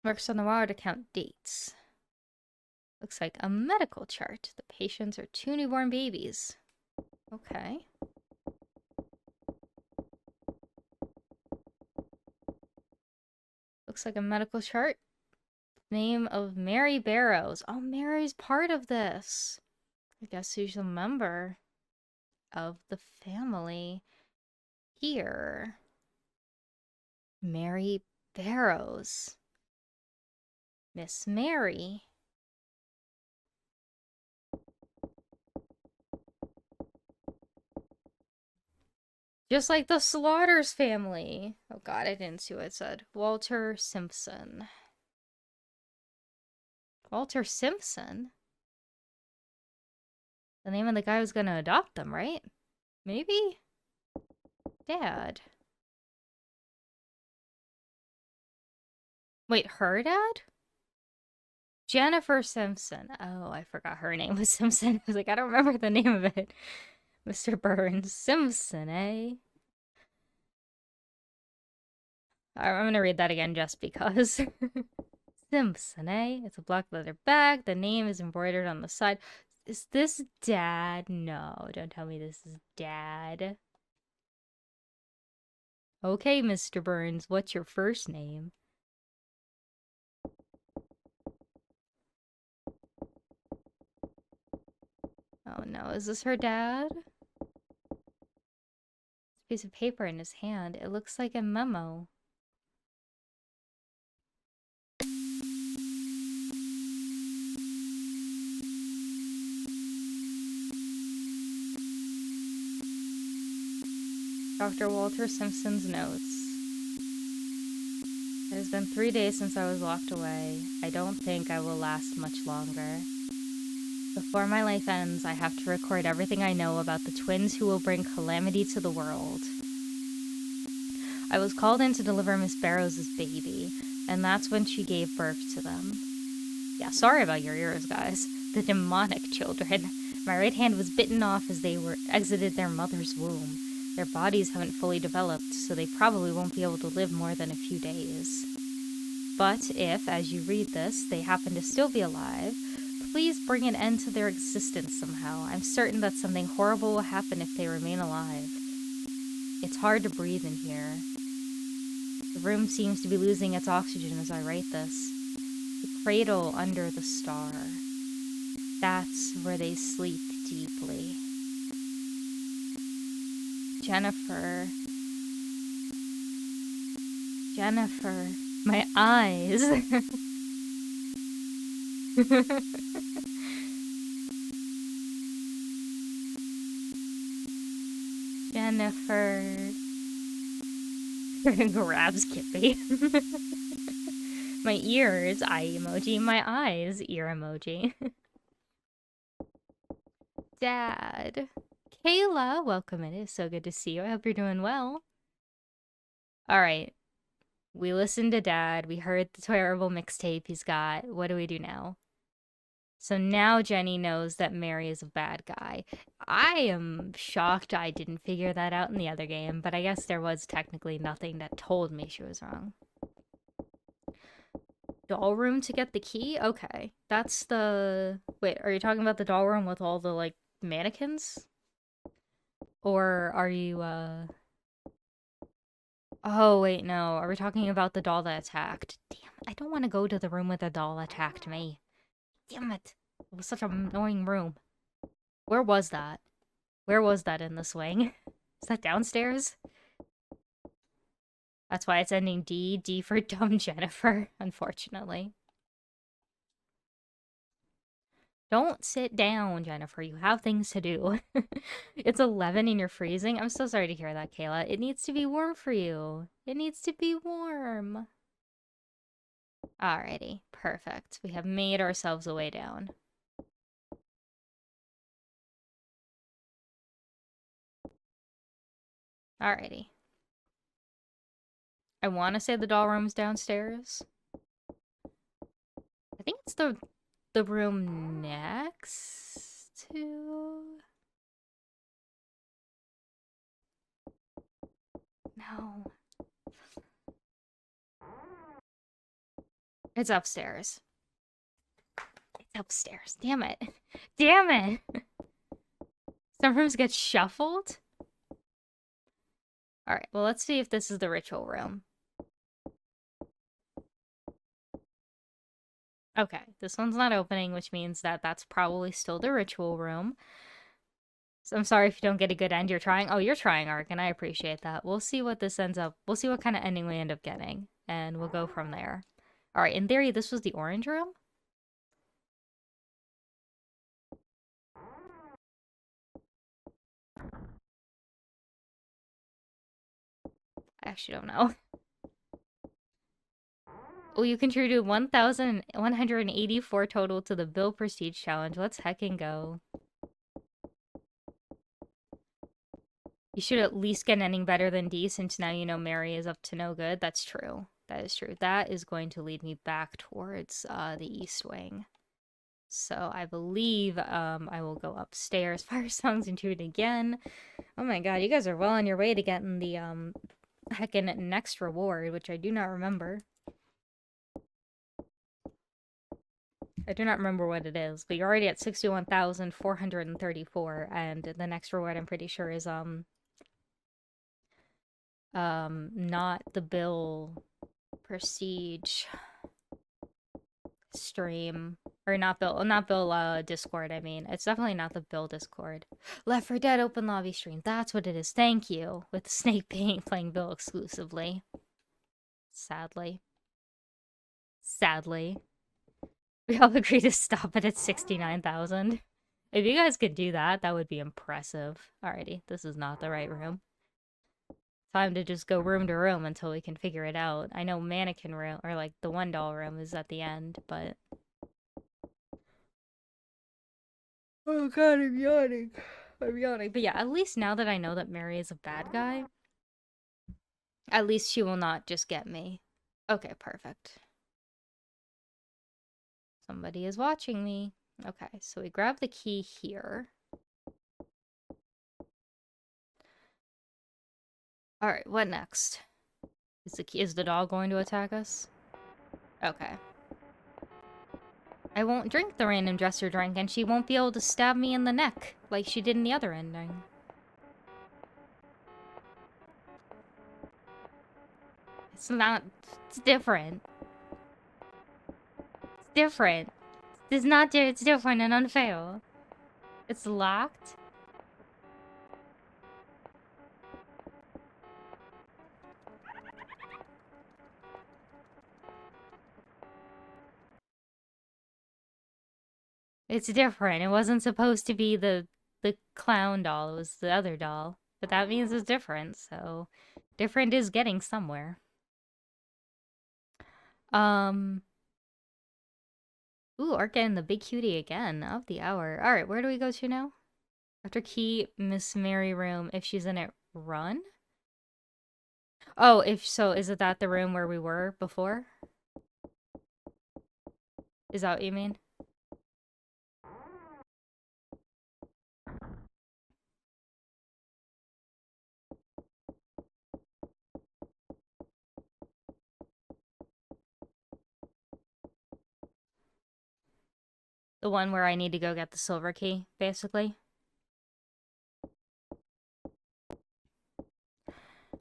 Works on the wire to count dates. Looks like a medical chart. The patients are 2 newborn babies. Okay. Looks like a medical chart. Name of Mary Barrows. Oh, Mary's part of this. I guess she's a member of the family here. Mary Barrows. Miss Mary. Just like the Slaughters family. Oh god, I didn't see what it said. Walter Simpson. Walter Simpson? The name of the guy who's gonna adopt them, right? Maybe? Dad. Wait, her dad? Jennifer Simpson. Oh, I forgot her name was Simpson. I was like, I don't remember the name of it. Mr. Burns. Simpson, eh? I'm gonna read that again just because. Simpson, eh? It's a black leather bag. The name is embroidered on the side. Is this Dad? No, don't tell me this is Dad. Okay, Mr. Burns, what's your first name? Oh no, is this her dad? Piece of paper in his hand. It looks like a memo. Dr. Walter Simpson's notes. It has been 3 days since I was locked away. I don't think I will last much longer. Before my life ends, I have to record everything I know about the twins who will bring calamity to the world. I was called in to deliver Miss Barrows' baby, and that's when she gave birth to them. Yeah, sorry about your ears, guys. The demonic children. My right hand was bitten off as they exited their mother's womb. Their bodies haven't fully developed, so they probably won't be able to live more than a few days. But if, as you read this, they happen to still be alive, please bring an end to their existence somehow. I'm certain that something horrible will happen if they remain alive. It's hard to breathe in here. The room seems to be losing its oxygen as I write this. The cradle under the star. That's where they sleep deeply. Jennifer. Jennifer. My eyes. Jennifer. Grabs Kippy. My ears, eye emoji. My eyes, ear emoji. Dad. Kayla, welcome. It is so good to see you. I hope you're doing well. All right. We listened to Dad. We heard the terrible mixtape he's got. What do we do now? So now Jenny knows that Mary is a bad guy. I am shocked I didn't figure that out in the other game, but I guess there was technically nothing that told me she was wrong. Doll room to get the key? Okay. That's the... Wait, are you talking about the doll room with all the, like, mannequins? Or are you, Oh, wait, no. Are we talking about the doll that attacked? Damn, I don't want to go to the room where the doll attacked me. Damn it. It was such an annoying room. Where was that? Where was that in the swing? Is that downstairs? That's why it's ending D. D for dumb Jennifer, unfortunately. Don't sit down, Jennifer. You have things to do. It's 11 and you're freezing. I'm so sorry to hear that, Kayla. It needs to be warm for you. It needs to be warm. Alrighty, perfect. We have made ourselves a way down. Alrighty. I want to say the doll room's downstairs. I think it's the room next to... No. It's upstairs. It's upstairs. Damn it. Damn it. Some rooms get shuffled? Alright, well, let's see if this is the ritual room. Okay, this one's not opening, which means that that's probably still the ritual room. So I'm sorry if you don't get a good end. You're trying. Oh, you're trying, Ark, and I appreciate that. We'll see what this ends up. We'll see what kind of ending we end up getting, and we'll go from there. All right, in theory, this was the orange room? I actually don't know. Oh, you contributed 1,184 total to the Bill Prestige Challenge. Let's heckin' go. You should at least get an ending better than D since now you know Mary is up to no good. That's true. That is true. That is going to lead me back towards the East Wing. So I believe I will go upstairs. Fire songs into it again. Oh my god, you guys are well on your way to getting the heckin' next reward, which I do not remember. I do not remember what it is, but you're already at 61,434, and the next reward I'm pretty sure is not the Bill Prestige stream. Or not Bill Discord, I mean. It's definitely not the Bill Discord. Left 4 Dead open lobby stream. That's what it is. Thank you. With Snake playing Bill exclusively. Sadly. Sadly. We all agree to stop it at 69,000. If you guys could do that, that would be impressive. Alrighty, this is not the right room. Time to just go room to room until we can figure it out. I know mannequin room, or like the one doll room is at the end, but... Oh god, I'm yawning. I'm yawning. But yeah, at least now that I know that Mary is a bad guy, at least she will not just get me. Okay, perfect. Somebody is watching me. Okay, so we grab the key here. Alright, what next? Is the dog going to attack us? Okay. I won't drink the random dresser drink, and she won't be able to stab me in the neck like she did in the other ending. It's not... It's different. It's different. It's not... It's different and unfair. It's locked? It's different. It wasn't supposed to be the clown doll. It was the other doll. But that means it's different, so... Different is getting somewhere. Ooh, Art getting the big cutie again of the hour. Alright, where do we go to now? After key, Miss Mary room. If she's in it, run? Oh, if so, is it that the room where we were before? Is that what you mean? The one where I need to go get the silver key, basically?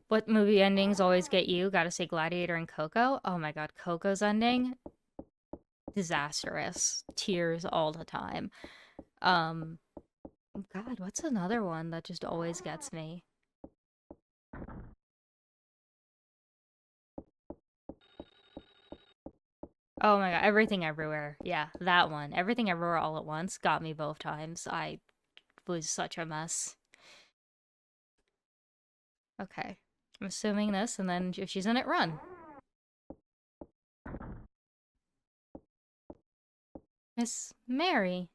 What movie endings always get you? Gotta say Gladiator and Coco. Oh my god, Coco's ending? Disastrous. Tears all the time. God, what's another one that just always gets me? Oh my god, Everything Everywhere. Yeah, that one. Everything Everywhere All at Once got me both times. I was such a mess. Okay. I'm assuming this, and then if she's in it, run. Miss Mary.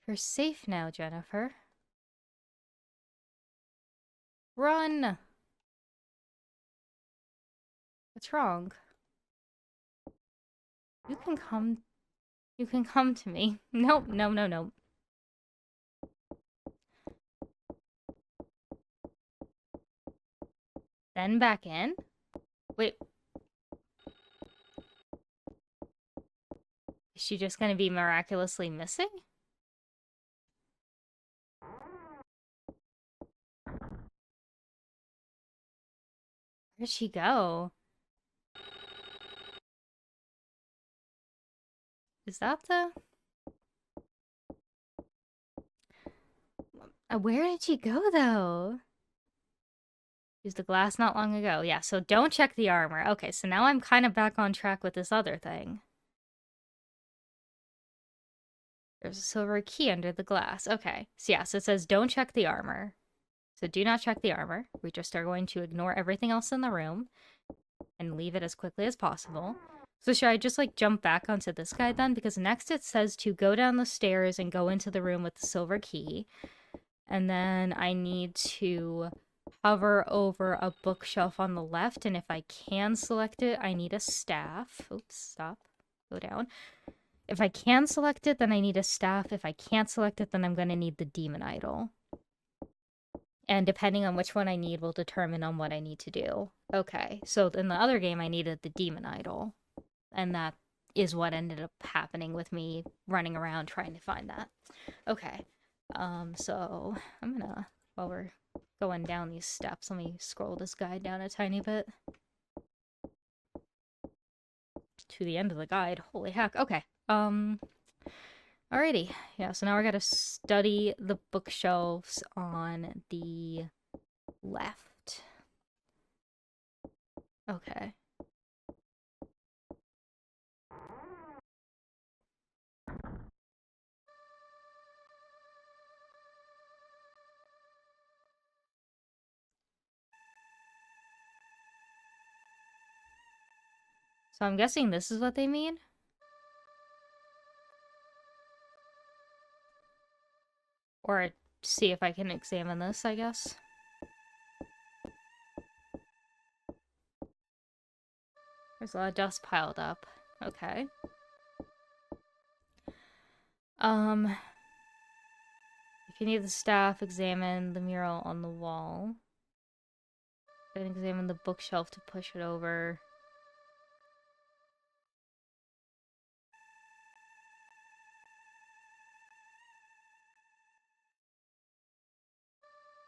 You're safe now, Jennifer. Run! What's wrong? You can come... You can come to me. Nope, no, no, no. Then back in? Wait. Is she just gonna be miraculously missing? Where'd she go? Is that the... Where did she go, though? Used the glass not long ago. Yeah, so don't check the armor. Okay, so now I'm kind of back on track with this other thing. There's a silver key under the glass. Okay, so yeah, so it says don't check the armor. So do not check the armor. We just are going to ignore everything else in the room and leave it as quickly as possible. So should I just like jump back onto this guy then? Because next it says to go down the stairs and go into the room with the silver key. And then I need to hover over a bookshelf on the left. And if I can select it, I need a staff. Oops, stop. Go down. If I can select it, then I need a staff. If I can't select it, then I'm going to need the demon idol. And depending on which one I need will determine on what I need to do. Okay, so in the other game, I needed the demon idol. And that is what ended up happening with me running around trying to find that. Okay, so I'm gonna, while we're going down these steps, let me scroll this guide down a tiny bit. To the end of the guide, holy heck, okay. Alrighty, yeah, so now we gotta study the bookshelves on the left. Okay. So I'm guessing this is what they mean? Or see if I can examine this, I guess. There's a lot of dust piled up. Okay. If you need the staff, examine the mural on the wall. Then examine the bookshelf to push it over.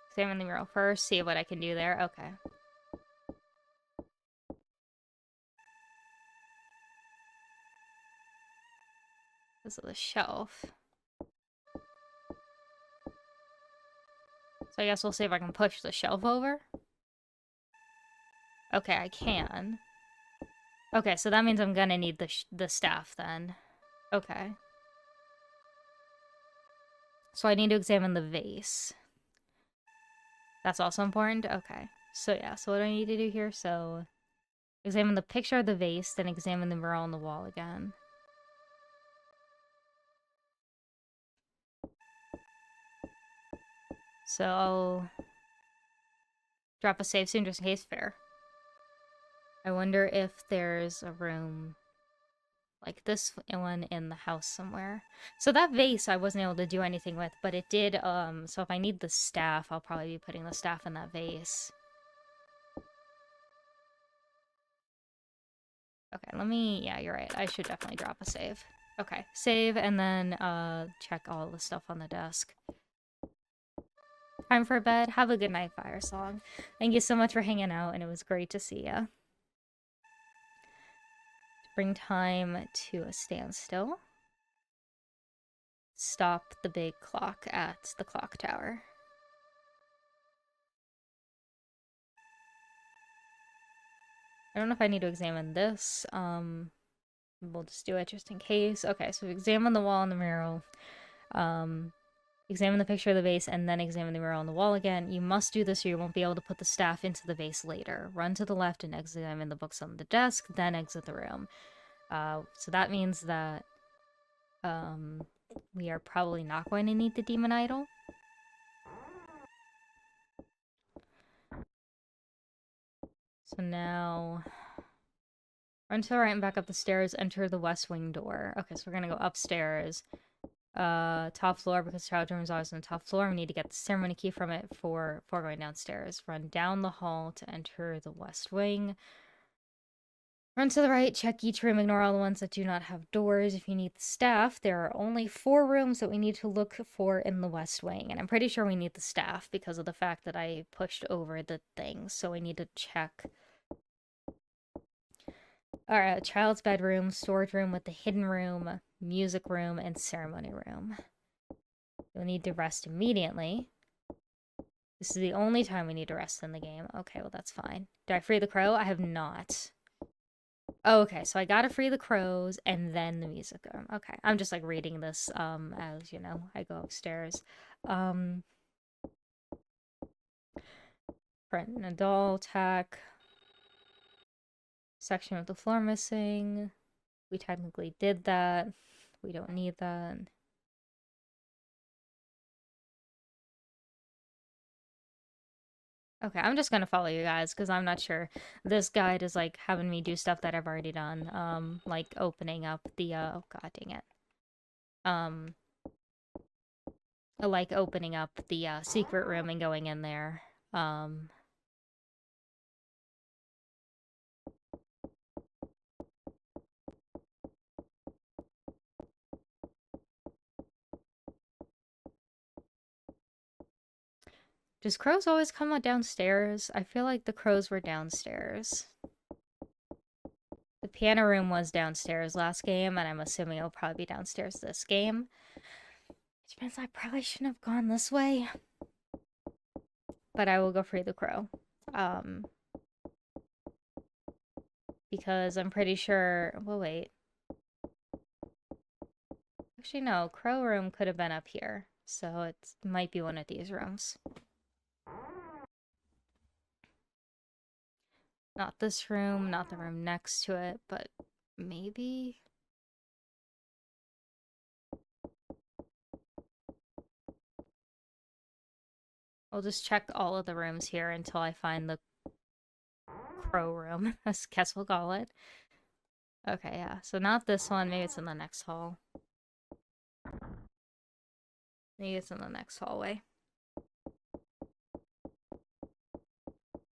Examine the mural first, see what I can do there. Okay. This is the shelf. So I guess we'll see if I can push the shelf over. Okay, I can. Okay, so that means I'm gonna need the staff then. Okay. So I need to examine the vase. That's also important? Okay. So yeah, so what do I need to do here? So examine the picture of the vase, then examine the mural on the wall again. So I'll drop a save soon just in case. Fair. I wonder if there's a room like this one in the house somewhere. So that vase I wasn't able to do anything with, but it did, so if I need the staff, I'll probably be putting the staff in that vase. Okay, yeah, you're right. I should definitely drop a save. Okay, save and then check all the stuff on the desk. Time for bed. Have a good night, Fire Song. Thank you so much for hanging out, and it was great to see ya. Bring time to a standstill. Stop the big clock at the clock tower. I don't know if I need to examine this. We'll just do it just in case. Okay, so examine the wall and the mural. Examine the picture of the vase and then examine the mural on the wall again. You must do this or you won't be able to put the staff into the vase later. Run to the left and examine the books on the desk, then exit the room. So that means that we are probably not going to need the demon idol. So now run to the right and back up the stairs, enter the west wing door. Okay, so we're gonna go upstairs. Top floor, because the child room is always on the top floor. We need to get the ceremony key from it before going downstairs. Run down the hall to enter the west wing. Run to the right, check each room, ignore all the ones that do not have doors. If you need the staff, there are only 4 rooms that we need to look for in the west wing. And I'm pretty sure we need the staff because of the fact that I pushed over the things. So we need to check. Alright, child's bedroom, storage room with the hidden room, music room, and ceremony room. You'll need to rest immediately. This is the only time we need to rest in the game. Okay, well that's fine. Did I free the crow? I have not. Oh, okay, so I gotta free the crows and then the music room. Okay, I'm just like reading this as, you know, I go upstairs. Print and a doll tech. Section of the floor missing. We technically did that. We don't need that. Okay, I'm just gonna follow you guys because I'm not sure. This guide is like having me do stuff that I've already done. Like opening up the oh god dang it. Like opening up the secret room and going in there. Does crows always come out downstairs? I feel like the crows were downstairs. The piano room was downstairs last game, and I'm assuming it'll probably be downstairs this game. Which means I probably shouldn't have gone this way. But I will go free the crow. Because I'm pretty sure... Well, wait. Actually, no. Crow room could have been up here. So it might be one of these rooms. Not this room, not the room next to it, but maybe... I'll just check all of the rooms here until I find the crow room, I guess we'll call it. Okay, yeah, so not this one, maybe it's in the next hall. Maybe it's in the next hallway.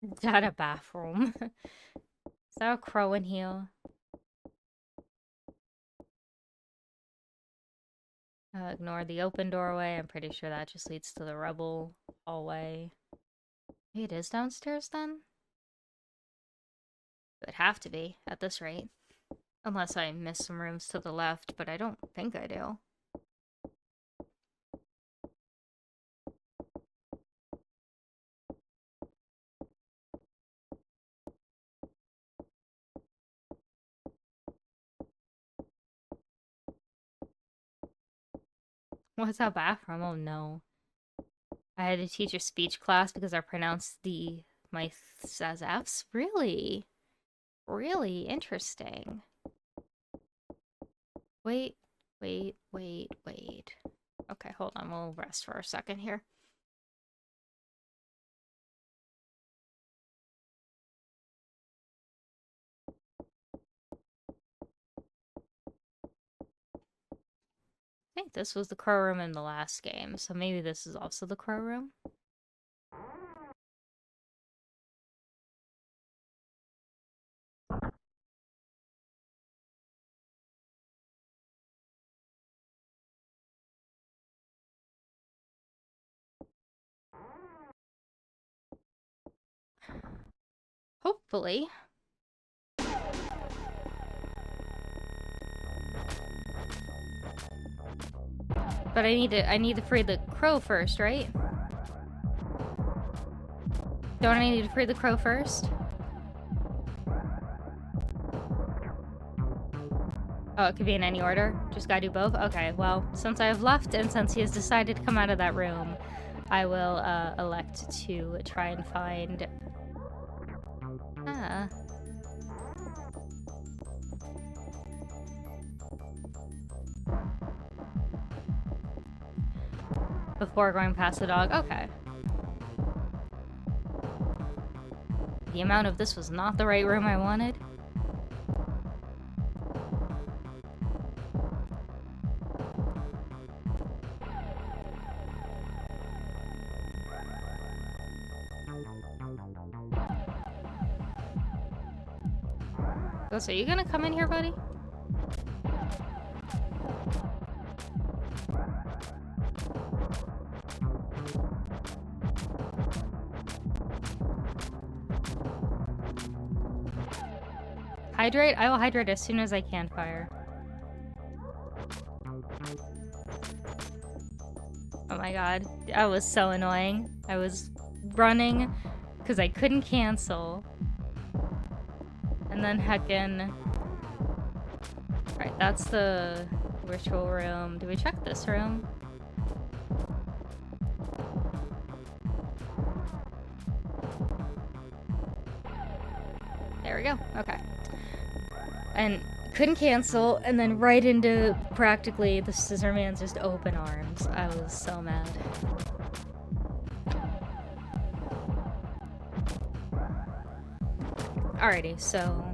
Is that a bathroom? Is that a crow in here? Ignore the open doorway. I'm pretty sure that just leads to the rubble hallway. Maybe it is downstairs then? It would have to be at this rate. Unless I miss some rooms to the left, but I don't think I do. What's that bathroom? Oh no. I had to teach a speech class because I pronounced my th as F's. Really? Really interesting. Wait. Okay, hold on. We'll rest for a second here. I think this was the crow room in the last game, so maybe this is also the crow room. Hopefully. But I need to free the crow first, right? Don't I need to free the crow first? Oh, it could be in any order? Just gotta do both? Okay, well, since I have left and since he has decided to come out of that room, I will elect to try and find... Before going past the dog? Okay. The amount of this was not the right room I wanted. So are you gonna come in here, buddy? Hydrate? I will hydrate as soon as I can, fire. Oh my god. That was so annoying. I was running because I couldn't cancel. And then heckin'... Alright, that's the ritual room. Do we check this room? go. Okay. And couldn't cancel, and then right into practically the Scissor Man's just open arms. I was so mad. Alrighty, so...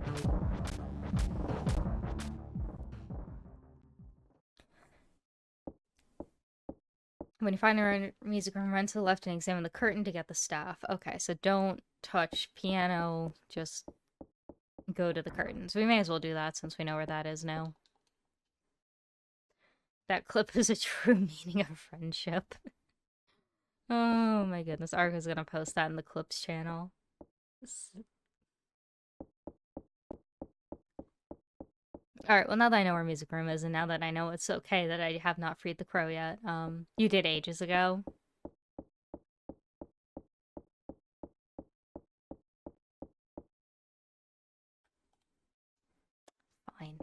When you find a music room, run to the left and examine the curtain to get the staff. Okay, so don't touch piano, just go to the curtains. We may as well do that since we know where that is now. That clip is a true meaning of friendship. Oh my goodness, Arca's gonna post that in the clips channel. Alright, well now that I know where music room is, and now that I know it's okay that I have not freed the crow yet, you did ages ago. Fine.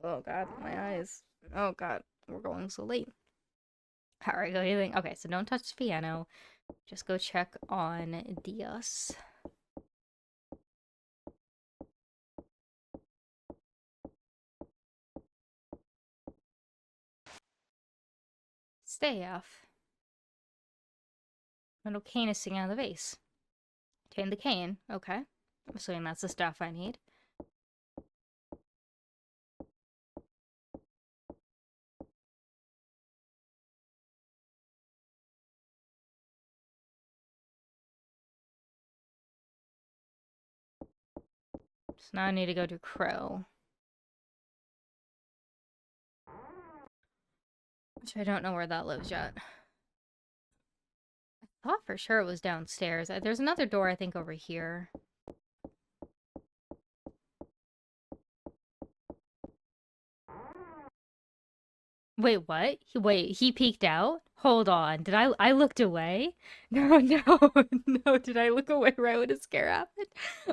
Oh god, my eyes. Oh god, we're going so late. Alright, go anything. Okay, so don't touch the piano. Just go check on Diaz. Stay off. Little cane is sticking out of the vase. Obtain the cane. Okay. I'm assuming that's the stuff I need. So now I need to go to Crow. Which I don't know where that lives yet. I thought for sure it was downstairs. There's another door, I think, over here. Wait, what? Wait, he peeked out? Hold on. Did I looked away? No, no, no. Did I look away right when a scare happened?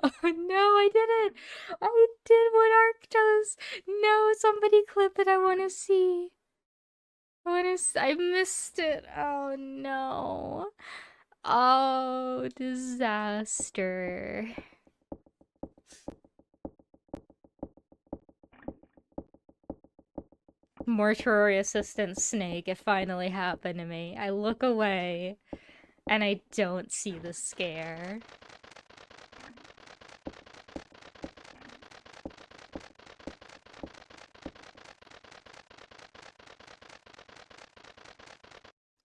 Oh, no, I didn't. I did what Ark does. No, somebody clip it. I want to see. I missed it. Oh, no. Oh, disaster. Mortuary assistant snake, it finally happened to me. I look away, and I don't see the scare.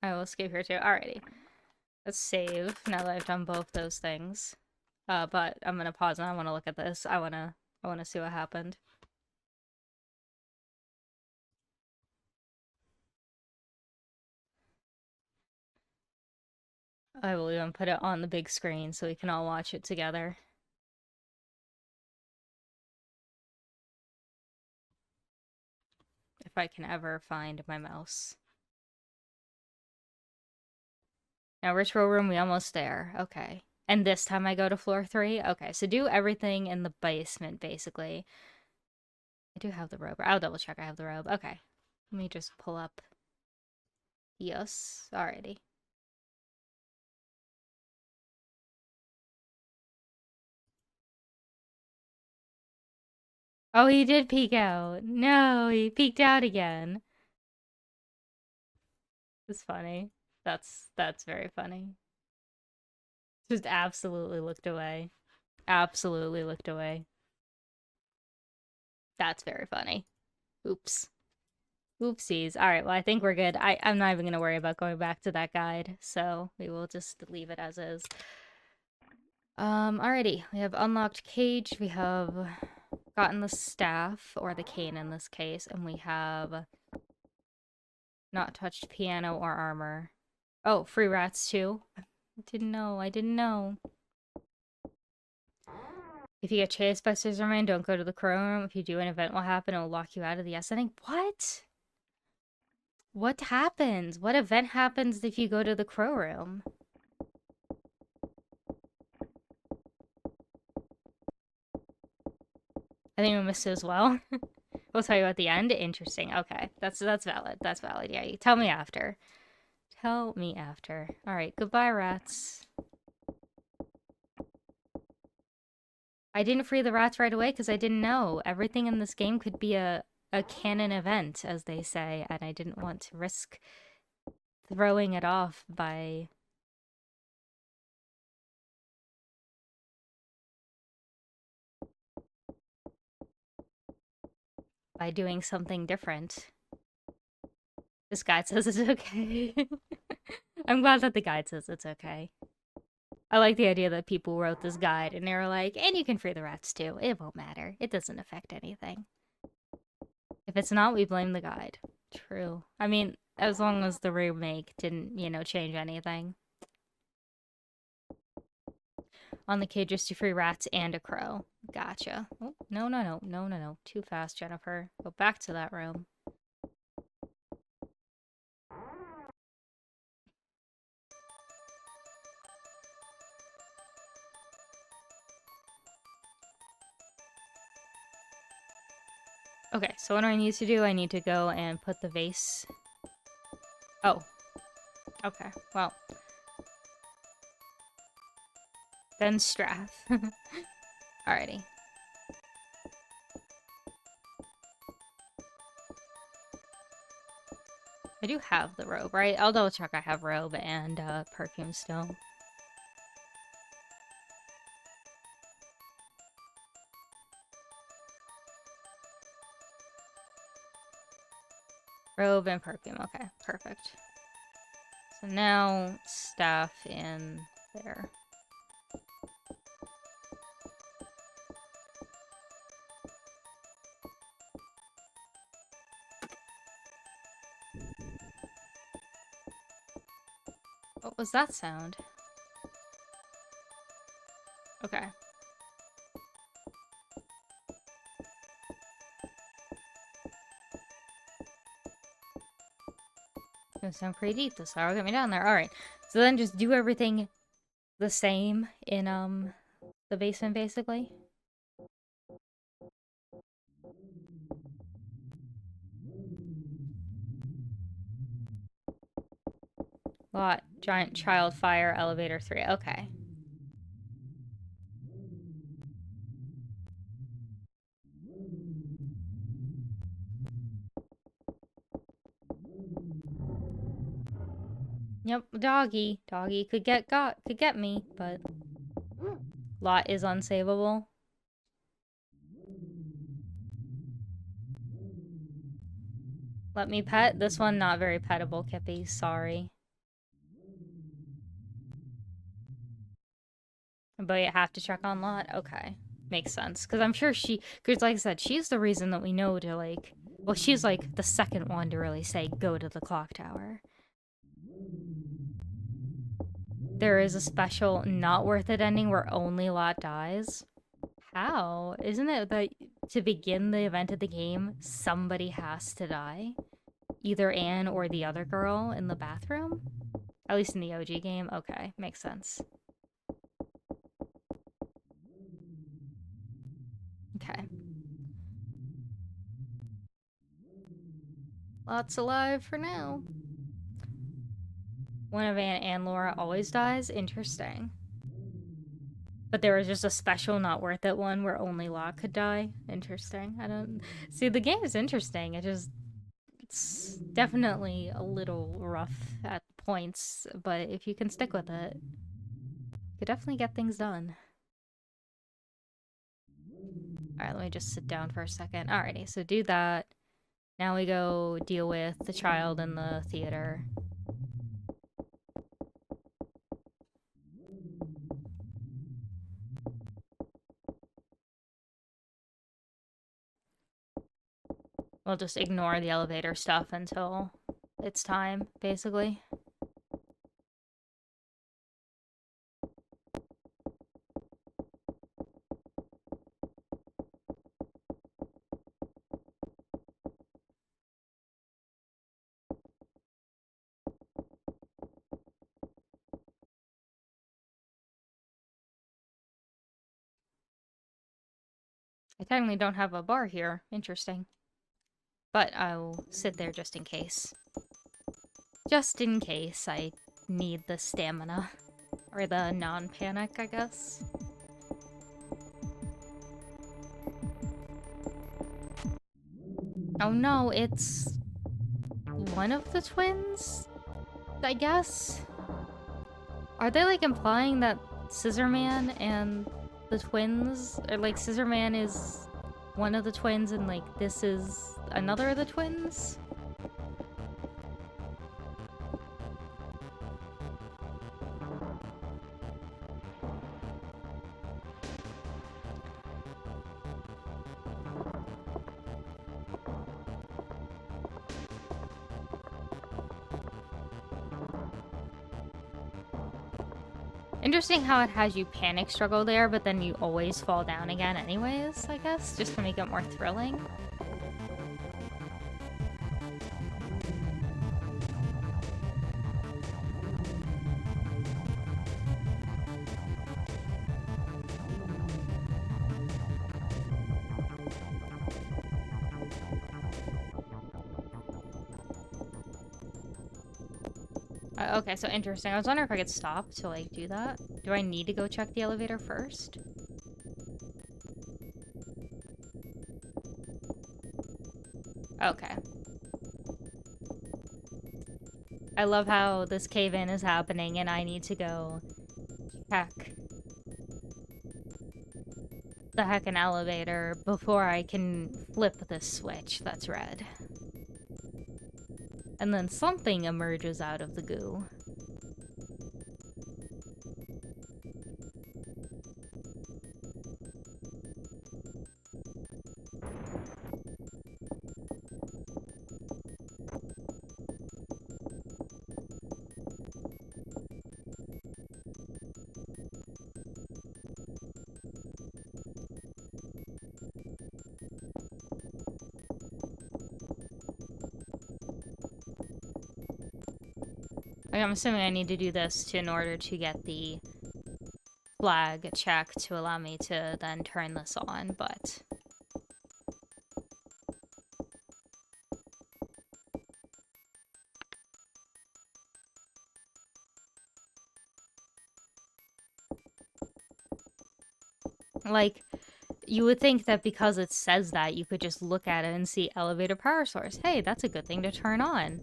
I will escape here too. Alrighty. Let's save now that I've done both those things. But I'm gonna pause and I wanna look at this. I wanna see what happened. I will even put it on the big screen so we can all watch it together. If I can ever find my mouse. Now, ritual room, we almost there. Okay. And this time I go to floor 3? Okay, so do everything in the basement, basically. I do have the robe. I'll double check I have the robe. Okay. Let me just pull up. Yes. Alrighty. Oh, he did peek out. No, he peeked out again. It's funny. That's very funny. Just absolutely looked away. Absolutely looked away. That's very funny. Oops. Oopsies. Alright, well, I think we're good. I'm not even going to worry about going back to that guide, so we will just leave it as is. Alrighty. We have unlocked cage, we have gotten the staff, or the cane in this case, and we have not touched piano or armor. Oh, free rats too? I didn't know. If you get chased by Scissorman, don't go to the crow room. If you do, an event will happen. It will lock you out of the setting. What? What happens? What event happens if you go to the crow room? I think we missed it as well. We'll tell you at the end. Interesting. Okay, that's valid. That's valid. Yeah, you tell me after. Tell me after. All right. Goodbye, rats. I didn't free the rats right away because I didn't know. Everything in this game could be a canon event, as they say, and I didn't want to risk throwing it off by doing something different. This guide says it's okay. I'm glad that the guide says it's okay. I like the idea that people wrote this guide and they were like, and you can free the rats too. It won't matter. It doesn't affect anything. If it's not, we blame the guide. True. I mean, as long as the remake didn't, change anything. On the cages to free rats and a crow. Gotcha. Oh, no, no, no, no, no, no. Too fast, Jennifer. Go back to that room. Okay, so what do I need to do? I need to go and put the vase... Oh. Okay, well. Then Strath. Alrighty. I do have the robe, right? I'll double check I have robe and perfume still. Robe and perfume. Okay, perfect. So now staff in there. What was that sound? Okay. Gonna sound pretty deep. This will get me down there. Alright. So then just do everything the same in the basement basically. Lot, giant child, fire, elevator 3. Okay. Yep, doggy. Doggy could get me, but Lot is unsavable. Let me pet. This one not very pettable, Kippy. Sorry. But you have to check on Lot? Okay. Makes sense. Because I'm sure because like I said, she's the reason that we know to like, well, she's like the second one to really say, go to the clock tower. There is a special not worth it ending where only Lot dies. How? Isn't it that to begin the event of the game, somebody has to die? Either Anne or the other girl in the bathroom? At least in the OG game? Okay, makes sense. Okay. Lot's alive for now. One of Anne and Laura always dies? Interesting. But there was just a special not worth it one where only Lot could die? Interesting. I don't... See, the game is interesting. It's definitely a little rough at points, but if you can stick with it, you could definitely get things done. Alright, let me just sit down for a second. Alrighty, so do that. Now we go deal with the child in the theater. We'll just ignore the elevator stuff until it's time, basically. I technically don't have a bar here. Interesting. But I'll sit there just in case. Just in case I need the stamina. Or the non-panic, I guess. Oh no, it's one of the twins, I guess? Are they like implying that Scissor Man and the twins, or like Scissor Man is one of the twins and like this is another of the twins? Interesting how it has you panic struggle there, but then you always fall down again anyways, I guess, just to make it more thrilling. Okay, so interesting. I was wondering if I could stop to, like, do that. Do I need to go check the elevator first? Okay. I love how this cave-in is happening and I need to go check the heckin' elevator before I can flip this switch that's red. And then something emerges out of the goo. I'm assuming I need to do this in order to get the flag check to allow me to then turn this on, but... like, you would think that because it says that, you could just look at it and see elevator power source. Hey, that's a good thing to turn on.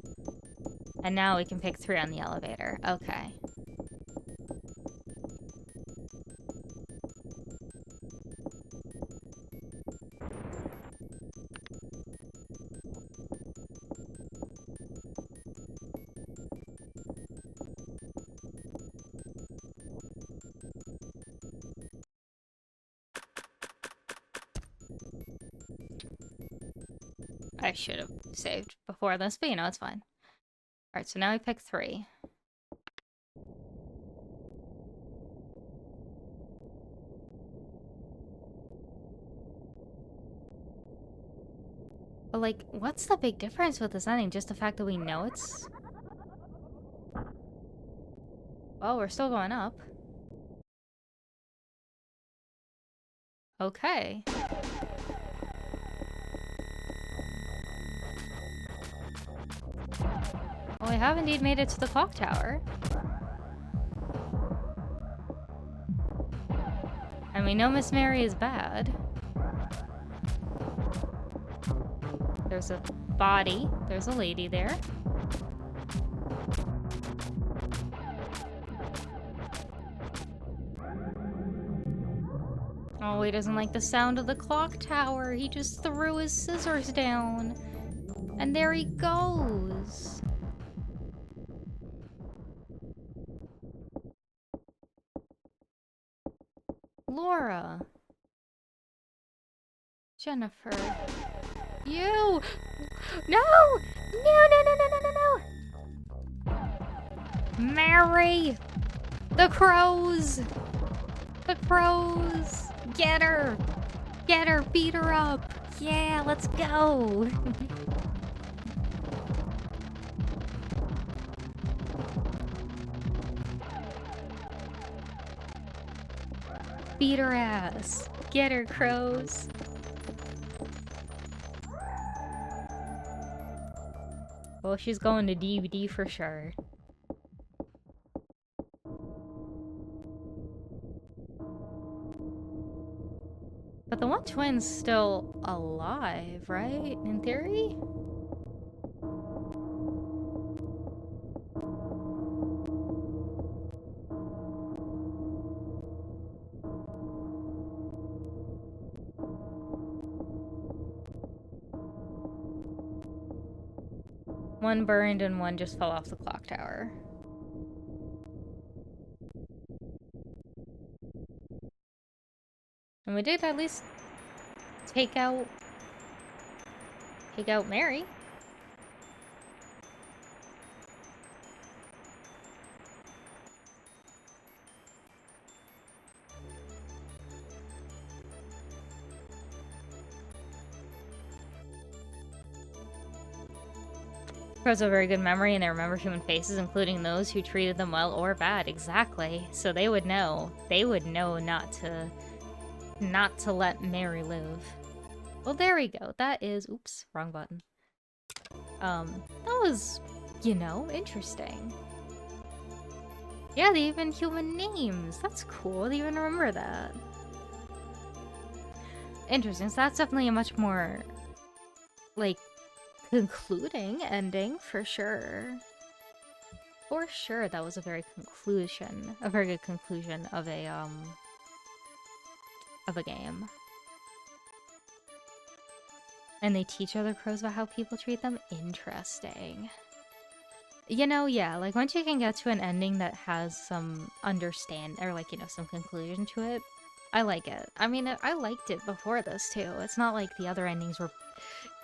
And now we can pick 3 on the elevator. Okay. I should have saved before this, but you know, it's fine. Alright, so now we pick 3. But, like, what's the big difference with this ending? Just the fact that we know it's... Well, we're still going up. Okay. Well, we have indeed made it to the clock tower. And we know Miss Mary is bad. There's a body. There's a lady there. Oh, he doesn't like the sound of the clock tower. He just threw his scissors down. And there he goes. Laura. Jennifer. You! No! No, no, no, no, no, no, no! Mary! The crows! The crows! Get her! Get her! Beat her up! Yeah, let's go! Beat her ass! Get her, crows! Well, she's going to DVD for sure. But the 120 twin's still alive, right? In theory? One burned and one just fell off the clock tower. And we did at least take out Mary. Crows have a very good memory and they remember human faces, including those who treated them well or bad. Exactly. So they would know. They would know not to let Mary live. Well, there we go. That is... Oops, wrong button. That was, you know, interesting. Yeah, they even human names. That's cool. They even remember that. Interesting. So that's definitely a much more, like, concluding ending, for sure. For sure, that was a very good conclusion of a game. And they teach other crows about how people treat them? Interesting. You know, yeah, like, once you can get to an ending that has some or, like, you know, some conclusion to it, I like it. I mean, I liked it before this, too. It's not like the other endings were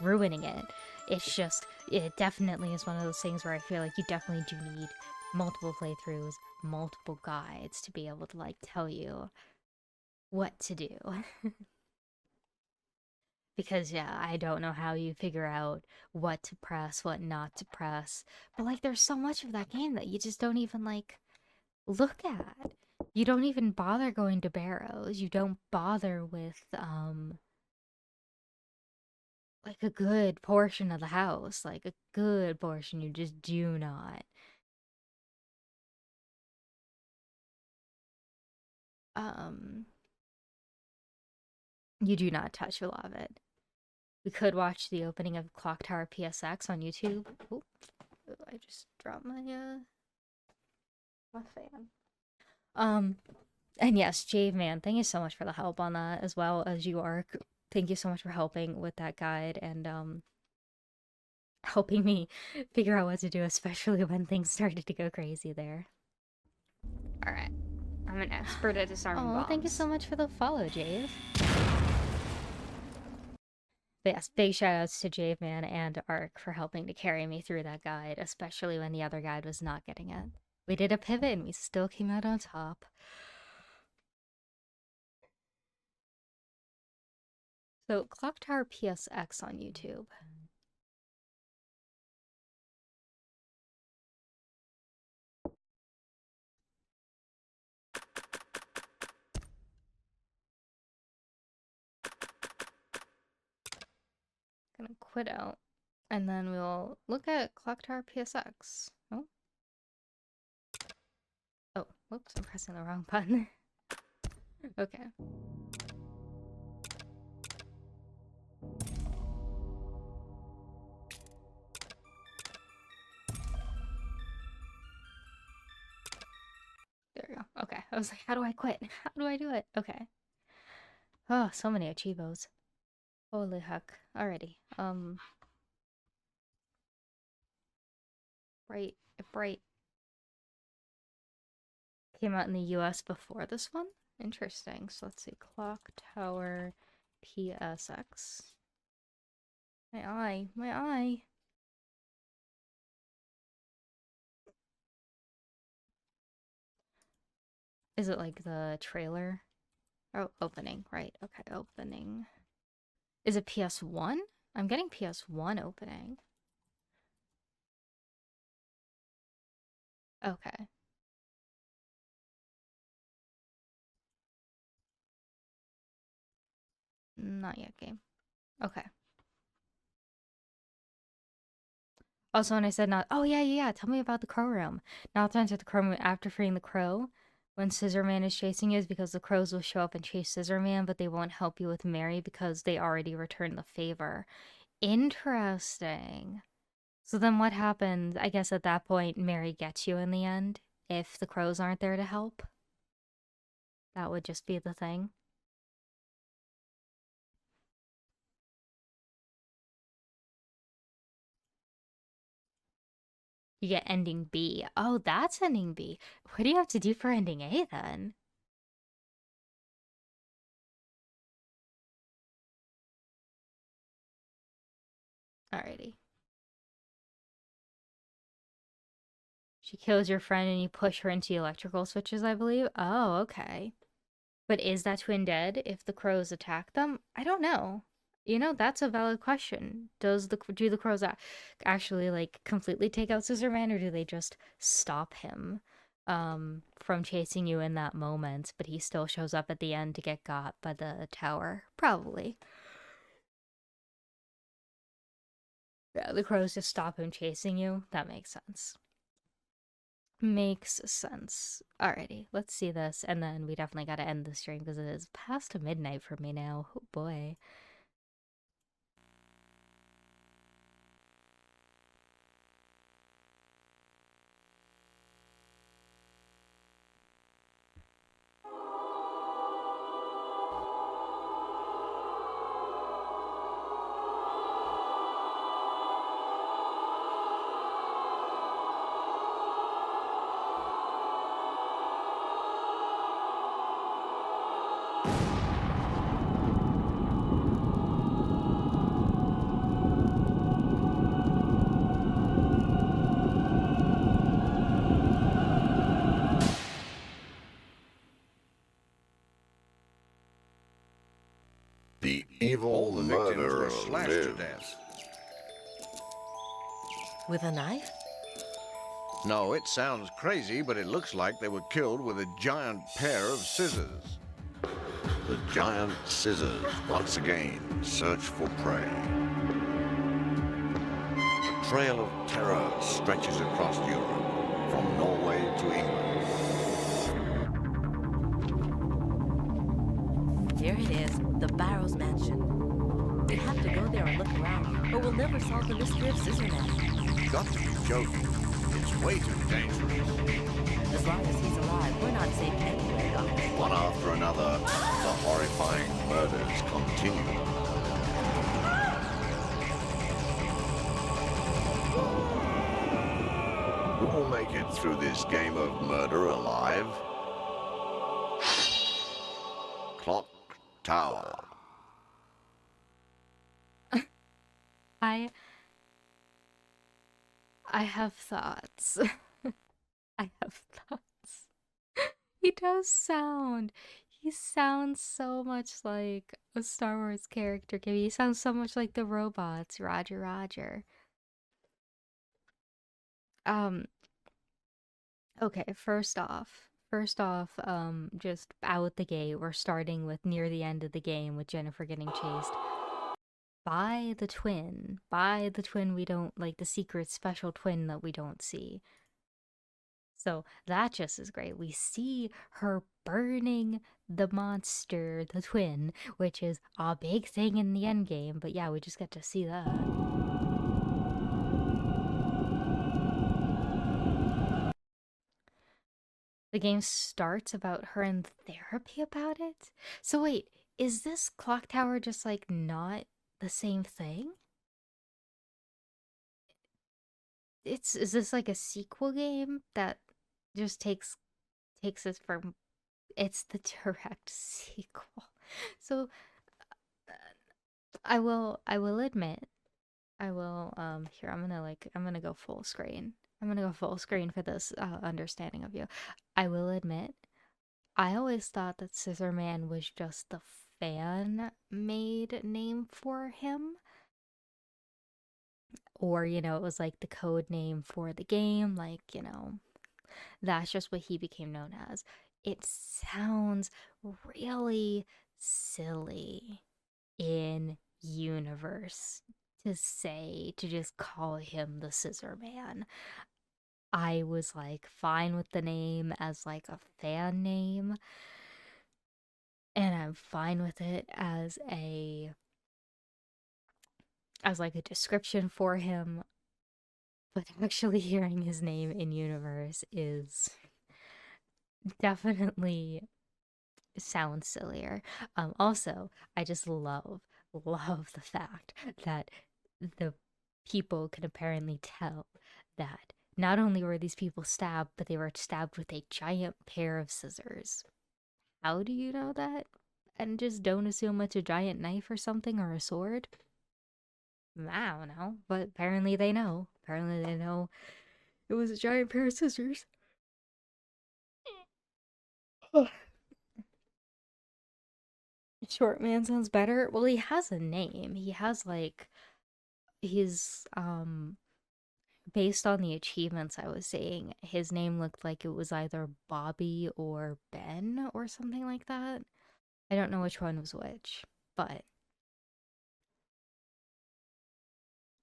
ruining it. It's just, it definitely is one of those things where I feel like you definitely do need multiple playthroughs, multiple guides to be able to, like, tell you what to do. Because, yeah, I don't know how you figure out what to press, what not to press. But, like, there's so much of that game that you just don't even, like, look at. You don't even bother going to Barrows. You don't bother with, like, a good portion of the house. Like, a good portion. You just do not. You do not touch a lot of it. We could watch the opening of Clock Tower PSX on YouTube. Oop, I just dropped my fan. And yes, Jave man, thank you so much for the help on that, as well as you, Ark. Thank you so much for helping with that guide and helping me figure out what to do, especially when things started to go crazy there. All right, I'm an expert at disarming bombs. Thank you so much for the follow, Jave. But yes, big shoutouts to Jave man and Ark for helping to carry me through that guide, especially when the other guide was not getting it. We did a pivot and we still came out on top. So, Clock Tower PSX on YouTube. Gonna quit out. And then we'll look at Clock Tower PSX. Oh. Oh, whoops, I'm pressing the wrong button. Okay. There we go. Okay. I was like, how do I quit? How do I do it? Okay. Oh, so many achievos. Holy heck. Alrighty. Bright came out in the US before this one? Interesting. So let's see. Clock Tower PSX. My eye. Is it like the trailer? Oh, opening. Right. Okay, opening. Is it PS1? I'm getting PS1 opening. Okay. Not yet game. Okay. Also, when I said not... Oh, yeah. Tell me about the crow room. Not to enter the crow room after freeing the crow. when Scissor Man is chasing you is because the crows will show up and chase Scissor Man, but they won't help you with Mary because they already returned the favor. Interesting. So then what happens? I guess at that point, Mary gets you in the end if the crows aren't there to help. That would just be the thing. You get ending B. Oh, that's ending B. What do you have to do for ending A then? Alrighty. She kills your friend and you push her into the electrical switches, I believe. Oh, okay. But is that twin dead if the crows attack them? I don't know. You know, that's a valid question. Do the crows actually like completely take out Scissor Man, or do they just stop him from chasing you in that moment, but he still shows up at the end to get got by the tower? Probably. Yeah, the crows just stop him chasing you. That makes sense. Makes sense. Alrighty, let's see this, and then we definitely gotta end the stream because it is past midnight for me now. Oh boy. The evil The victims murderer were slashed to lives. death. With a knife? No, it sounds crazy, but it looks like they were killed with a giant pair of scissors. The giant scissors once again search for prey. A trail of terror stretches across Europe, from Norway to England. Here it is, the Barrows Mansion. We have to go there and look around, or we'll never solve the mystery of Scissor Man. You've got to be joking. It's way too dangerous. As long as he's alive, we're not safe anyway, Doctor. One after another, the horrifying murders continue. Who will make it through this game of murder alive? Clock Tower. I have thoughts. I have thoughts. He sounds so much like a Star Wars character. He sounds so much like the robots. Roger, Roger. Um, okay, just out the gate, we're starting with near the end of the game with Jennifer getting chased by the twin. By the twin we don't like, the secret special twin that we don't see. So that just is great. We see her burning the monster, the twin, which is a big thing in the end game, but yeah, we just get to see that. The game starts about her in therapy about it. So wait, is this clock tower just like not the same thing? Is this like a sequel game that just takes us from, it's the direct sequel. So I will admit, here I'm gonna go full screen. I'm gonna go full screen for this understanding of you. I will admit, I always thought that Scissor Man was just the fan made name for him. Or, you know, it was like the code name for the game, like, you know, that's just what he became known as. It sounds really silly in universe to say, to just call him the Scissor Man. I was like fine with the name as like a fan name, and I'm fine with it as like a description for him, but actually hearing his name in universe is definitely sounds sillier. Also, I just love the fact that the people can apparently tell that not only were these people stabbed, but they were stabbed with a giant pair of scissors. How do you know that? And just don't assume it's a giant knife or something or a sword? I don't know, but apparently they know. Apparently they know it was a giant pair of scissors. Short man sounds better. Well, he has a name. He has like he's based on the achievements I was seeing, his name looked like it was either Bobby or Ben or something like that. I don't know which one was which, but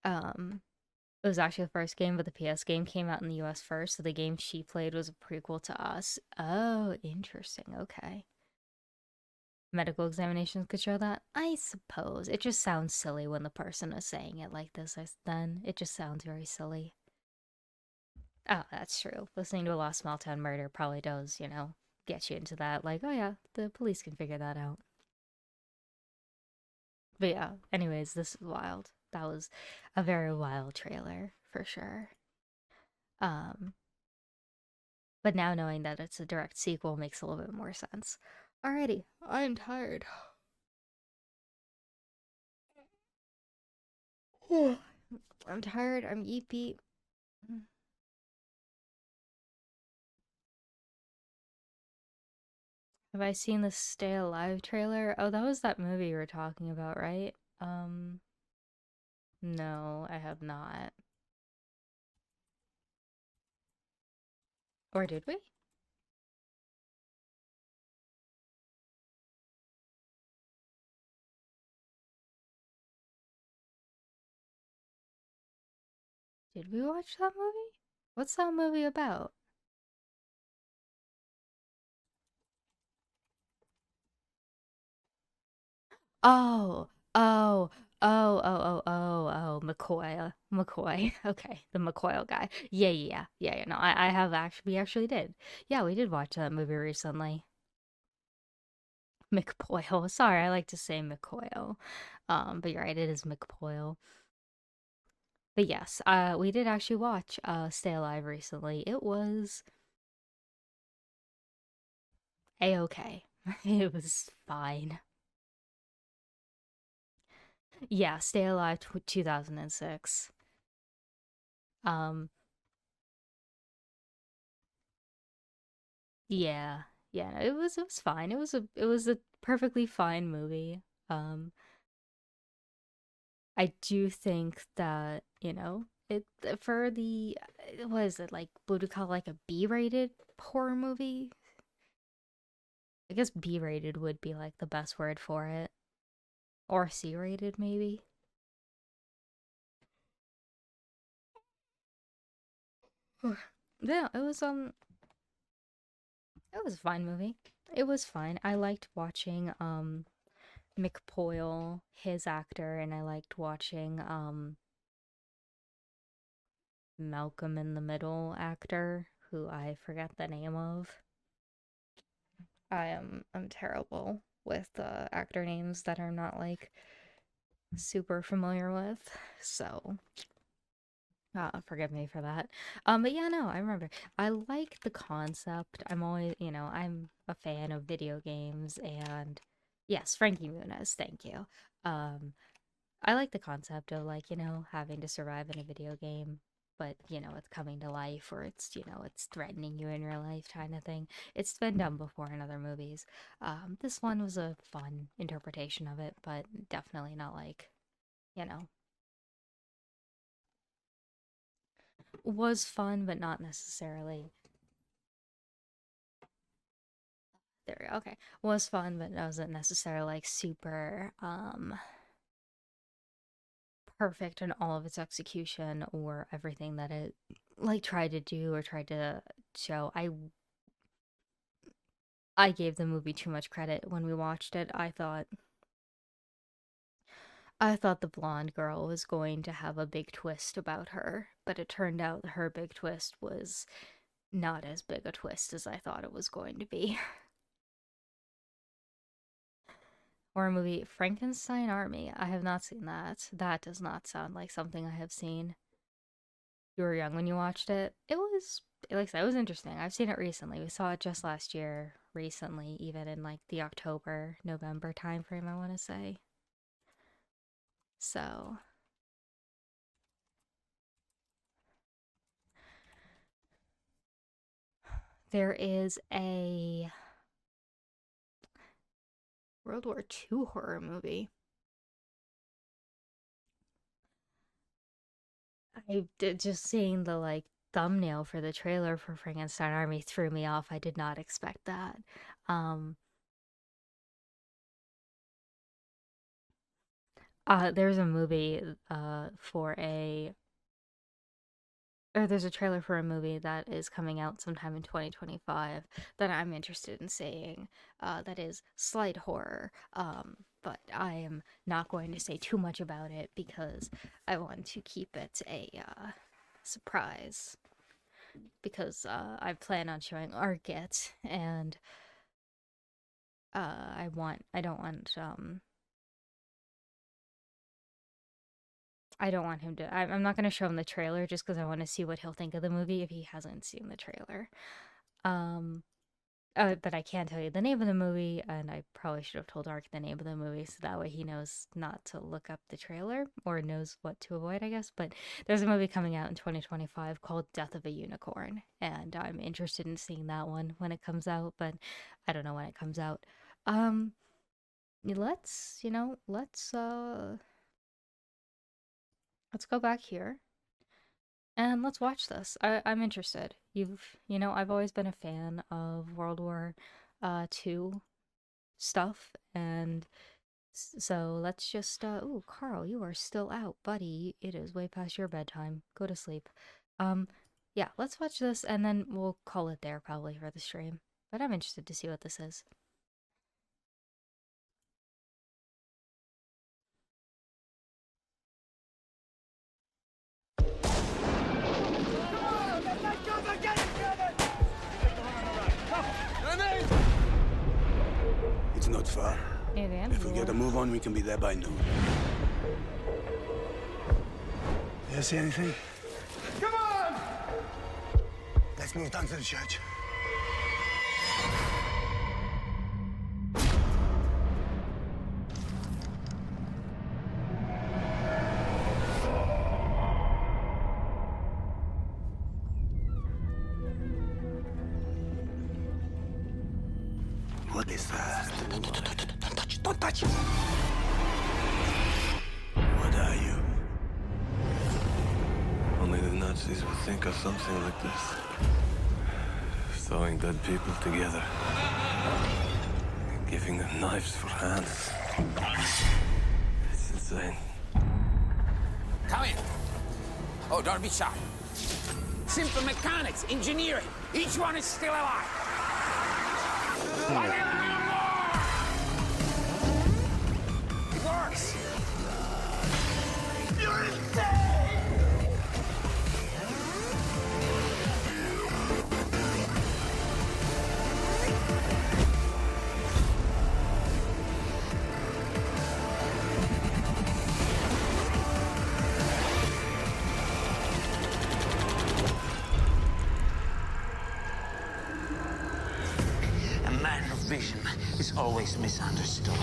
um it was actually the first game, but the PS game came out in the US first, so the game she played was a prequel to us. Oh, interesting. Okay. Medical examinations could show that? I suppose. It just sounds silly when the person is saying it like this, then. It just sounds very silly. Oh, that's true. Listening to a Lost Small Town Murder probably does, get you into that. Like, oh yeah, the police can figure that out. But yeah, anyways, this is wild. That was a very wild trailer, for sure. Um, but now knowing that it's a direct sequel makes a little bit more sense. Alrighty, I'm tired. I'm tired, I'm yeepy. Have I seen the Stay Alive trailer? Oh, that was that movie you were talking about, right? No, I have not. Or did we? Did we watch that movie? What's that movie about? Oh, oh, McCoy. McCoy. Okay, the McCoy guy. Yeah. No, I have actually, we actually did. Yeah, we did watch that movie recently. McPoyle. Sorry, I like to say McCoyle. But you're right, it is McPoyle. But yes, we did actually watch Stay Alive recently. It was a-okay. It was fine. Yeah, Stay Alive 2006. Um, yeah, yeah, no, it was fine. It was a perfectly fine movie. Um, I do think that, it for the what is it like what do you call it, like a B-rated horror movie? I guess B-rated would be like the best word for it. Or C-rated maybe. Yeah, it was a fine movie. It was fine. I liked watching McPoyle, his actor, and I liked watching Malcolm in the Middle actor, who I forget the name of. I'm terrible with actor names that I'm not like super familiar with. So forgive me for that. But yeah, no, I remember. I like the concept. I'm always, I'm a fan of video games and yes, Frankie Muniz, thank you. Um, I like the concept of like, having to survive in a video game, but it's coming to life or it's threatening you in real life kind of thing. It's been done before in other movies. This one was a fun interpretation of it, but definitely not like, you know, was fun, but not necessarily. There we go. Okay. Was fun, but wasn't necessarily like super perfect in all of its execution or everything that it like tried to do or tried to show. I gave the movie too much credit when we watched it. I thought the blonde girl was going to have a big twist about her, but it turned out her big twist was not as big a twist as I thought it was going to be. Horror movie Frankenstein Army. I have not seen that. That does not sound like something I have seen. You were young when you watched it. It was, like I said, it was interesting. I've seen it recently. We saw it just last year, recently, even in like the October, November time frame, I want to say. So, there is a World War II horror movie. I did just seeing the like thumbnail for the trailer for Frankenstein Army threw me off. I did not expect that. Um, there's a movie for a or there's a trailer for a movie that is coming out sometime in 2025 that I'm interested in seeing. That is slight horror. But I am not going to say too much about it because I want to keep it a surprise. Because I plan on showing Art it, and I don't want him to. I'm not going to show him the trailer just because I want to see what he'll think of the movie if he hasn't seen the trailer. Um, but I can tell you the name of the movie, and I probably should have told Ark the name of the movie so that way he knows not to look up the trailer or knows what to avoid, I guess. But there's a movie coming out in 2025 called Death of a Unicorn, and I'm interested in seeing that one when it comes out, but I don't know when it comes out. Um, let's go back here and let's watch this. I'm interested. I've always been a fan of World War II stuff, and so let's just ooh, Carl, you are still out, buddy. It is way past your bedtime. Go to sleep. Um, yeah, let's watch this and then we'll call it there probably for the stream. But I'm interested to see what this is. It's not far. Hey, man. If we get a move on, we can be there by noon. You see anything? Come on! Let's move down to the church. What is that? Don't touch it! Don't touch it! What are you? Only the Nazis would think of something like this. Sewing dead people together. Giving them knives for hands. It's insane. Come in. Oh, don't be shy. Simple mechanics, engineering. Each one is still alive. It works. You're insane! A man of vision is always misunderstood.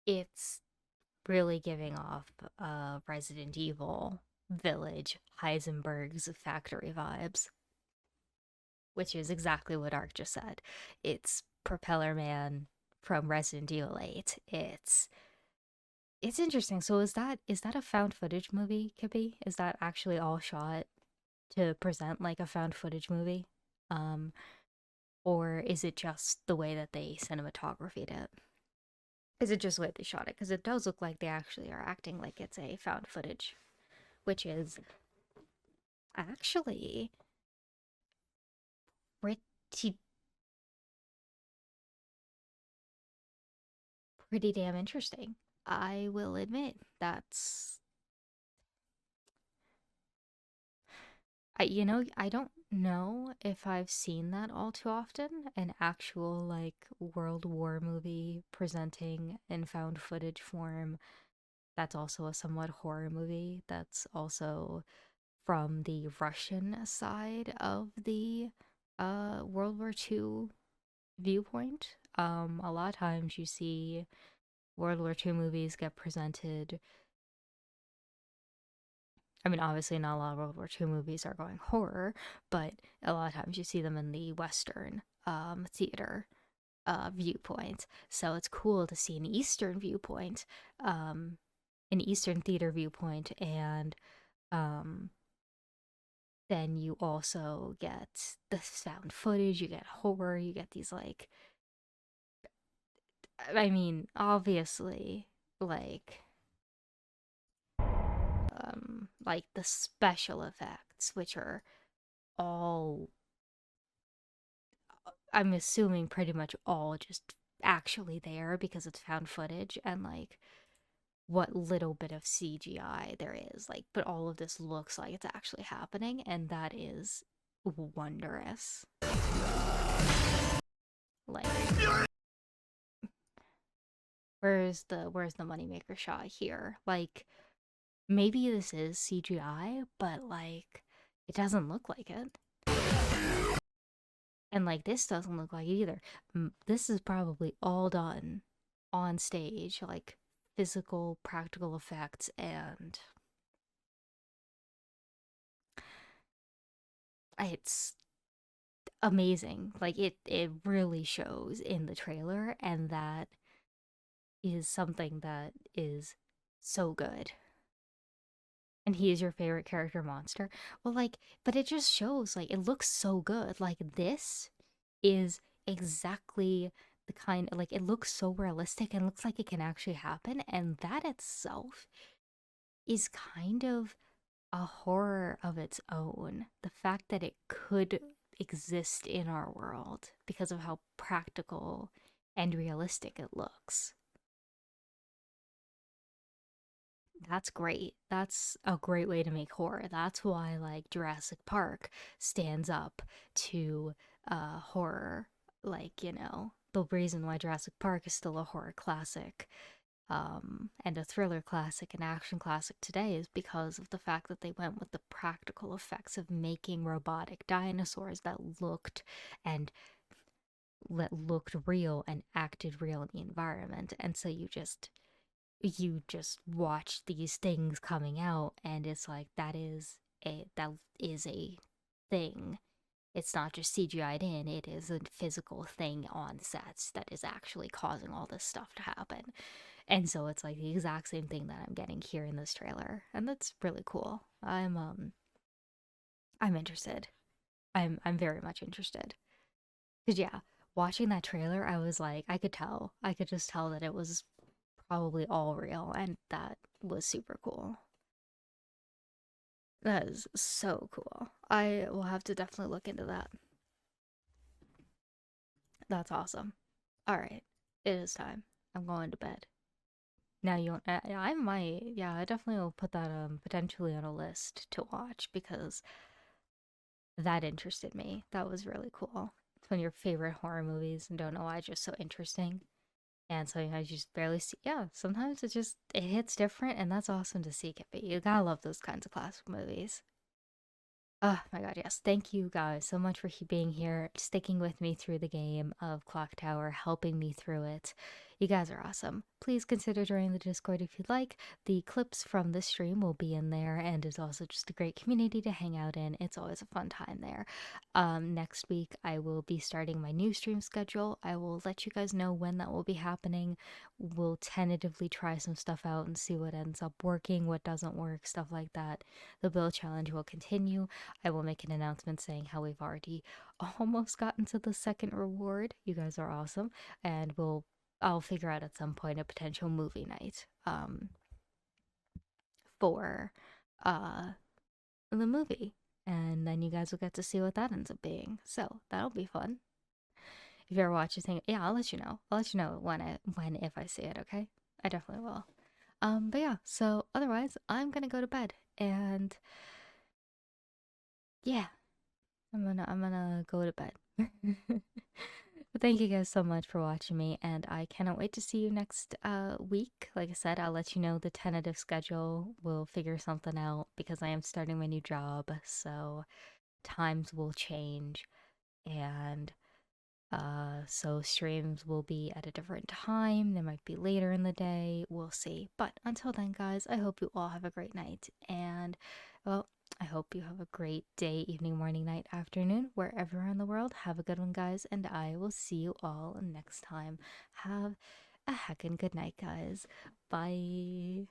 It's really giving off Resident Evil Village Heisenberg's factory vibes, which is exactly what Ark just said. It's Propeller Man from Resident Evil 8. It's It's interesting. So is that a found footage movie, Kippy? Is that actually all shot to present like a found footage movie? Um, or is it just the way that they cinematographied it? Is it just the way they shot it? Because it does look like they actually are acting like it's a found footage, which is actually pretty pretty damn interesting. I will admit that's I don't know if I've seen that all too often, an actual like World War movie presenting in found footage form. That's also a somewhat horror movie. That's also from the Russian side of the World War II viewpoint. A lot of times you see World War II movies get presented. I mean, obviously, not a lot of World War II movies are going horror, but a lot of times you see them in the Western theater viewpoint. So it's cool to see an Eastern viewpoint, an Eastern theater viewpoint, and um, then you also get the found footage, you get horror, you get these I mean, obviously, like the special effects, which are all, I'm assuming pretty much all just actually there because it's found footage and like what little bit of CGI there is. Like, but all of this looks like it's actually happening, and that is wondrous. Like, where's the moneymaker shot here? Like, maybe this is CGI, but like it doesn't look like it. And like this doesn't look like it either. This is probably all done on stage, like physical, practical effects, and it's amazing. Like it really shows in the trailer, and that is something that is so good. And he is your favorite character monster. Well, like, but it just shows like it looks so good. Like this is exactly the kind, like it looks so realistic and looks like it can actually happen, and that itself is kind of a horror of its own. The fact that it could exist in our world because of how practical and realistic it looks. That's great. That's a great way to make horror. That's why like Jurassic Park stands up to horror. Like, the reason why Jurassic Park is still a horror classic and a thriller classic and action classic today is because of the fact that they went with the practical effects of making robotic dinosaurs and that looked real and acted real in the environment. And so you just watch these things coming out, and it's like that is a thing. It's not just CGI'd in, it is a physical thing on sets that is actually causing all this stuff to happen. And so it's like the exact same thing that I'm getting here in this trailer, and that's really cool. I'm interested. I'm very much interested. Cause yeah, watching that trailer, I was like, I could just tell that it was probably all real, and that was super cool. That is so cool. I will have to definitely look into that. That's awesome. All right, it is time. I'm going to bed. Now you want, I might, yeah, I definitely will put that potentially on a list to watch because that interested me. That was really cool. It's one of your favorite horror movies and don't know why it's just so interesting. And so I just barely see. Yeah, sometimes it hits different, and that's awesome to see, Kippy. You gotta love those kinds of classic movies. Oh my god, yes. Thank you guys so much for being here, sticking with me through the game of Clock Tower, helping me through it. You guys are awesome. Please consider joining the Discord if you'd like. The clips from the stream will be in there, and it's also just a great community to hang out in. It's always a fun time there. Next week, I will be starting my new stream schedule. I will let you guys know when that will be happening. We'll tentatively try some stuff out and see what ends up working, what doesn't work, stuff like that. The build challenge will continue. I will make an announcement saying how we've already almost gotten to the second reward. You guys are awesome. And I'll figure out at some point a potential movie night for the movie. And then you guys will get to see what that ends up being. So that'll be fun. If you ever watch this thing, yeah, I'll let you know. I'll let you know when if I see it, okay? I definitely will. But yeah, so otherwise I'm gonna go to bed and yeah, I'm gonna go to bed. But thank you guys so much for watching me, and I cannot wait to see you next week. Like I said, I'll let you know the tentative schedule. We'll figure something out because I am starting my new job, so times will change, and so streams will be at a different time. They might be later in the day. We'll see. But until then, guys, I hope you all have a great night, and well, I hope you have a great day, evening, morning, night, afternoon, wherever you're in the world. Have a good one, guys, and I will see you all next time. Have a heckin' good night, guys. Bye.